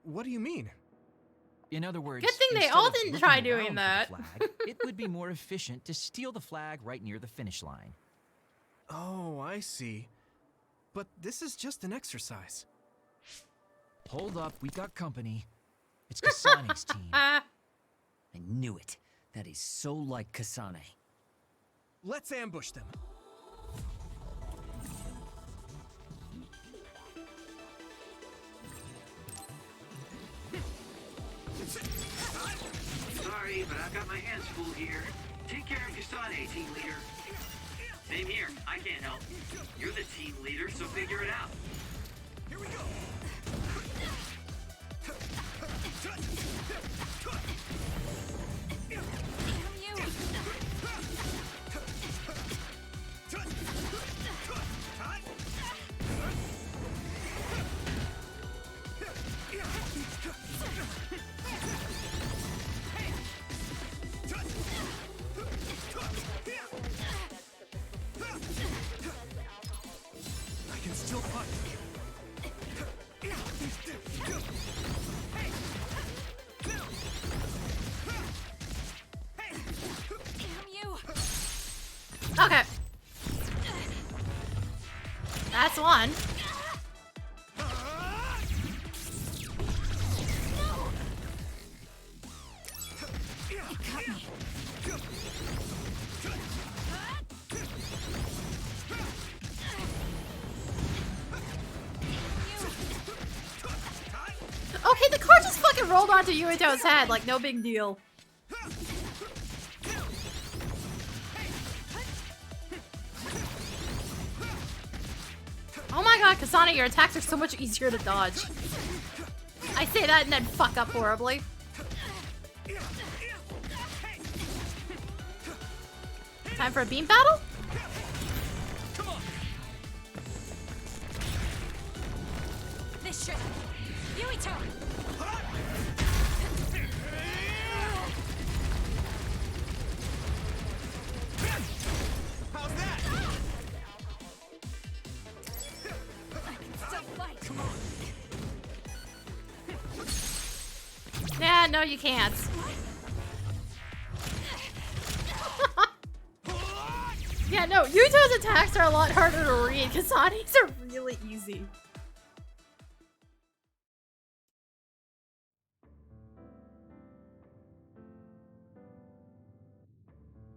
D: What do you mean?
M: In other words,
A: Good thing they
M: instead
A: all
M: of
A: didn't
M: looking
A: try
M: around
A: doing
M: for the
A: that.
M: flag, it would be more efficient to steal the flag right near the finish line.
D: Oh, I see. But this is just an exercise.
M: Hold up, we got company. It's Kasane's team.
K: I knew it. That is so like Kasane.
D: Let's ambush them.
E: Sorry, but I've got my hands full here. Take care of Kasane, team leader. Same here. I can't help. You're the team leader, so figure it out.
D: Here we go. I can still punch.
A: Okay. That's one. Okay, the car just fucking rolled onto Yuito's head, like no big deal. Oh my god, Kasane, your attacks are so much easier to dodge. I say that and then fuck up horribly. Time for a beam battle?
B: This should. Yuito!
D: How's that?
B: I can still fight.
D: Come on.
A: Yeah, no, you can't. Yeah, no, Yuito's attacks are a lot harder to read. Kasane's are really easy.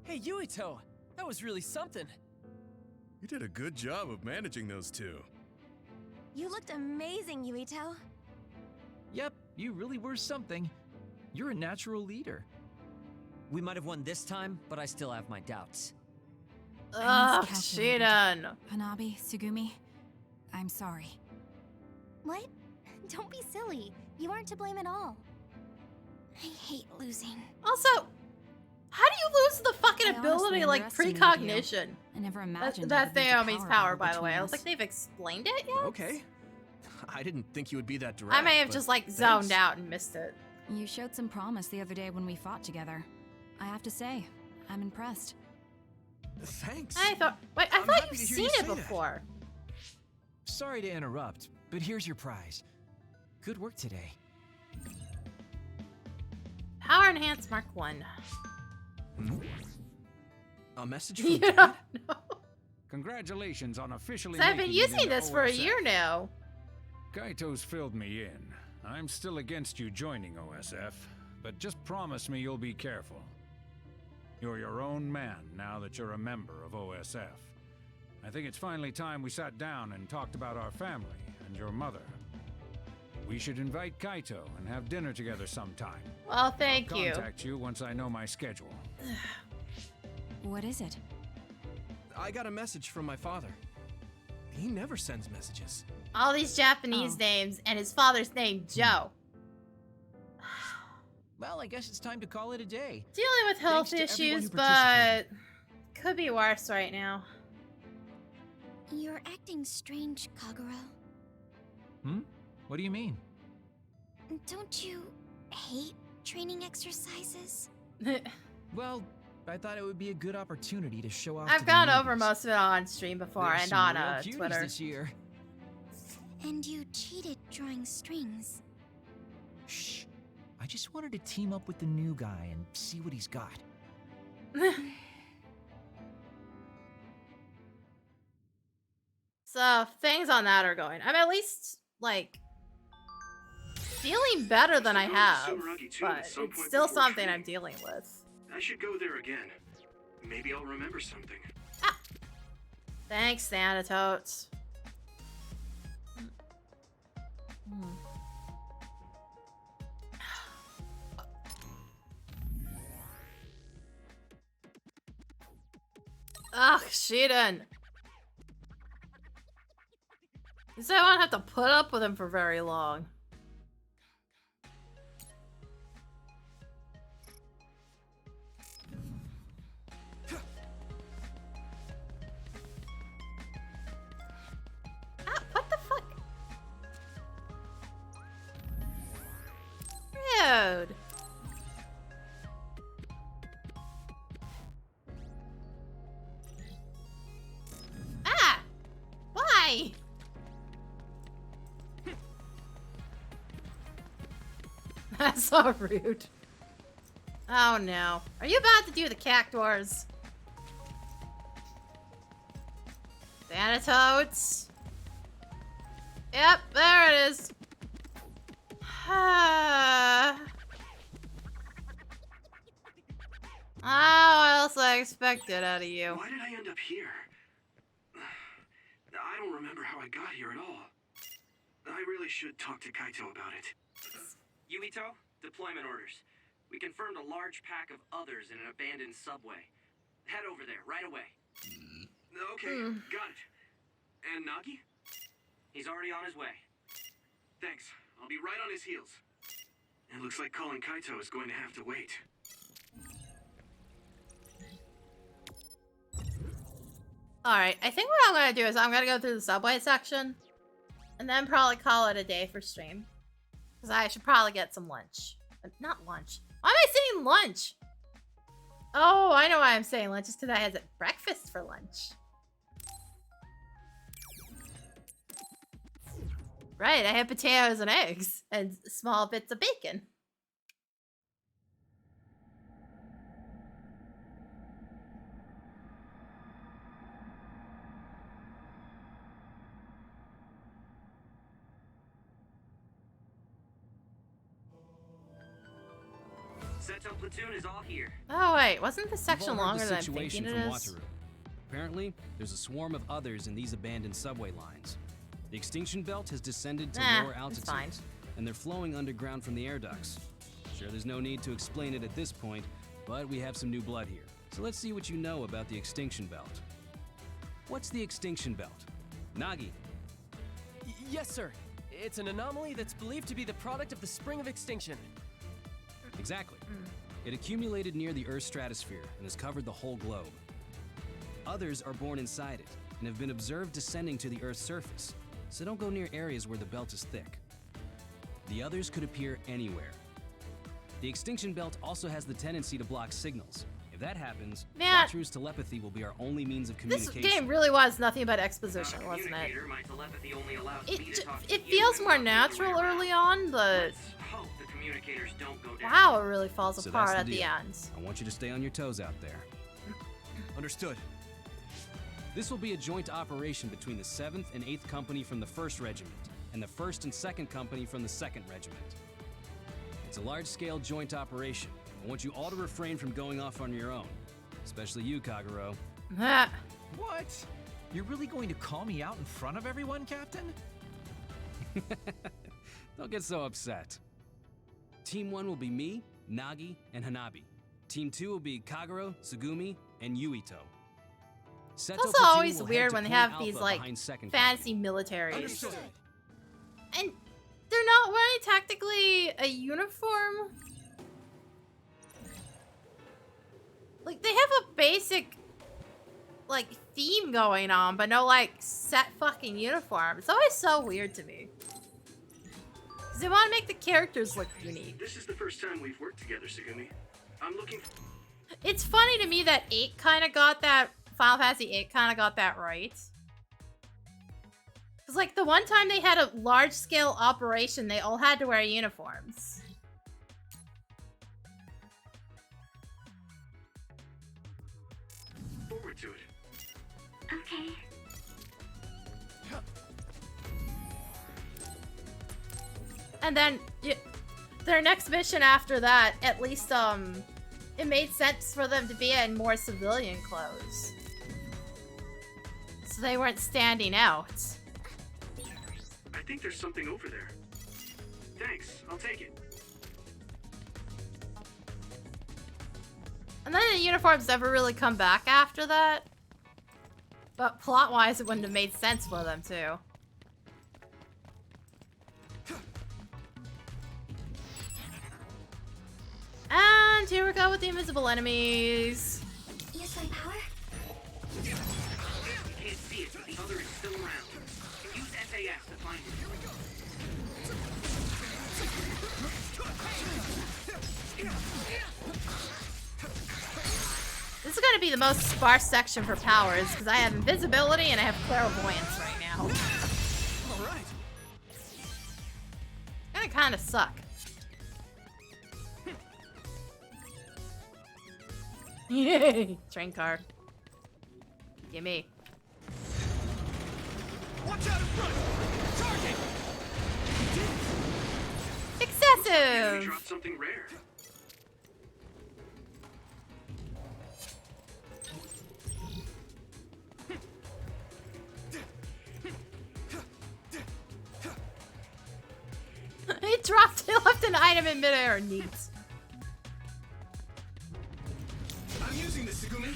F: Hey, Yuito! That was really something.
Q: You did a good job of managing those two.
I: You looked amazing, Yuito.
M: Yep, you really were something. You're a natural leader.
K: We might have won this time, but I still have my doubts.
A: Ugh, Sheedan.
J: Hanabi, Tsugumi, I'm sorry.
I: What? Don't be silly. You aren't to blame at all. I hate losing.
A: Also, how do you lose the fucking
J: I
A: ability
J: honestly
A: like
J: underestimated
A: precognition?
J: I never imagined
A: That's
J: there would be
A: Naomi's
J: power
A: power, by the
J: between
A: way. I was
J: us.
A: like, they've explained it yet?
D: Okay. I didn't think you would be that direct.
A: I may have
D: but
A: just like
D: thanks.
A: zoned out and missed it.
J: You showed some promise the other day when we fought together. I have to say, I'm impressed.
D: Thanks.
A: I thought
D: I'm
A: you've
D: happy to hear
A: seen
D: you
A: it
D: say that.
A: before.
M: Sorry to interrupt, but here's your prize. Good work today.
A: Power Enhanced Mark 1.
D: A message from
A: Yeah,
D: Dad?
A: no.
G: Congratulations on officially.
A: So I've been
G: making it
A: using
G: into
A: this for a
G: OSF.
A: year now.
G: Kaito's filled me in. I'm still against you joining OSF, but just promise me you'll be careful. You're your own man now that you're a member of OSF. I think it's finally time we sat down and talked about our family and your mother. We should invite Kaito and have dinner together sometime.
A: Well, thank
G: I'll
A: you.
G: contact you once I know my schedule.
J: What is it?
D: I got a message from my father. He never sends messages.
A: All these Japanese names and his father's name, Joe.
M: Well, I guess it's time to call it a day.
A: Dealing with health
M: Thanks to everyone
A: issues,
M: who
A: but could be worse right now.
I: You're acting strange, Kagura.
M: Hmm? What do you mean?
I: Don't you hate training exercises?
M: Well, I thought it would be a good opportunity to show off.
A: I've gone over most of it on stream before
M: There's
A: and
M: some
A: on
M: real cuties
A: Twitter.
M: this year.
I: And you cheated drawing strings.
M: Shh. I just wanted to team up with the new guy and see what he's got.
A: So things on that are going. I'm at least like feeling better than I have, but it's still something I'm dealing with.
E: I should go there again. Maybe I'll remember something.
A: Thanks, Thanatos. Ugh, Shiden. So I won't have to put up with him for very long. What the fuck? Rude. Ah! Why? That's so rude. Oh no. Are you about to do the cactuars? Thanatos. Yep, there it is. Oh, what else I expected out of you?
E: Why did I end up here? I don't remember how I got here at all. I really should talk to Kaito about it.
O: Yuito, deployment orders. We confirmed a large pack of others in an abandoned subway. Head over there right away.
E: Okay, got it. And Nagi?
O: He's already on his way.
E: Thanks. I'll be right on his heels. It looks like calling Kaito is going to have to wait.
A: Alright, I think what I'm gonna do is I'm gonna go through the subway section and then probably call it a day for stream. Because I should probably get some lunch. Not lunch. Why am I saying lunch? Oh, I know why I'm saying lunch. Just because I had breakfast for lunch. Right, I had potatoes and eggs and small bits of bacon.
O: Seto platoon is all here.
A: Oh wait, wasn't this
L: You've
A: section
L: all heard
A: longer
L: the
A: than I'm
L: situation
A: thinking it
L: from
A: is?
L: Wataru. Apparently, there's a swarm of others in these abandoned subway lines. The extinction belt has descended to lower
A: it's fine.
L: altitudes, and they're flowing underground from the air ducts. Sure, there's no need to explain it at this point, but we have some new blood here. So let's see what you know about the extinction belt. What's the extinction belt? Nagi.
F: Yes, sir. It's an anomaly that's believed to be the product of the spring of extinction.
L: Exactly. It accumulated near the Earth's stratosphere and has covered the whole globe. Others are born inside it and have been observed descending to the Earth's surface, so don't go near areas where the belt is thick. The others could appear anywhere. The extinction belt also has the tendency to block signals. If that happens,
A: Man.
L: Wataru's telepathy will be our only means of
A: This
L: communication.
A: game really was nothing but exposition, wasn't it?
O: My telepathy only allows me to talk to
A: It
O: you
A: feels
O: and
A: more
O: not the other way
A: natural
O: around.
A: early on, but
O: Let's hope the communicators don't go down.
A: wow, it really falls
L: So
A: apart
L: that's
A: at the
L: deal.
A: end.
L: I want you to stay on your toes out there.
D: Understood.
L: This will be a joint operation between the 7th and 8th Company from the 1st Regiment and the 1st and 2nd Company from the 2nd Regiment. It's a large-scale joint operation. I want you all to refrain from going off on your own, especially you, Kaguro.
M: What? You're really going to call me out in front of everyone, Captain?
L: Don't get so upset. Team 1 will be me, Nagi, and Hanabi. Team 2 will be Kaguro, Tsugumi, and Yuito.
A: It's also always weird when they have these like fancy militaries. And they're not wearing technically a uniform. Like they have a basic like theme going on, but no like set fucking uniform. It's always so weird to me. Cause they want to make the characters look unique.
E: This is the first time we've worked together, Segumi. I'm looking for...
A: It's funny to me that 8 kind of got that, Final Fantasy 8 kind of got that right. Cause like the one time they had a large scale operation, they all had to wear uniforms.
E: Forward to it.
H: Okay.
A: And then their next mission after that, at least it made sense for them to be in more civilian clothes. So they weren't standing out.
E: I think there's something over there. Thanks, I'll take it.
A: And then the uniforms never really come back after that. But plot-wise, it wouldn't have made sense for them to. And here we go with the invisible enemies.
H: Use my power?
E: You can't see it, but the other is still around. Use SAS to find it. Here we go.
A: This is gonna be the most sparse section for powers, because I have invisibility and I have clairvoyance right now.
D: Alright.
A: Gonna kinda suck. Yay! Train car. Gimme.
D: Watch out in front! Target!
A: Excessive!
E: You dropped something rare.
A: He dropped, he left an item in midair. Neat.
E: I'm using this, Segumi.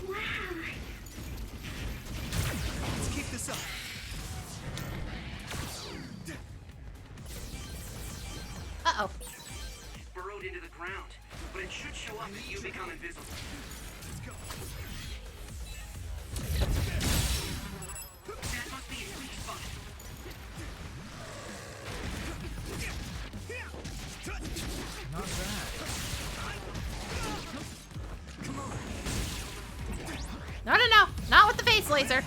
H: Wow.
D: Let's keep this up.
A: Uh-oh.
E: It burrowed into the ground, but it should show up if you become invisible.
D: Let's go.
E: That must be a weak spot.
M: Not bad.
D: Come on.
A: No, no, no. Not with the face laser.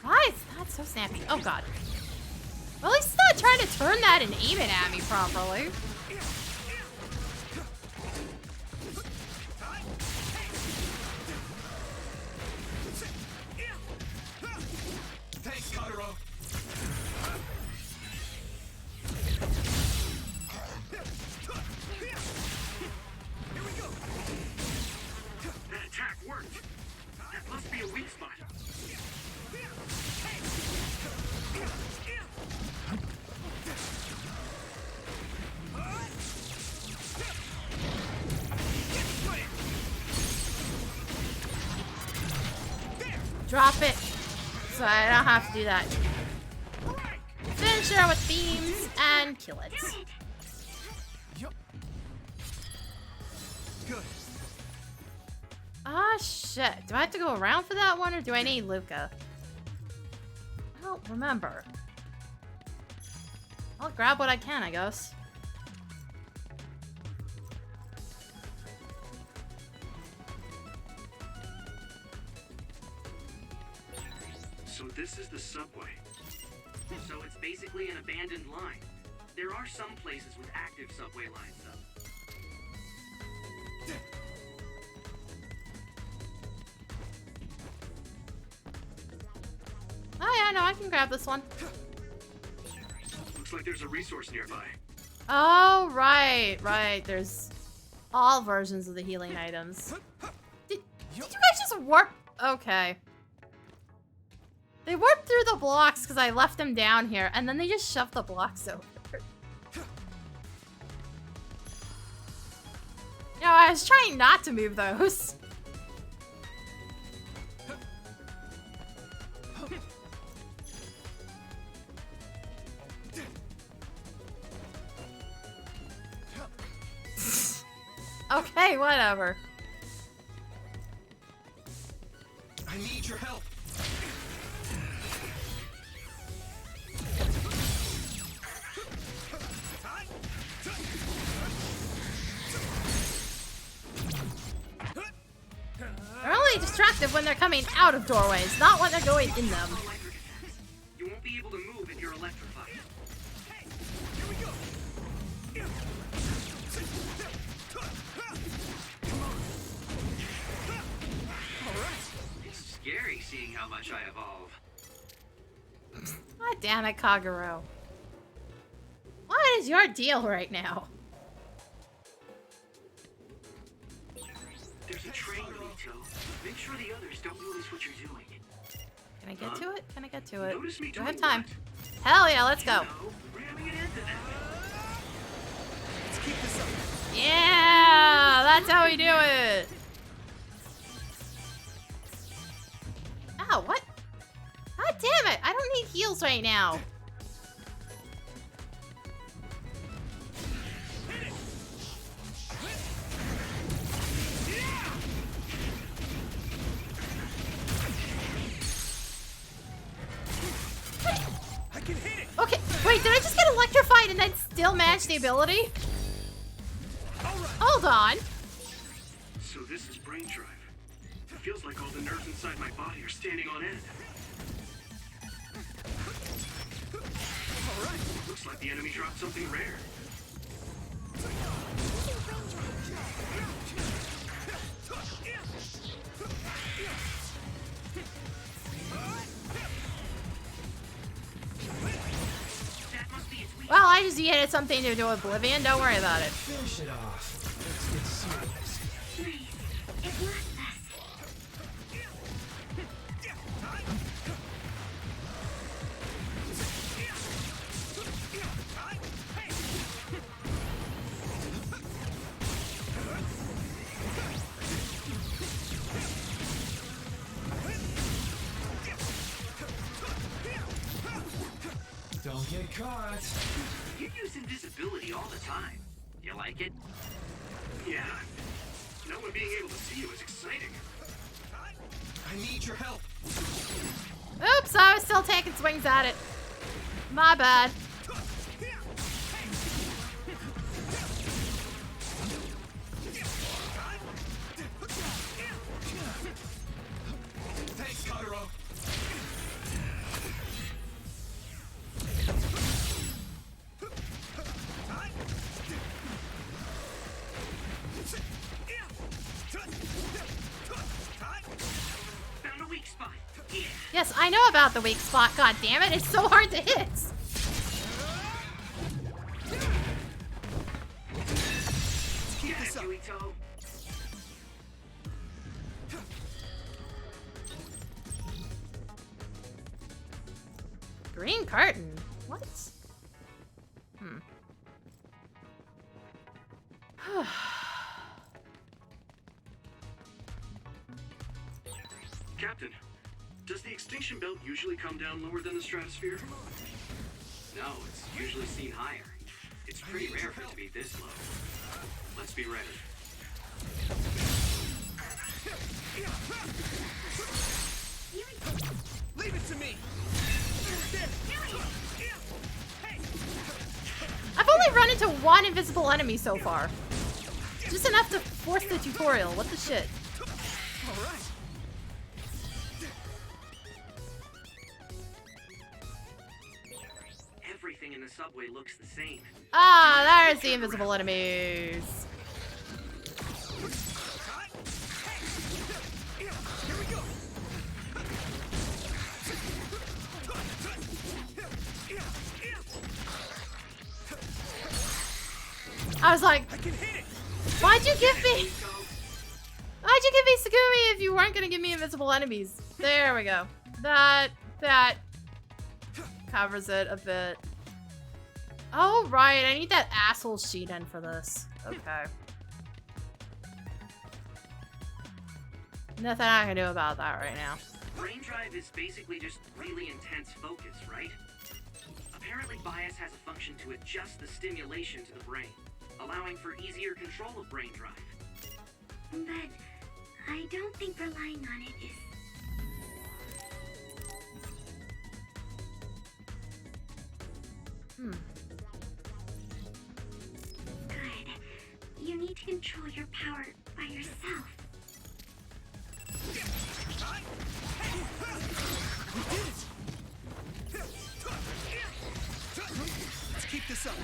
A: Why is that so snappy? Oh god. Well, at least it's not trying to turn that and aim it at me properly.
E: Thanks, Kotaro.
D: Here we go.
E: That attack worked. That must be a weak spot.
A: Drop it. So I don't have to do that. Finish her with beams and kill it.
D: Yup. Good.
A: Ah, shit. Do I have to go around for that one, or do I need Luca? I don't remember. I'll grab what I can, I guess.
E: So this is the subway. So it's basically an abandoned line. There are some places with active subway lines, though.
A: Oh yeah, no, I can grab this one.
E: Looks like there's a resource nearby.
A: Oh, right, right. There's all versions of the healing items. Did you guys just warp? Okay. They warped through the blocks because I left them down here, and then they just shoved the blocks over. No, I was trying not to move those. Okay, whatever.
D: I need your help.
A: They're only distracted when they're coming out of doorways, not when they're going in them.
E: You won't be able to move if you're electrified.
D: Hey, here we go. Come on. All right.
R: It's scary seeing how much I evolve.
A: God damn it, Kagero. What is your deal right now?
E: There's a train, Rito. Make sure the others don't notice what you're doing.
A: Can I get to it? Can I get to it?
E: Notice me
A: Do I have
E: doing
A: time? Hell yeah, let's go.
E: Ramming it into them.
D: Let's keep this up.
A: Yeah, that's how we do it. Ow, what? God damn it, I don't need heals right now.
D: I can hit it.
A: Okay, wait, did I just get electrified and then still match the ability? Hold on.
E: So this is brain drive. It feels like all the nerves inside my body are standing on end.
D: All right.
E: Looks like the enemy dropped something rare.
A: Well, I just yeeted something to do with Oblivion. Don't worry about it.
D: Finish it off. Let's get serious.
H: Please, it's worthless.
D: Don't get caught.
R: You use invisibility all the time. You like it?
E: Yeah. No one being able to see you is exciting.
D: I need your help.
A: Oops, I was still taking swings at it. My bad.
D: Thanks, Kagero.
R: Found a weak spot. Yeah.
A: Yes, I know about the weak spot. God damn it, it's so hard to hit.
D: Keep this up.
R: Yuito.
A: Green curtain. What? Hmm.
E: Captain, does the extinction belt usually come down lower than the stratosphere?
R: No, it's usually seen higher. It's pretty rare for it to be this low. Let's be ready.
D: Leave it to me.
A: I've only run into one invisible enemy so far. Just enough to force the tutorial. What the shit?
D: All right.
R: Everything in the subway looks the same.
A: Ah, there's the invisible enemies.
D: Here we go.
A: I was like, why'd you give me Sugumi if you weren't gonna give me invisible enemies? There we go. That covers it a bit. Oh, right. I need that asshole sheet in for this. Okay. Nothing I can do about that right now.
R: Brain drive is basically just really intense focus, right? Apparently bias has a function to adjust the stimulation to the brain, allowing for easier control of brain drive.
H: But I don't think relying on it is... Good. You need to control your power by yourself.
D: Let's keep this up.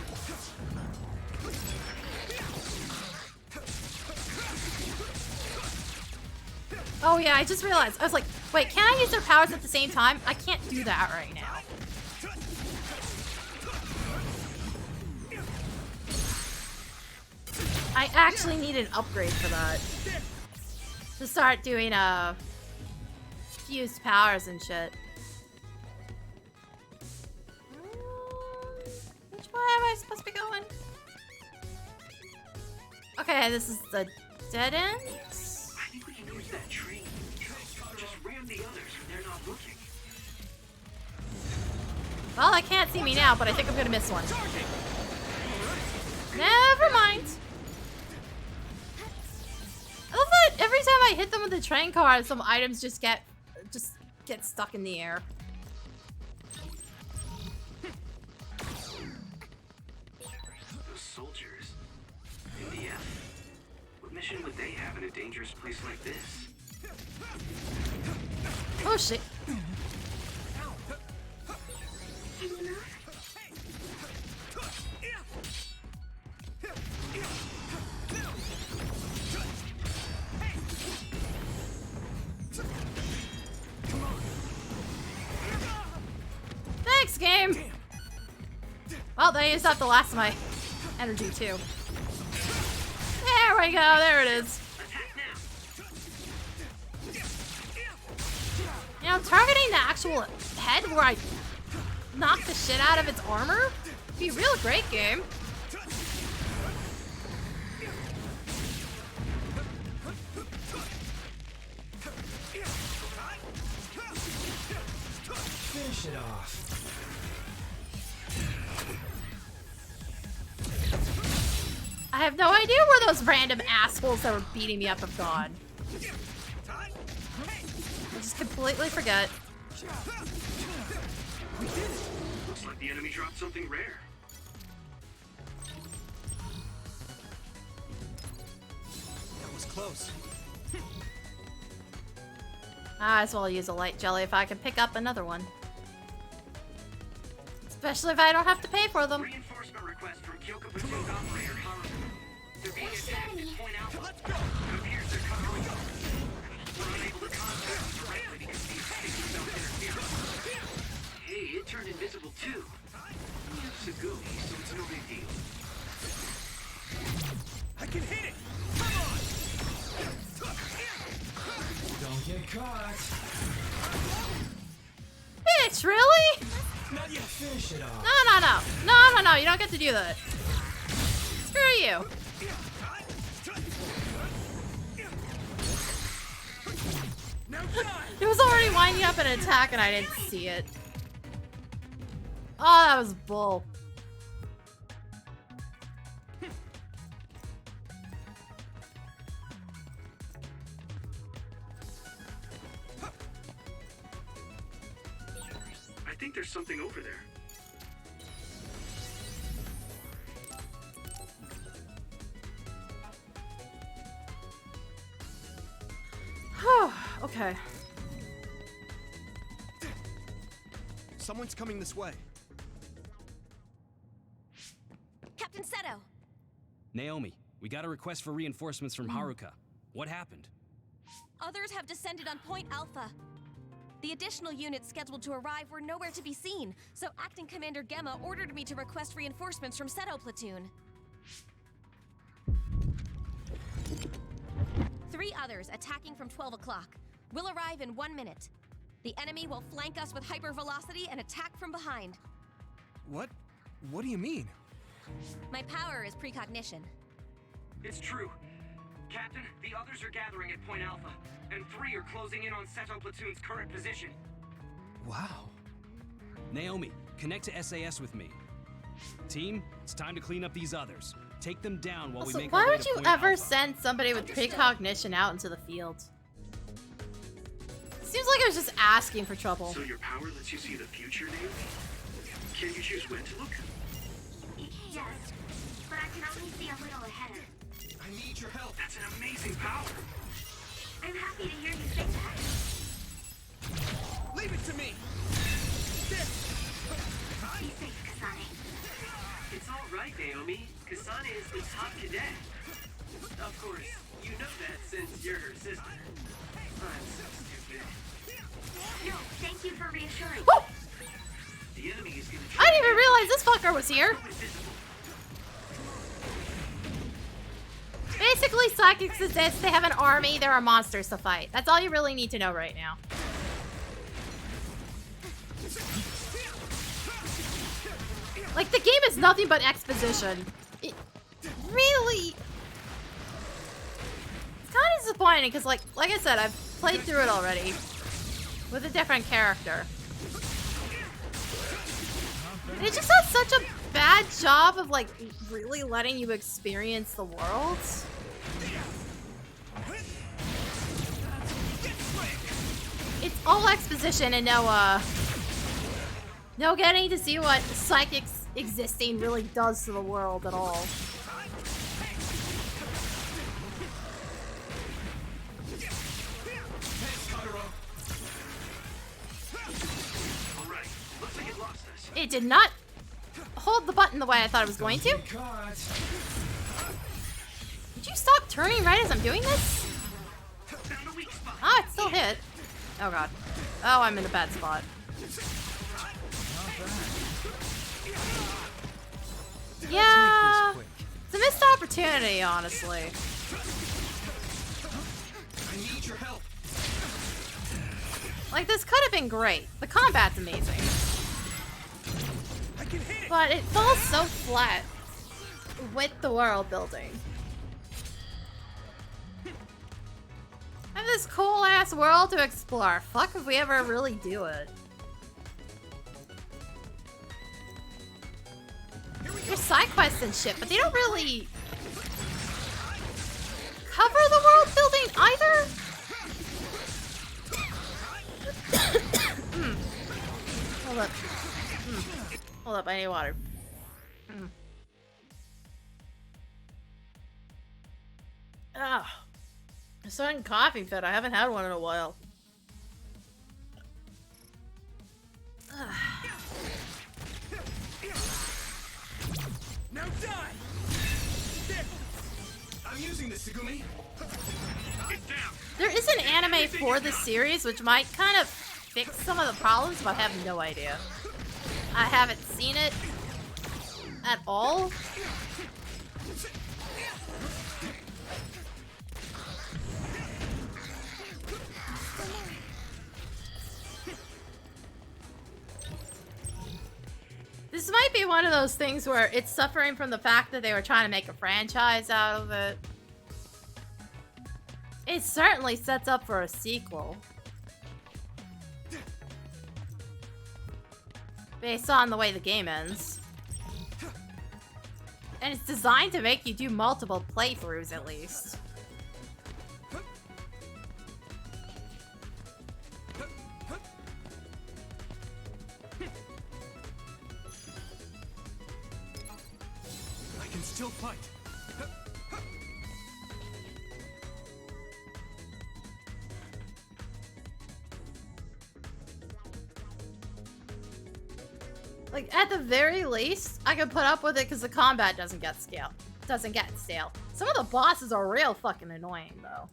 A: Oh yeah, I just realized. I was like, wait, can I use their powers at the same time? I can't do that right now. I actually need an upgrade for that. To start doing fused powers and shit. Which way am I supposed to be going? Okay, this is the dead end.
R: I think we can use that train. Just ram the others when they're not looking.
A: Well, I can't see me now, but I think I'm gonna miss one. Never mind. I love that every time I hit them with the train car, some items just get stuck in the air.
R: Those soldiers. NDF. What mission would they have in a dangerous place like this?
A: Oh shit. Thanks, game! Well, they used up the last of my energy, too. There we go, there it is. You know, targeting the actual head where I knock the shit out of its armor would be a real great game.
O: Finish it off.
A: I have no idea where those random assholes that were beating me up have gone. I just completely forget.
R: Looks like the enemy dropped something rare.
D: That was close.
A: I as well use a light jelly if I can pick up another one. Especially if I don't have to pay for them.
R: Reinforcement request from Kyoka Platoon operator Haru. They're being attacked at Point Alpha. Let's go. It appears they're covering up. We're unable to contact them directly because these sticky don't interfere. Hey, it turned invisible too. We have Sugumi, so it's no big deal.
D: I can hit it! Come on!
O: Don't get caught.
A: Bitch, really?
O: Not yet. Finish it off.
A: No, you don't get to do that. Screw you. It was already winding up an attack and I didn't see it. Oh, that was bull.
R: I think there's something over there.
A: Okay.
D: Someone's coming this way.
P: Captain Seto!
L: Naomi, we got a request for reinforcements from Haruka. What happened?
B: Others have descended on Point Alpha. The additional units scheduled to arrive were nowhere to be seen, so Acting Commander Gemma ordered me to request reinforcements from Seto Platoon.
S: 3 others attacking from 12 o'clock. We'll arrive in 1 minute. The enemy will flank us with hypervelocity and attack from behind.
D: What? What do you mean?
S: My power is precognition.
R: It's true. Captain, the others are gathering at Point Alpha, and 3 are closing in on Seto Platoon's current position.
L: Wow. Naomi, connect to SAS with me. Team, it's time to clean up these others. Take them down while
A: Also,
L: we make our
A: why
L: way
A: would
L: to
A: you
L: Point
A: ever
L: Alpha.
A: send somebody with precognition out into the field? Seems like I was just asking for trouble.
E: So your power lets you see the future, Naomi? Can you choose when to look?
H: Yes, but I can only see a little ahead.
E: I need your help. That's an amazing power.
H: I'm happy to hear you say that.
D: Leave it to me!
H: Be safe, Kasane.
R: It's all right, Naomi. Kasane is the top cadet. Of course, you know that since you're her sister. I'm so stupid.
H: No, thank you for reassuring.
A: Woo!
R: The enemy is gonna
A: I didn't even realize this fucker was here. Basically, psychics exist. They have an army. There are monsters to fight. That's all you really need to know right now. Like, the game is nothing but exposition. It really... It's kind of disappointing, because, like I said, I've played through it already. With a different character. And it just does such a bad job of, like, really letting you experience the world. It's all exposition and no getting to see what psychics existing really does to the world at all. It did not hold the button the way I thought it was going to. Did you stop turning right as I'm doing this? Ah, it still hit. Oh god. Oh, I'm in a bad spot. Yeah, it's a missed opportunity, honestly.
R: I need your help.
A: Like, this could have been great. The combat's amazing. But it falls so flat with the world building. I have this cool ass world to explore. Fuck if we ever really do it. There's side quests and shit, but they don't really cover the world building either. Hold up. Hold up, I need water. Ah, a sudden coffee fit. I haven't had one in a while.
R: Now die! I'm using this, Segumi. It's down.
A: There is an anime for this series, which might kind of fix some of the problems, but I have no idea. I haven't seen it at all. This might be one of those things where it's suffering from the fact that they were trying to make a franchise out of it. It certainly sets up for a sequel. Based on the way the game ends. And it's designed to make you do multiple playthroughs at least.
D: I can still fight.
A: Like, at the very least, I can put up with it because the combat doesn't get stale. Some of the bosses are real fucking annoying, though.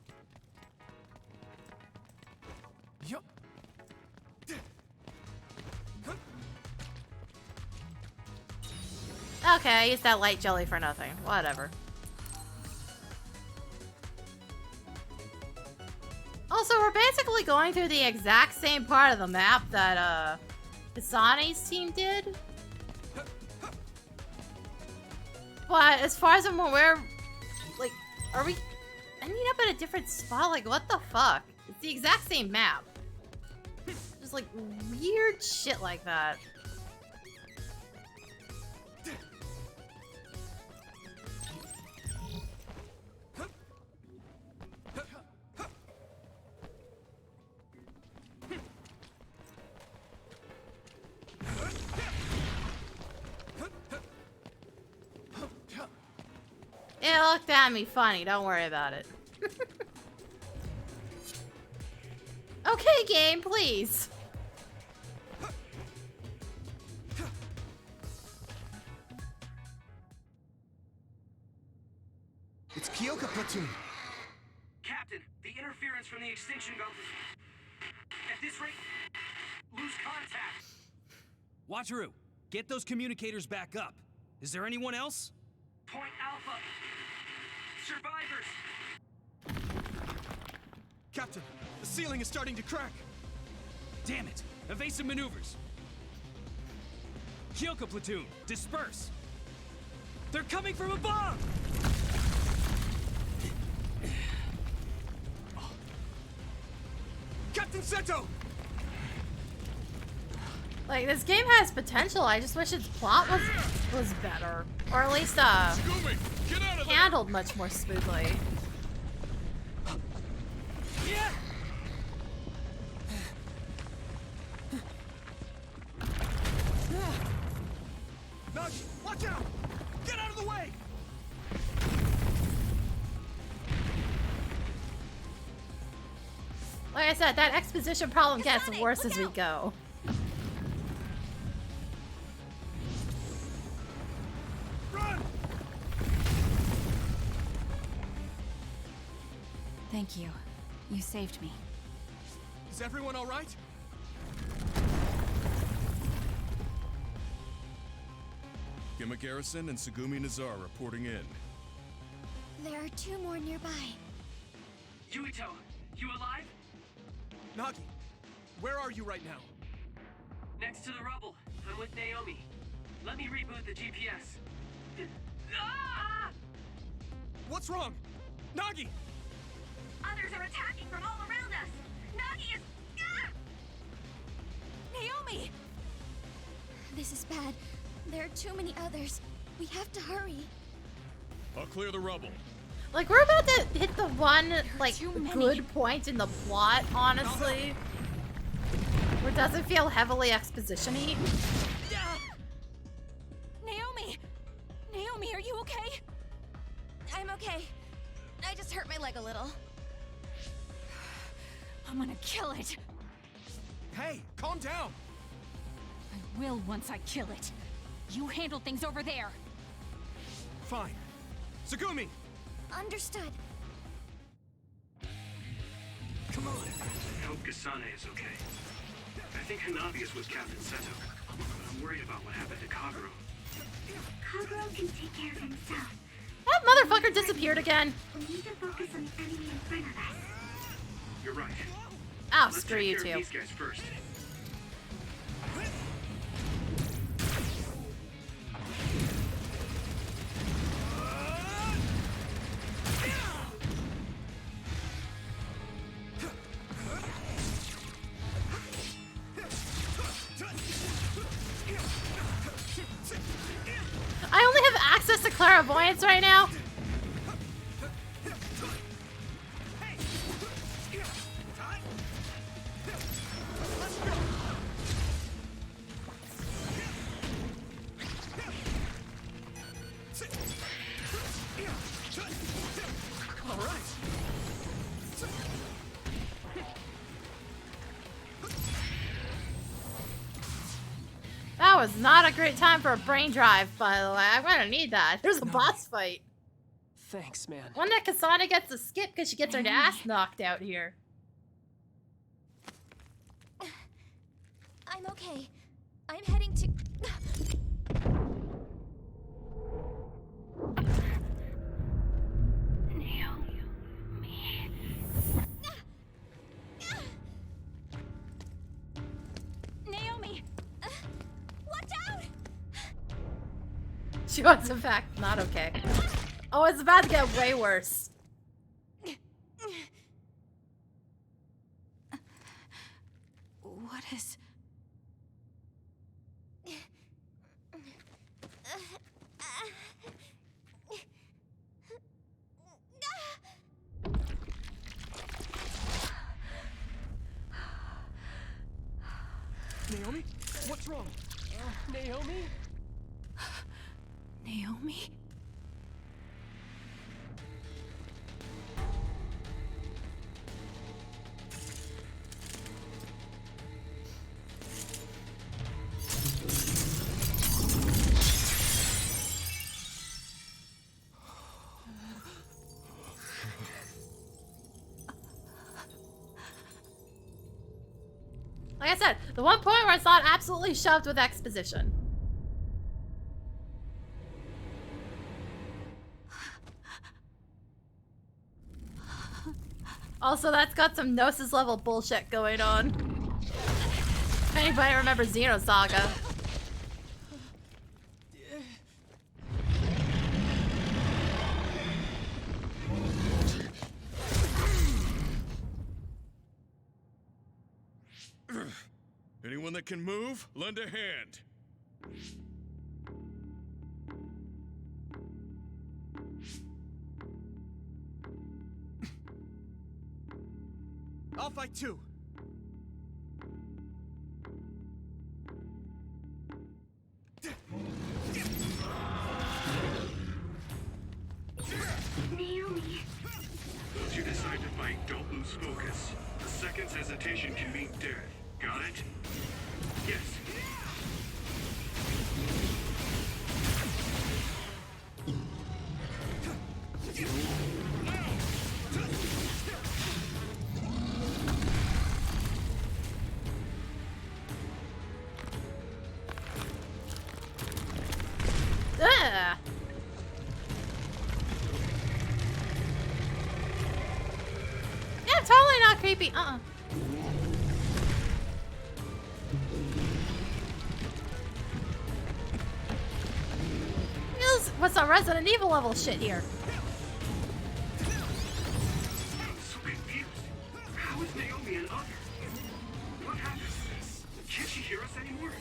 D: Yup.
A: Okay, I used that light jelly for nothing. Whatever. Also, we're basically going through the exact same part of the map that Kasane's team did. But as far as I'm aware, like, are we ending up at a different spot? Like, what the fuck? It's the exact same map. Just like weird shit like that. It looked at me funny, don't worry about it. Okay, game, please.
D: It's Kyoka Platoon.
E: Captain, the interference from the extinction belt is... At this rate, lose contact.
L: Wataru, get those communicators back up. Is there anyone else?
E: Point Alpha. Survivors.
D: Captain, the ceiling is starting to crack.
L: Damn it! Evasive maneuvers. Kyoka Platoon, disperse. They're coming from above!
D: Captain Seto!
A: Like, this game has potential. I just wish its plot was better. Or at least, handled much more smoothly.
D: Yeah! Nagi, watch out! Get out of the way!
A: Like I said, that exposition problem gets worse as we go.
D: Run!
B: Thank you. You saved me.
D: Is everyone all right?
Q: Gimmick Garrison and Tsugumi Nazar reporting in.
I: There are 2 more nearby.
E: Yuito, you alive?
D: Nagi, where are you right now?
E: Next to the rubble. I'm with Naomi. Let me reboot the GPS. Ah!
D: What's wrong? Nagi!
H: Others are attacking from all around us. Nagi is... Ah!
I: Naomi! This is bad. There are too many others. We have to hurry.
Q: I'll clear the rubble.
A: Like, we're about to hit the one, like, good point in the plot, honestly. Where it doesn't feel heavily exposition-y.
S: Naomi! Naomi, are you okay? I'm okay. I just hurt my leg a little. I'm gonna kill it.
D: Hey, calm down!
B: I will once I kill it. You handle things over there.
D: Fine. Tsugumi!
I: Understood.
D: Come on.
E: I hope Kasane is okay. I think Hanabi is with Captain Seto. But I'm worried about what happened to Kagero.
H: Kagero can take care of himself.
A: That motherfucker disappeared again.
H: We need to focus on the enemy in front of us.
E: You're right.
A: Oh,
E: Let's
A: screw
E: take
A: you
E: care
A: two.
E: of these guys first.
A: I only have access to clairvoyance right now.
D: All right.
A: That was not a great time for a brain drive, by the way. I'm gonna need that. There's a boss fight.
F: Thanks, man.
A: One that Kasane gets to skip because she gets her ass knocked out here.
I: I'm okay. I'm heading to...
A: She was in fact not okay. Oh, it's about to get way worse.
B: What is...
D: Naomi? What's wrong?
F: Naomi?
B: Naomi?
A: Like I said, the one point where it's not absolutely shoved with exposition. Also, that's got some Gnosis level bullshit going on. If anybody remembers Xenosaga.
Q: Anyone that can move, lend a hand.
D: I'll fight too.
H: Naomi.
E: Once you decide to fight, don't lose focus. A second's hesitation can mean death. Got it? Yes.
A: Ugh. Yeah, totally not creepy. What's some Resident Evil level shit here?
E: I'm so confused. How is Naomi an other? What happened? Can't she hear us anymore?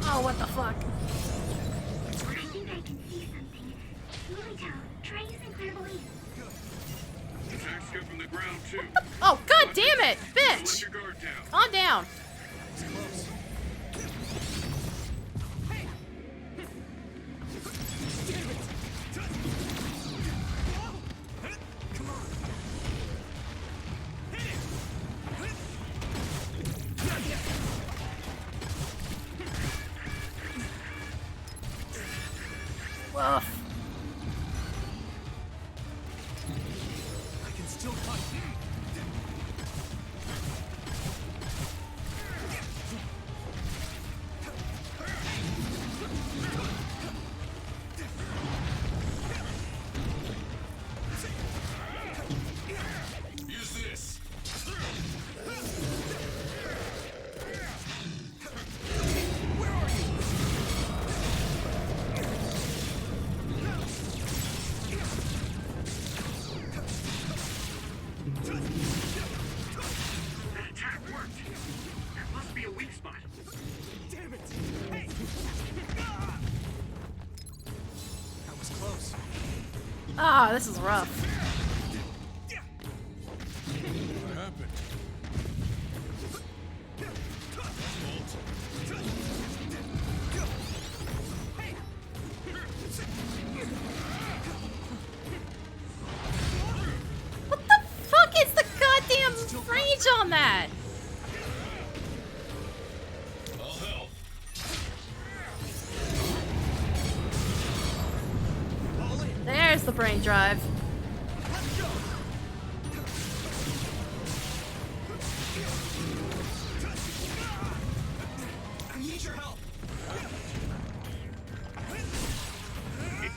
A: Oh, what the fuck?
H: I think I can see something. Yuito, try using clear belief.
E: Attacks come from the ground too.
A: Oh, god damn it,
E: Let
A: bitch!
E: your guard down.
A: Calm down. Woof.
D: I can still fight.
E: Use this. That attack worked. There must be a weak spot.
D: Damn it! Hey! That was close.
A: Ah, this is rough.
Q: What happened?
A: What the fuck is the goddamn range on that?
E: I'll help.
A: There's the brain drive.
E: I need your help. It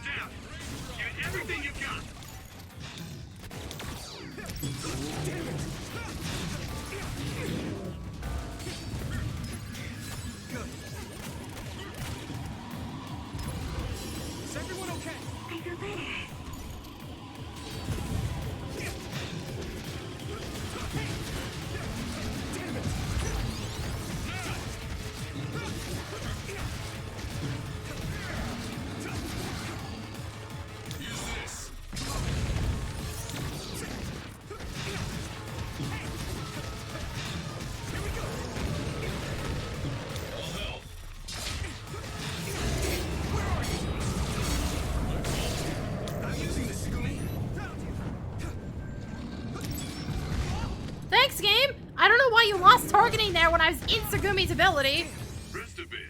A: Thanks, game! I don't know why you lost targeting there when I was in Segumi's ability.
E: Rest a bit.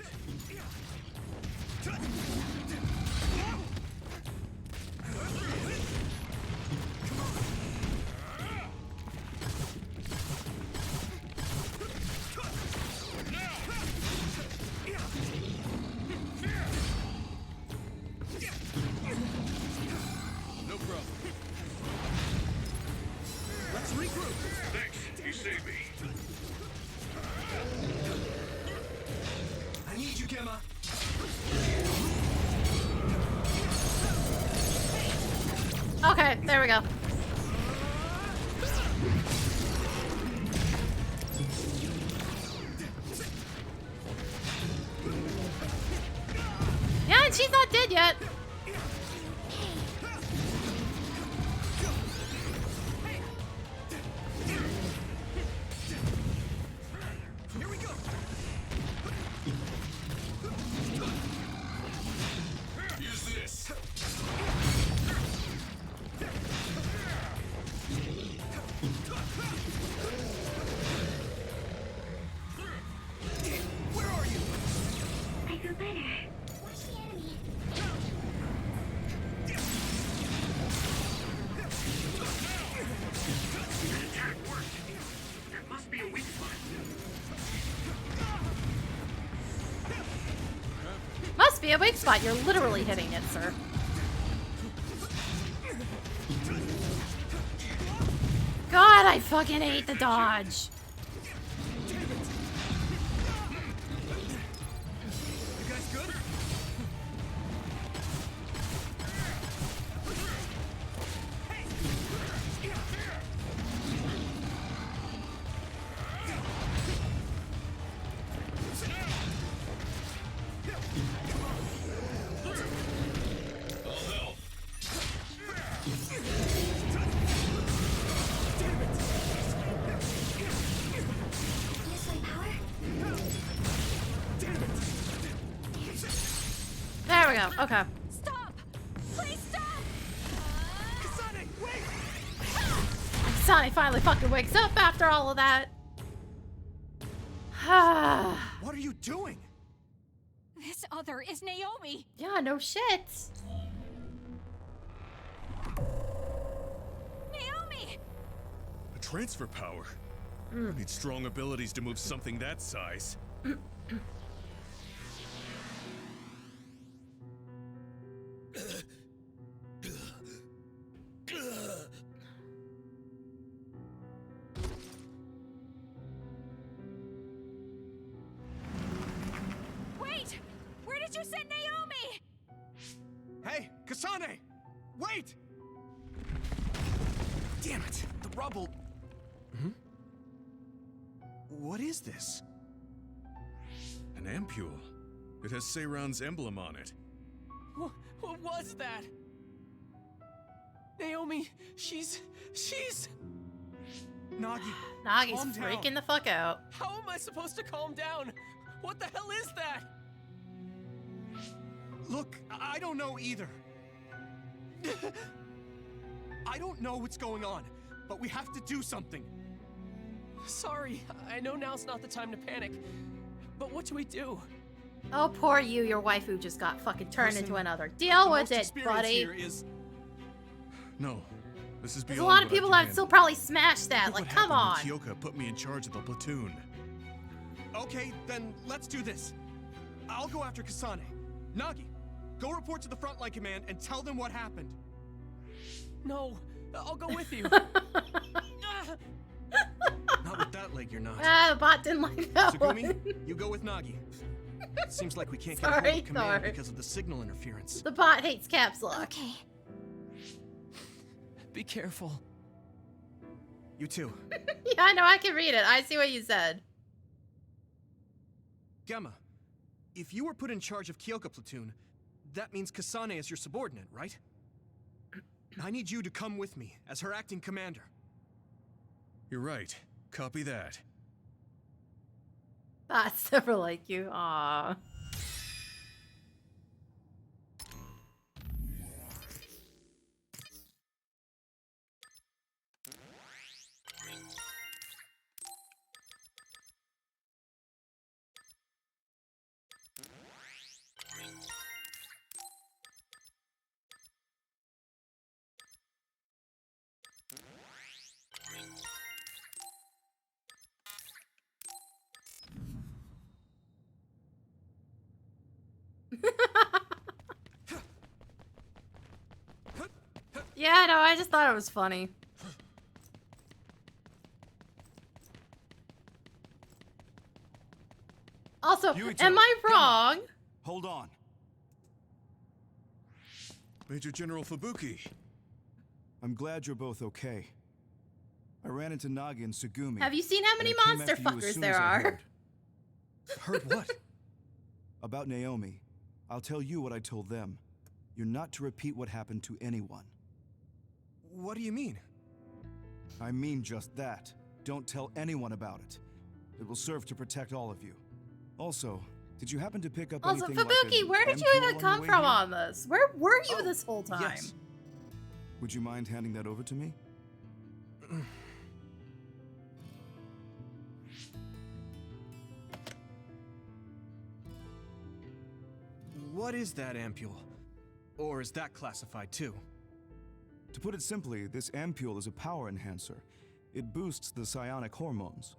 L: No problem. Let's regroup.
E: Thanks, you saved me.
D: I need you, Gemma.
A: Okay, there we go. Yeah, and she's not dead yet.
D: Here we go.
E: Use this.
D: Where are you?
H: I feel better. Watch the enemy.
E: The attack worked. There must be a weak spot.
A: Must be a weak spot. You're literally hitting it, sir. God, I fucking hate the dodge.
D: You guys good?
H: Use my power.
A: There we go. Okay.
S: Stop! Please stop!
D: Kasane, wait!
A: Sonny finally fucking wakes up after all of that.
D: What are you doing?
B: This other is Naomi.
A: Yeah, no shit.
B: Naomi!
Q: A transfer power? You need strong abilities to move something that size.
B: Wait! Where did you send Naomi?
D: Hey, Kasane! Wait! Damn it! The rubble. What is this?
Q: An ampule. It has Seiran's emblem on it.
F: What was that? Naomi, she's...
D: Nagi.
A: Nagi's
D: calm down.
A: freaking the fuck out.
F: How am I supposed to calm down? What the hell is that?
D: Look, I don't know either. I don't know what's going on, but we have to do something.
F: Sorry, I know now's not the time to panic. But what do we do?
A: Oh, poor you. Your waifu just got fucking turned
D: Listen,
A: into another. Deal
D: the
A: with
D: most
A: it,
D: experience
A: buddy.
D: here is
Q: No, this is beyond
A: There's a lot of
Q: what I
A: people
Q: can
A: that still
Q: handle.
A: probably smash that.
Q: Look
A: Like,
Q: what
A: come on.
Q: happened when Kyoka put me in charge of the platoon.
D: okay. Then let's do this. I'll go after Kasane. Nagi, go report to the frontline command and tell them what happened.
F: No, I'll go with you.
D: Not with that leg, you're not.
A: Ah, the bot didn't like that
D: Tsugumi,
A: one.
D: you go with Nagi. Seems like we can't get a
A: Sorry,
D: hold of command
A: Thor.
D: because of the signal interference.
A: The bot hates caps lock.
I: Okay.
F: Be careful.
D: You too.
A: Yeah, I know. I can read it. I see what you said.
D: Gemma, if you were put in charge of Kyoka platoon, that means Kasane is your subordinate, right? I need you to come with me as her acting commander.
Q: You're right. Copy that.
A: Bots never like you. Aww. Yeah, no, I just thought it was funny. Also, am I wrong?
Q: Hold on. Major General Fubuki. I'm glad you're both okay. I ran into Nagi and Sugumi.
A: Have you seen how many
Q: and I came
A: monster
Q: after you as
A: fuckers
Q: soon
A: there
Q: as I
A: are?
Q: Heard what? About Naomi. I'll tell you what I told them. You're not to repeat what happened to anyone.
D: What do you mean?
Q: I mean just that. Don't tell anyone about it. It will serve to protect all of you. Also, did you happen to pick up
A: Also,
Q: anything
A: Fubuki,
Q: like
A: where did you even come from on this? Where were you this whole time?
Q: Yes. Would you mind handing that over to me?
D: What is that ampule? Or is that classified too?
Q: To put it simply, this ampule is a power enhancer. It boosts the psionic hormones.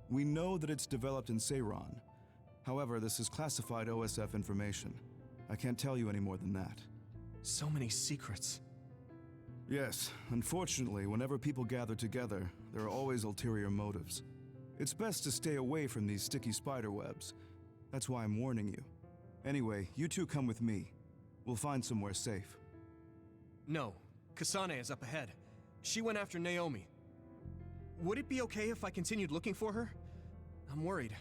Q: We know that it's developed in Seiran. However, this is classified OSF information. I can't tell you any more than that.
D: So many secrets.
Q: Yes, unfortunately, whenever people gather together, there are always ulterior motives. It's best to stay away from these sticky spider webs. That's why I'm warning you. Anyway, you two come with me. We'll find somewhere safe.
D: No, Kasane is up ahead. She went after Naomi. Would it be okay if I continued looking for her? I'm worried.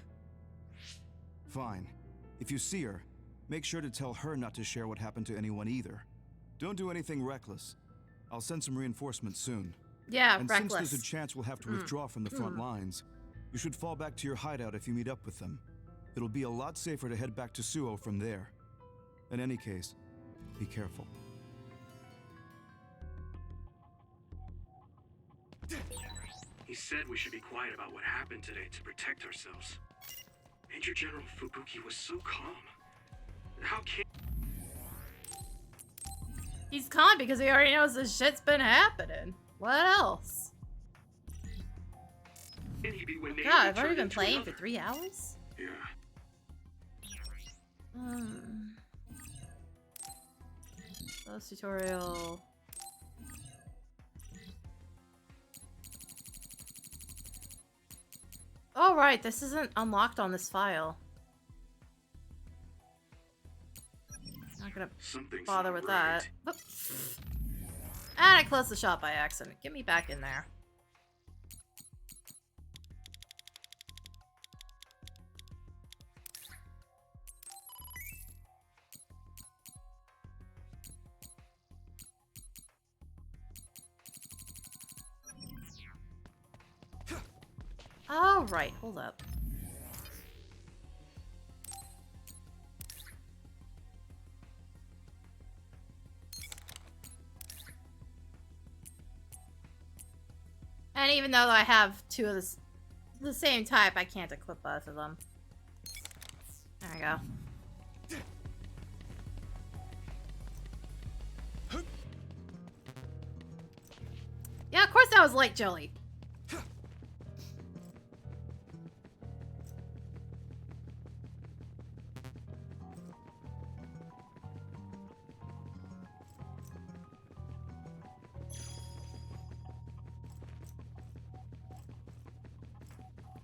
Q: Fine. If you see her, make sure to tell her not to share what happened to anyone either. Don't do anything reckless. I'll send some reinforcements soon.
A: Yeah,
Q: and
A: reckless.
Q: since there's a chance we'll have to withdraw from the front lines, you should fall back to your hideout if you meet up with them. It'll be a lot safer to head back to Suo from there. In any case, be careful.
E: He said we should be quiet about what happened today to protect ourselves. Major General Fubuki was so calm. How can...
A: He's calm because he already knows this shit's been happening. What else?
E: Can he be when Naomi
A: God, I've already
E: turned
A: been
E: into
A: playing
E: another?
A: for 3 hours?
E: Yeah.
A: Close tutorial. Oh, right, this isn't unlocked on this file. Not gonna bother with that. Oop. And I closed the shop by accident. Get me back in there. All right, hold up. And even though I have two of the same type, I can't equip both of them. There we go. Yeah, of course that was light jelly.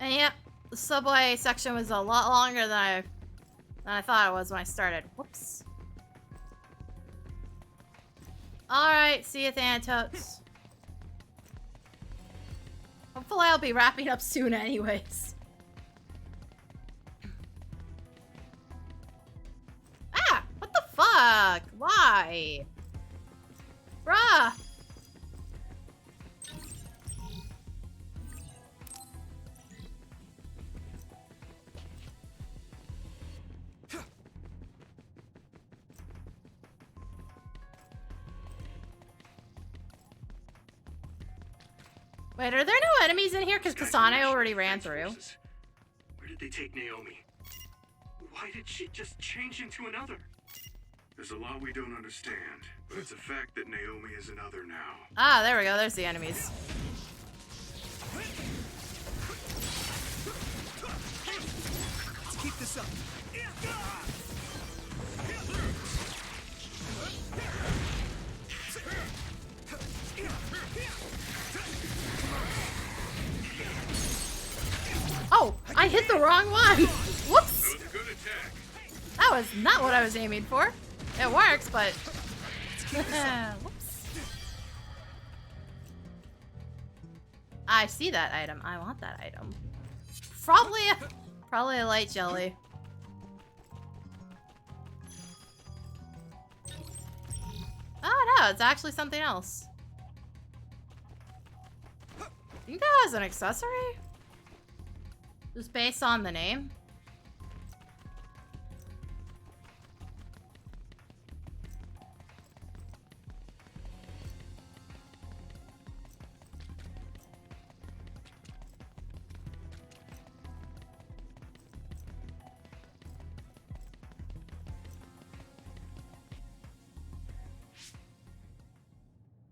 A: And yeah, the subway section was a lot longer than I thought it was when I started. Whoops. Alright, see you, Thanatos. Hopefully I'll be wrapping up soon anyways. Ah! What the fuck? Why? Bruh! Wait, are there no enemies in here? Because Kasane already ran through.
E: Where did they take Naomi? Why did she just change into another? There's a lot we don't understand, but it's a fact that Naomi is another now.
A: Ah, there we go. There's the enemies.
D: Let's keep this up.
A: I hit the wrong one! Whoops!
E: That was a good attack.
A: That was not what I was aiming for. It works, but... Whoops. I see that item. I want that item. Probably a light jelly. Oh no, it's actually something else. I think that was an accessory? Just based on the name?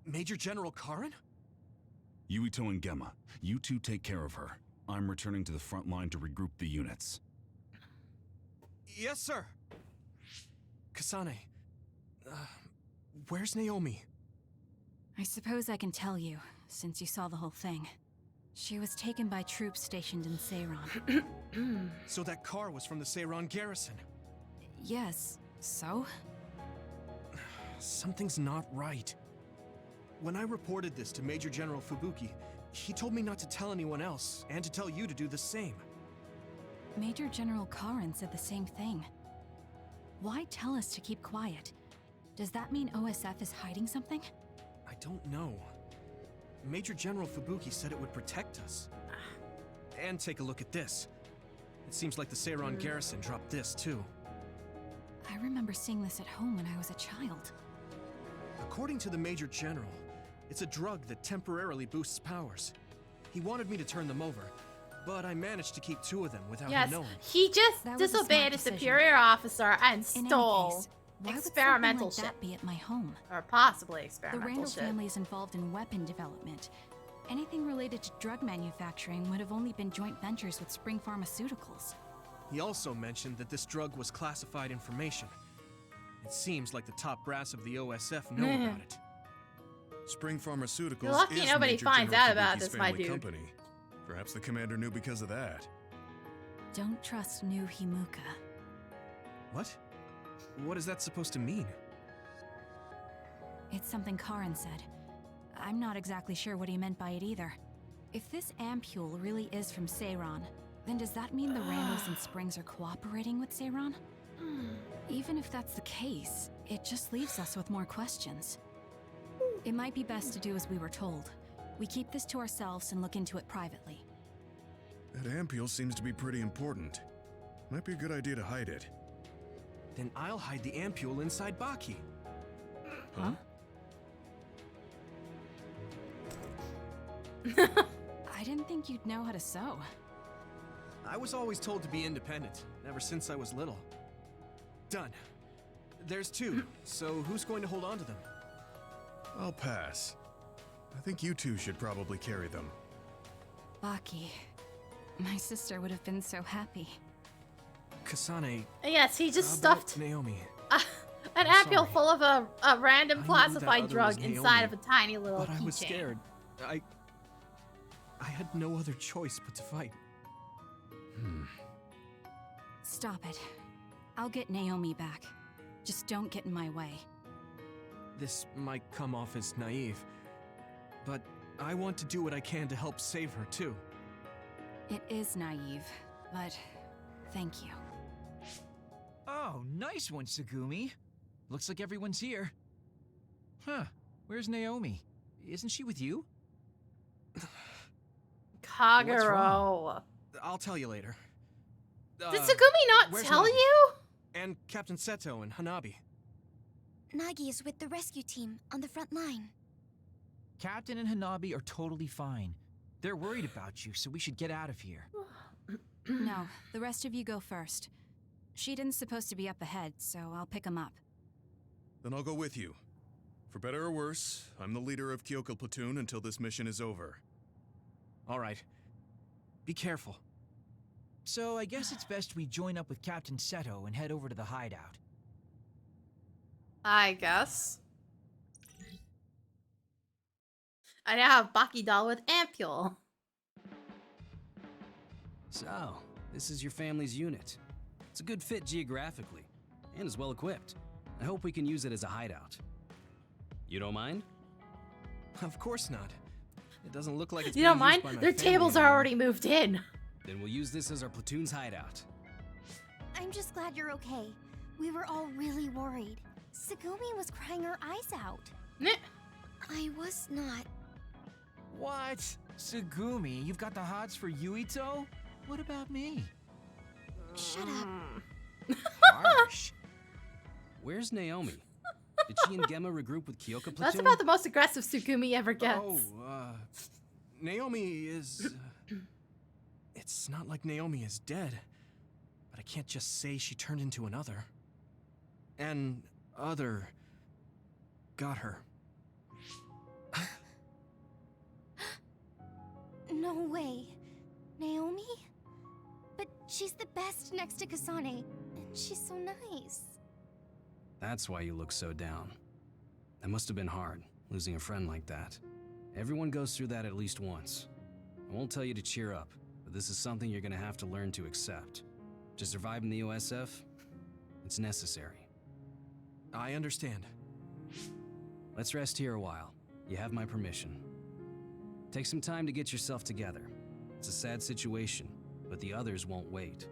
D: Major General Karin?
C: Yuito and Gemma, you two take care of her. I'm returning to the front line to regroup the units.
D: Yes, sir. Kasane, where's Naomi?
B: I suppose I can tell you, since you saw the whole thing. She was taken by troops stationed in Seiran.
D: So that car was from the Seiran garrison?
B: Yes, so?
D: Something's not right. When I reported this to Major General Fubuki, he told me not to tell anyone else, and to tell you to do the same.
B: Major General Karin said the same thing. Why tell us to keep quiet? Does that mean OSF is hiding something?
D: I don't know. Major General Fubuki said it would protect us. And take a look at this. It seems like the Seiran garrison dropped this, too.
B: I remember seeing this at home when I was a child.
D: According to the Major General, it's a drug that temporarily boosts powers. He wanted me to turn them over, but I managed to keep 2 of them without him knowing.
A: He just
B: That was a
A: disobeyed
B: smart
A: a
B: decision.
A: superior officer and
B: In any
A: stole
B: case, why would
A: experimental
B: something like
A: shit.
B: that be at my home?
A: Or possibly
B: The
A: experimental
B: Randall
A: shit.
B: family is involved in weapon development. Anything related to drug manufacturing would have only been joint ventures with Spring Pharmaceuticals.
D: He also mentioned that this drug was classified information. It seems like the top brass of the OSF know about it.
C: Spring Pharmaceuticals
A: You're lucky
C: is
A: nobody
C: Major
A: finds
C: General
A: out about
C: Fubuki's
A: this, my
C: family
A: dude.
C: company. Perhaps the commander knew because of that.
B: Don't trust new Himuka.
D: What? What is that supposed to mean?
B: It's something Karin said. I'm not exactly sure what he meant by it either. If this ampule really is from Seiran, then does that mean the Randalls and Springs are cooperating with Seiran? Even if that's the case, it just leaves us with more questions. It might be best to do as we were told. We keep this to ourselves and look into it privately.
C: That ampule seems to be pretty important. Might be a good idea to hide it.
D: Then I'll hide the ampule inside Baki.
C: Huh?
B: I didn't think you'd know how to sew.
D: I was always told to be independent, ever since I was little. Done. There's 2, so who's going to hold on to them?
C: I'll pass. I think you two should probably carry them.
B: Baki. My sister would have been so happy.
D: Kasane.
A: Yes, he just
D: how about
A: stuffed
D: Naomi.
A: an ampule full of a random
D: I knew that
A: classified
D: other
A: drug
D: was
A: inside
D: Naomi,
A: of a tiny little
D: But I was
A: keychain.
D: scared. I had no other choice but to fight.
B: Stop it. I'll get Naomi back. Just don't get in my way.
D: This might come off as naive, but I want to do what I can to help save her, too.
B: It is naive, but thank you.
M: Oh, nice one, Tsugumi. Looks like everyone's here. Huh, where's Naomi? Isn't she with you?
A: Kagero.
D: I'll tell you later.
A: Did Tsugumi not
D: where's
A: tell
D: Nagi?
A: you?
D: And Captain Seto and Hanabi.
I: Nagi is with the rescue team on the front line.
M: Captain and Hanabi are totally fine. They're worried about you, so we should get out of here.
B: No, the rest of you go first. Shiden's supposed to be up ahead, so I'll pick him up.
C: Then I'll go with you. For better or worse, I'm the leader of Kyoko Platoon until this mission is over.
D: All right. Be careful.
M: So I guess it's best we join up with Captain Seto and head over to the hideout.
A: I guess. I now have Baki doll with ampule.
K: So,
L: This is your family's unit. It's a good fit geographically, and is well equipped. I hope we can use it as a hideout. You don't mind?
D: Of course not. It doesn't look like it's
A: You
D: being
A: don't mind?
D: used by my
A: Their
D: family
A: tables are
D: anymore.
A: already moved in.
L: Then we'll use this as our platoon's hideout.
I: I'm just glad you're okay. We were all really worried. Segumi was crying her eyes out. I was not.
M: What? Segumi, you've got the hots for Yuito? What about me?
I: Shut up.
M: Harsh.
L: Where's Naomi? Did she and Gemma regroup with Kyoka Platoon?
A: That's about the most aggressive Sugumi ever gets.
D: Oh, Naomi is... It's not like Naomi is dead, but I can't just say she turned into another. An other got her.
I: No way. Naomi? But she's the best next to Kasane, and she's so nice.
L: That's why you look so down. That must have been hard, losing a friend like that. Everyone goes through that at least once. I won't tell you to cheer up, but this is something you're gonna have to learn to accept. To survive in the OSF, it's necessary.
D: I understand.
L: Let's rest here a while. You have my permission. Take some time to get yourself together. It's a sad situation, but the others won't wait.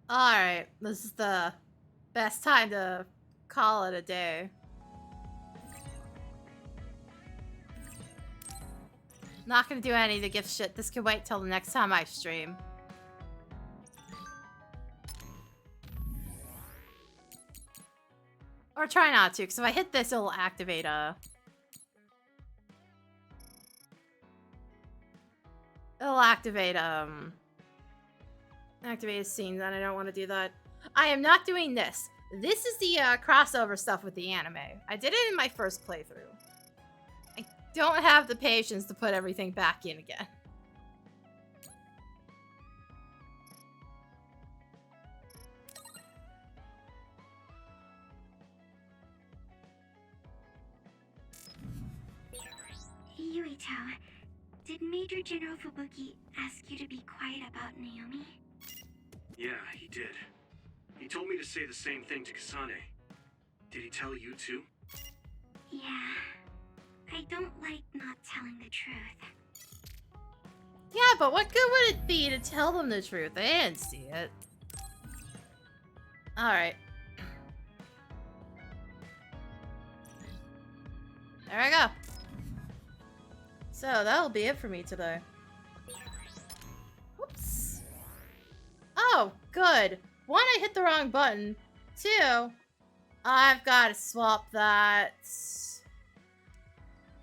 A: Alright, this is the best time to call it a day. Not gonna do any of the gift shit. This can wait till the next time I stream. Or try not to, because if I hit this, it'll activate activate a scene, and I don't want to do that. I am not doing this. This is the crossover stuff with the anime. I did it in my first playthrough. I don't have the patience to put everything back in again.
H: Yuito, did Major General Fubuki ask you to be quiet about Naomi?
E: Yeah, he did. He told me to say the same thing to Kasane. Did he tell you too?
H: Yeah. I don't like not telling the truth.
A: Yeah, but what good would it be to tell them the truth? They didn't see it. Alright. There I go. So, that'll be it for me today. Whoops. Oh, good. One, I hit the wrong button. Two, I've got to swap that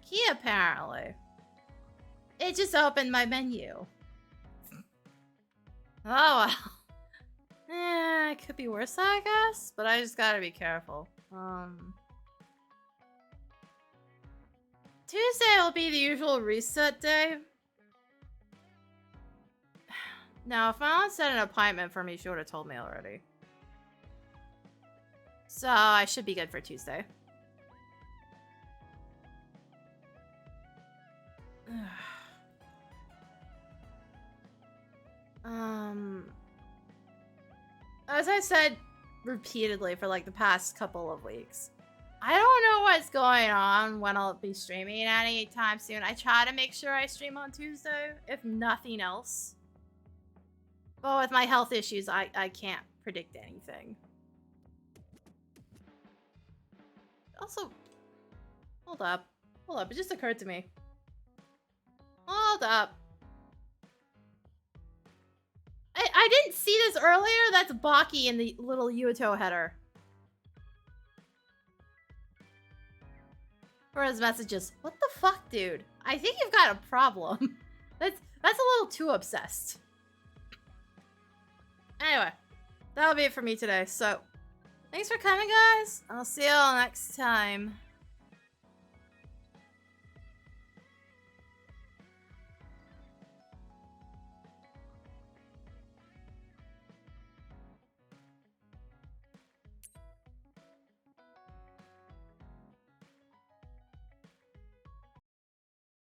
A: key, apparently. It just opened my menu. Oh, well. It could be worse, I guess. But I just gotta be careful. Tuesday will be the usual reset day. Now, if my mom set an appointment for me, she would have told me already. So, I should be good for Tuesday. As I said repeatedly for like the past couple of weeks, I don't know what's going on when I'll be streaming anytime soon. I try to make sure I stream on Tuesday, if nothing else. But with my health issues, I can't predict anything. Also, hold up. Hold up, it just occurred to me. Hold up. I didn't see this earlier. That's Baki in the little Yuito header. For his messages. What the fuck, dude? I think you've got a problem. That's a little too obsessed. Anyway, that'll be it for me today. So, thanks for coming, guys. I'll see you all next time.